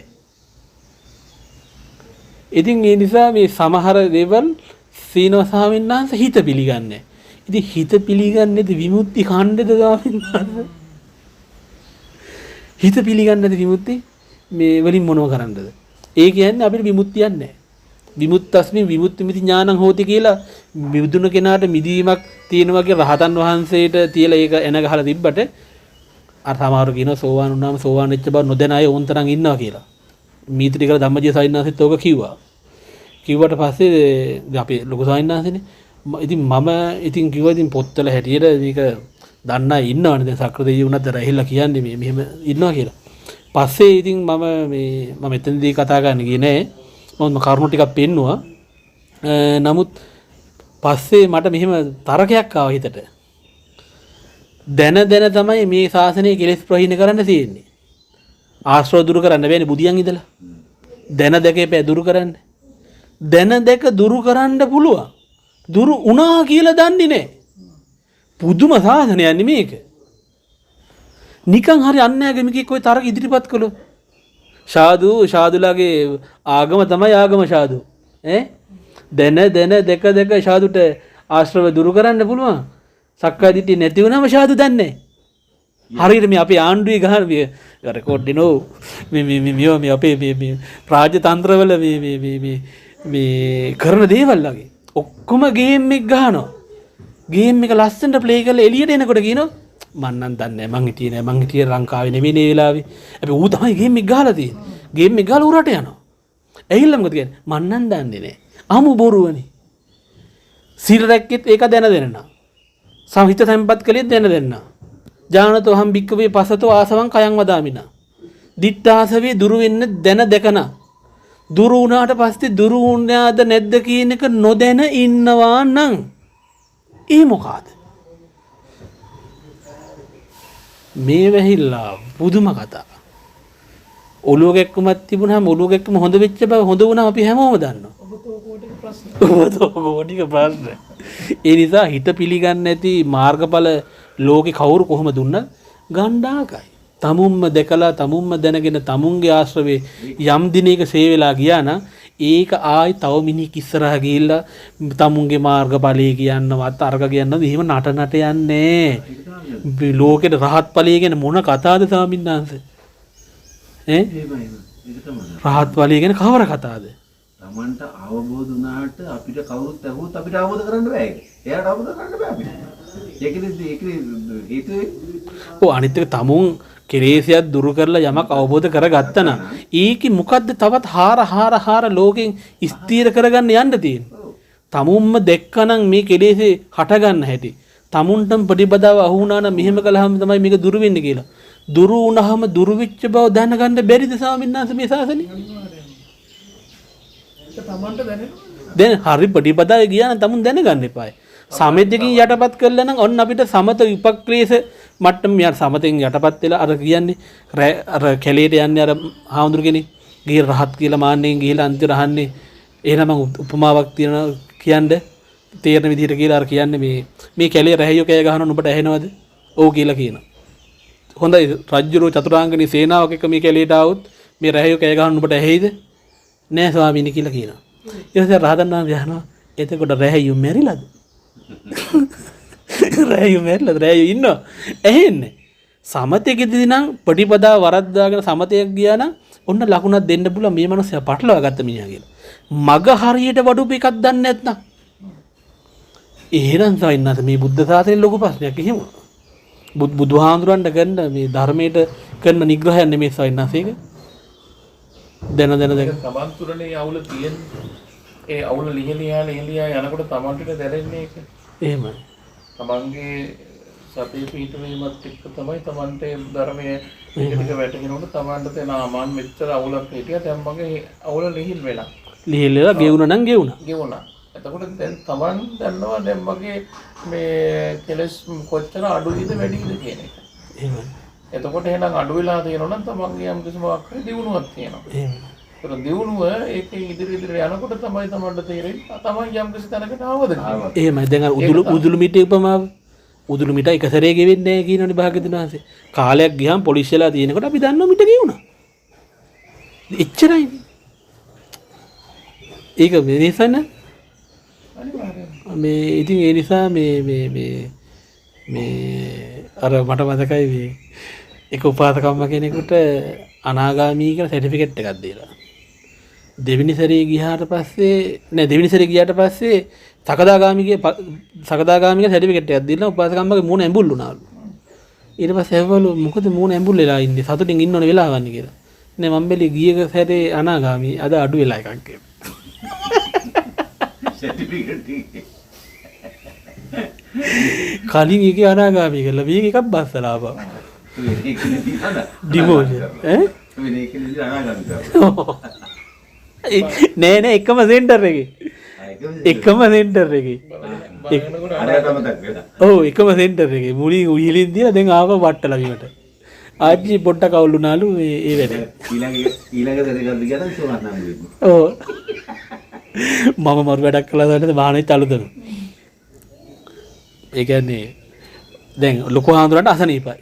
ඉතින් ඒ නිසා මේ සමහර දේවල් සීනව ස්වාමීන් වහන්සේ හිත පිළිගන්නේ. ඉතින් හිත පිළිගන්නේද විමුක්ති ඛණ්ඩද ස්වාමීන් වහන්සේ? හිත පිළිගන්නේද විමුක්ති මේ වලින් මොනව කරන්නද? ඒ කියන්නේ අපිට විමුක්තියක් නැහැ. විමුක්තස්මින් විමුක්තිමිති ඥානං හෝති කියලා මිදුණු කෙනාට මිදීමක් තියෙනවා කියලා රහතන් වහන්සේට තියලා ඒක එන ගහලා තිබ්බට අර සමහර කියනවා සෝවාන් වුණාම සෝවාන් වෙච්ච බව නොදැන අය ඕන් තරම් ඉන්නවා කියලා. මීත්‍රි කියලා ධම්මජීව සාවින්නාසෙත් ඕක කිව්වා. කිව්වට පස්සේ අපි ලොකු සාවින්නාසෙනේ ඉතින් මම ඉතින් කිව්වා ඉතින් පොත්වල හැටියට මේක දන්න අය ඉන්නවනේ දැන් සක්‍ර දෙවියෝ උනත් රැහිලා කියන්නේ මේ මෙහෙම ඉන්නවා කියලා. පස්සේ ඉතින් මම එතනදී කතා කරන්න ගියේ නෑ. මම කරුණු ටිකක් පෙන්නුවා. නමුත් පස්සේ මට මෙහෙම තරකයක් ආවා හිතට. දැන තමයි මේ ශාසනය කෙලෙස් ප්‍රහීන කරන්න තියෙන්නේ. ආශ්‍රව දුරු කරන්න බෑනේ බුදියන් ඉඳලා. දැන දැකේ පෑ දුරු කරන්න. දැන දැක දුරු කරන්න පුළුවන්. දුරු වුණා කියලා දන්නේ නැහැ. පුදුම සාධනයක් නෙමෙයි මේක. නිකන් හරි අන්‍යගමිකෙක් ඔය තරක ඉදිරිපත් කළොත් ශාදුලාගේ ආගම තමයි ආගම ශාදු. දැන දැක ශාදුට ආශ්‍රව දුරු කරන්න පුළුවන්. සක්කාය දිට්ඨිය නැති වුණාම ශාදු දන්නේ. හරියට මේ අපේ ආණ්ඩුවේ ගහන රෙකෝඩ් දෙනෝ මේ අපේ මේ රාජතන්ත්‍රවල මේ කරන දේවල් වගේ ඔක්කොම ගේම් එක ගහනවා. ගේම් එක ලස්සනට ප්ලේ කරලා එළියට එනකොට කියනවා මං නම් දන්නේ නැහැ මං හිටියේ ලංකාවේ නෙමෙයි මේ වෙලාවේ. අපි ඌ තමයි ගේම් එක ගහලා තියෙන්නේ. ගේම් එක ගහලා උරට යනවා. ඇහිල්ල මොකද කියන්නේ? මං නම් දන්නේ නැහැ. අමු බොරුවනේ. සිල් රැක්කෙත් ඒක දැනන්න. සමිත සම්පත් කළෙත් දැනන්න. ජානතෝ හම් බික්කවේ පසතෝ ආසවං කයං වදාමිනා. දිත්තාසවේ දුරු වෙන්න දැන දැකන. දුරු වුණාට පස්සේ දුරු වුණාද නැද්ද කියන එක නොදැන ඉන්නවා නම් ඒ මොකಾದ? මේ වෙහිලා පුදුම කතා. ඔලුවක එක්කමත් තිබුණාම ඔලුවක එක්කම හොඳ වෙච්ච බව හොඳ වුණාම අපි හැමෝම දන්නවා. ඔබතෝකෝටික ප්‍රශ්න. ඒ නිසා හිත පිළිගන්නේ නැති මාර්ගඵල ලෝකේ කවුරු කොහොම දුන්නත් ගණ්ඩාකයි. තමුන්ම දැකලා තමුන්ම දැනගෙන තමුන්ගේ ආශ්‍රවේ යම් දිනයක සේ වෙලා ගියා නම් ඒක ආයි තව මිනිහ ඉස්සරහා ගිහිල්ලා තමුන්ගේ මාර්ගඵලයේ කියන්නවත් අර්ග කියන්නවත් එහෙම නට යන්නේ. ලෝකෙට රහත් ඵලයේ ගැන මොන කතාවද ස්වාමීන් වහන්සේ? රහත් ඵලයේ ගැන කවර කතාවද? තමන්ට අවබෝධ වුණාට අපිට කවුරුත් ඇහුවොත් අපිට අවබෝධ කරන්න බෑ ඒක. එයාට අවබෝධ කරන්න බෑ අපිට. ඒකනේ හේතුවේ. ඔව් අනිත් එක තමුන් කෙලෙසයක් දුරු කරලා යමක් අවබෝධ කරගත්තා නම් ඒකේ මොකද්ද තවත් හාර ලෝකෙන් ස්ථීර කරගන්න යන්න තියෙන්නේ. තමුන්ම දැක්කනම් මේ කෙලෙසේ හට ගන්න හැටි. තමුන්ටම ප්‍රතිපදාව අහු වුණා නම් මෙහෙම කළාම තමයි මේක දුරු වෙන්නේ කියලා. දුරු වුණාම දුරු වෙච්ච බව දැනගන්න බැරිද ස්වාමීන් වහන්සේ මේ ශාසනේ? දැන් හරි ප්‍රතිපදාවේ ගියා නම් තමුන් දැනගන්න එපායි. සමෙද්දකින් යටපත් කළා නම් ඔන්න අපිට සමත විපක්ලේශ මට්ටම යාර සමතෙන් යටපත් වෙලා අර කියන්නේ අර කැලේට යන්නේ අර හාමුදුරු කෙනෙක් ගිහින් රහත් කියලා මාන්නෙන් ගිහිලා අන්තිම රහන්නේ. එහෙනම් මම උපමාවක් තියනවා කියන්නේ තේරෙන විදිහට කියලා අර කියන්නේ මේ කැලේ රැහැයෝ කෑ ගහනවා නුඹට ඇහෙනවද? ඔව් කියලා කියනවා. හොඳයි රජ්ජුරෝ චතුරාංගනී සේනාවක් එක මේ කැලේට ආවොත් මේ රැහැයෝ කෑ ගහන නුඹට ඇහෙයිද? නෑ ස්වාමීනි කියලා කියනවා. ඊට පස්සේ රහතන් වහන්සේ අහනවා එතකොට රැහැයෝ මැරිලාද? රැහැයෝ මැරිලාද? රැහැයෝ ඉන්නවා. ඇහෙන්නේ. සමතේකදී නම් ප්‍රතිපදා වරද්දාගෙන සමතයක් ගියා නම් ඔන්න ලකුණක් දෙන්න පුළුවන් මේ මනුස්සයා පටලවා ගත්ත මිනිහා කියලා. මග හරියට වඩුපු එකක් දන්නේ නැත්නම් එහෙනම් සයින්නත් මේ බුද්ධ ශාසනයේ ලොකු ප්‍රශ්නයක් එහෙම. බුදුහාඳුරන්ට ගන්න මේ ධර්මයට කරන නිග්‍රහයක් නෙමෙයි සයින්නත් ඒක. දැන තමන් තුරනේ අවුල තියෙන්නේ. ඒ අවුල ලිහිලියා යනකොට තමන්ට දැනෙන්නේ ඒක. එහෙමයි. තමන්ගේ සතිය පිහිටවීමත් එක්ක තමයි තමන්ට ධර්මයේ ටික වැටෙනකොට තමන්ට තේන මම මෙච්චර අවුලක් හිටියා දැන් මගේ අවුල ලිහිල් වෙලා. ලිහිල් වෙලා ගෙවුණා. එතකොට දැන් තමන් දන්නවා දැන් මගේ මේ කෙලස් කොච්චර අඩුයිද වැඩිද කියන එක. එහෙමයි. එතකොට එහෙනම් අඩු වෙලා තියෙනවා නම් තමන්ගේ යම් කිසි මොකක් හරි දියුණුවක් තියෙනවා. එහෙමයි. ඒක දියුණුව ඒකේ ඉදිරියට යනකොට තමයි තමන්ට තේරෙන්නේ තමන් යම් කිසි තැනකට ආවද කියලා. එහෙමයි. දැන් අර උදුළු මිටේ උපමාව. උදුළු මිට එක සැරේ ගෙවෙන්නේ නැහැ කියනවනේ භාග්‍යවතුන් වහන්සේ. කාලයක් ගියාම පොලිසියලා තියෙනකොට අපි දන්නවා මිට ගෙවුණා. එච්චරයි. ඒක වෙනසන මේ ඉතින් ඒ නිසා මේ අර මට මතකයි මේ එක උපාසකම්ම කෙනෙකුට අනාගාමී කියලා සර්ටිෆිකේට් එකක් දීලා. දෙවෙනි සැරේ ගියාට පස්සේ සකදාගාමිගේ සර්ටිෆිකේට් එකක් දීලා උපාසකම්මගේ මූණ ඇඹුල් වුණාලු. ඊට පස්සේ ඇහුවලු මොකද මූණ ඇඹුල් වෙලා ඉන්නේ සතුටින් ඉන්න ඕනේ වෙලාවන්නේ කියලා. නේ මම බැලි ගිය සැරේ අනාගාමී අද අඩු වෙලා එකක් කියලා. කලින් එක අනාගාමී කරලා මේක එකක් බස්සලා ආපහු. ඩිමෝෂන් නෑ එකම සෙන්ටර් එකේ. එකම සෙන්ටර් එකේ. ඔව් එකම සෙන්ටර් එකේ මුලින් උහිලින් දීලා දැන් ආව වට්ටලා වීමට. ආජි පොට්ටක් අවුලුනාලු ඒ වැඩ. ඊළඟ සැරේ ගන්න ගියනම් සෝනත් නම් වෙන්නේ. ඔව්. මම මරු වැඩක් කළා දැන් වාහනේ චලුදන. ඒ කියන්නේ දැන් ලොකු හාමුදුරන්ට අසනීපයි.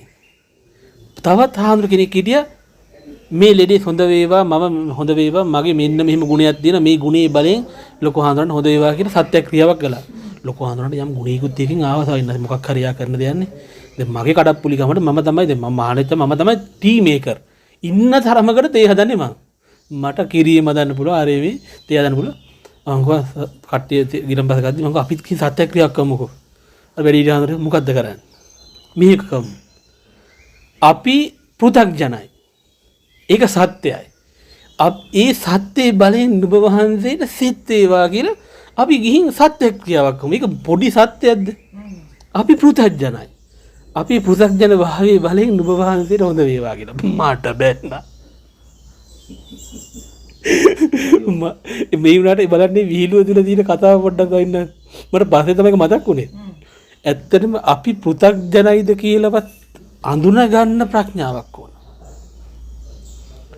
තවත් හාමුදුර කෙනෙක් හිටියා මේ ලෙඩේ හොඳ වේවා මම හොඳ වේවා මගේ මෙන්න මෙහෙම ගුණයක් තියෙන මේ ගුණේ බලෙන් ලොකු හාමුදුරන්ට හොඳ වේවා කියලා සත්‍යක්‍රියාවක් කළා. ලොකු හාමුදුරන්ට යම් ගුණයකුත් එකකින් ආවසයින් මොකක් හරි යා කරන්න දෙන්නේ. දැන් මගේ කඩප්පුලි ගමට මම තමයි දැන් මම මහානෙච්ච මම තමයි ටී මේකර්. ඉන්න තරමකට තේ හදන්නේ මම. මට කිරියෙම හදන්න පුළුවන් ආරේවි තේ හදන්න පුළුවන්. මම කට්ටිය ගිරම්පස ගද්දි මම අපිත් කි සත්‍යක්‍රියාවක් කරමුකෝ. අර වැඩි ඉඳන් මොකද්ද කරන්නේ? මේක කමු. අපි පෘථග්ජනයි. ඒක සත්‍යයි. ඒ සත්‍යයේ බලෙන් නුඹ වහන්සේට සිත් වේවා කියලා අපි ගිහින් සත්‍යක්‍රියාවක් කරමු. මේක පොඩි සත්‍යයක්ද? අපි පෘථග්ජනයි. අපි පෘථග්ජන භාවයේ බලෙන් නුඹ වහන්සේට හොඳ වේවා කියලා. මාට බැන්නා. මේ වුණාට බලන්නේ විහිළුව තුල තියෙන කතාව පොඩ්ඩක් අයින්න. මට පස්සේ තමයි මතක් වුණේ. ඇත්තටම අපි පෘථග්ජනයිද කියලාවත් අඳුන ගන්න ප්‍රඥාවක් ඕන.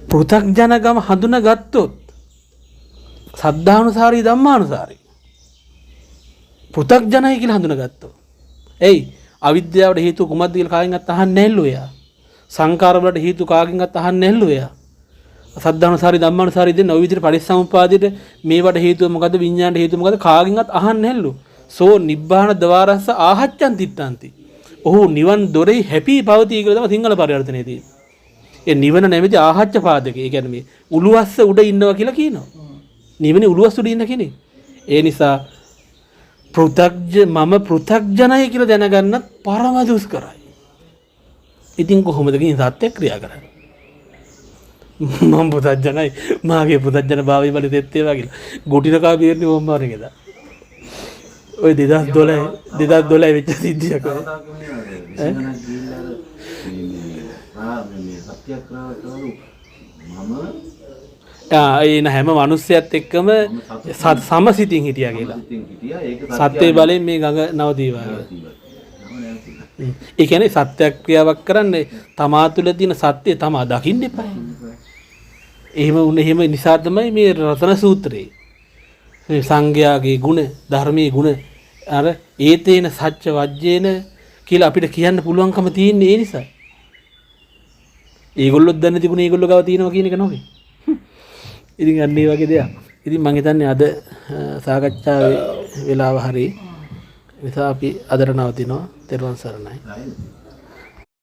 පෘථග්ජනකම හඳුනගත්තොත් සද්ධානුසාරී ධම්මානුසාරී. පෘථග්ජනයි කියලා හඳුනගත්තොත්. එයි අවිද්‍යාවට හේතුව කුමක්ද කියලා කාගෙන්වත් අහන්නේ නැල්ලු එයා. සංකාර වලට හේතු කාගෙන්වත් අහන්නේ නැල්ලු එයා. සද්ධානුසාරී ධම්මානුසාරී දෙන්න ওই විදිහට පරිසම්පාදයට මේවට හේතුව මොකද්ද විඤ්ඤාණයට හේතුව මොකද්ද කාගෙන්වත් අහන්නේ නැල්ලු. සෝ නිබ්බාන ద్వාරස්ස ආහච්ඡන් තිට්ඨන්ති. ඔහු නිවන් දොරේ හැපී පවතී කියලා තමයි සිංහල පරිවර්තනයේ තියෙන්නේ. ඒ නිවන නැමැති ආහච්ඡ පාදක. ඒ කියන්නේ මේ උළුවස්ස උඩ ඉන්නවා කියලා කියනවා. නිවනේ උළුවස්ස උඩ ඉන්න කෙනෙක්. ඒ නිසා මම පෘථග්ජනයි කියලා දැනගන්නත් පරම දුෂ්කරයි. ඉතින් කොහොමද කියන සත්‍ය ක්‍රියා කරන්නේ? මම පුතඥයි මාගේ පුතඥ භාවය වල තෙත් ඒවා කියලා. ගොටිනකා බේරන්නේ මොම් මාරේකද? ඔය 2012 වෙච්ච සිද්ධියක්. එන හැම මිනිස්සයත් එක්කම සමසිතින් හිටියා කියලා. සත්‍යයේ බලයෙන් මේ ගඟ නවතිවා. ඒ කියන්නේ සත්‍යක්‍රියාවක් කරන්නේ තමා තුළ තියෙන සත්‍ය තමා දකින්න එපා. එහෙම නිසා තමයි මේ රතන සූත්‍රයේ මේ සංඝයාගේ ගුණ ධර්මයේ ගුණ අර ඒතේන සත්‍ය වජ්ජේන කියලා අපිට කියන්න පුළුවන්කම තියෙන්නේ ඒ නිසා. ඒගොල්ලොත් දන්නේ තිබුණේ ඒගොල්ලෝ ගාව තියෙනවා කියන එක නෙවෙයි. ඉතින් අන්න ඒ වගේ දෙයක්. ඉතින් මම හිතන්නේ අද සාකච්ඡාවේ වෙලාව හරි නිසා අපි අදට නවතිනවා. තෙරුවන් සරණයි.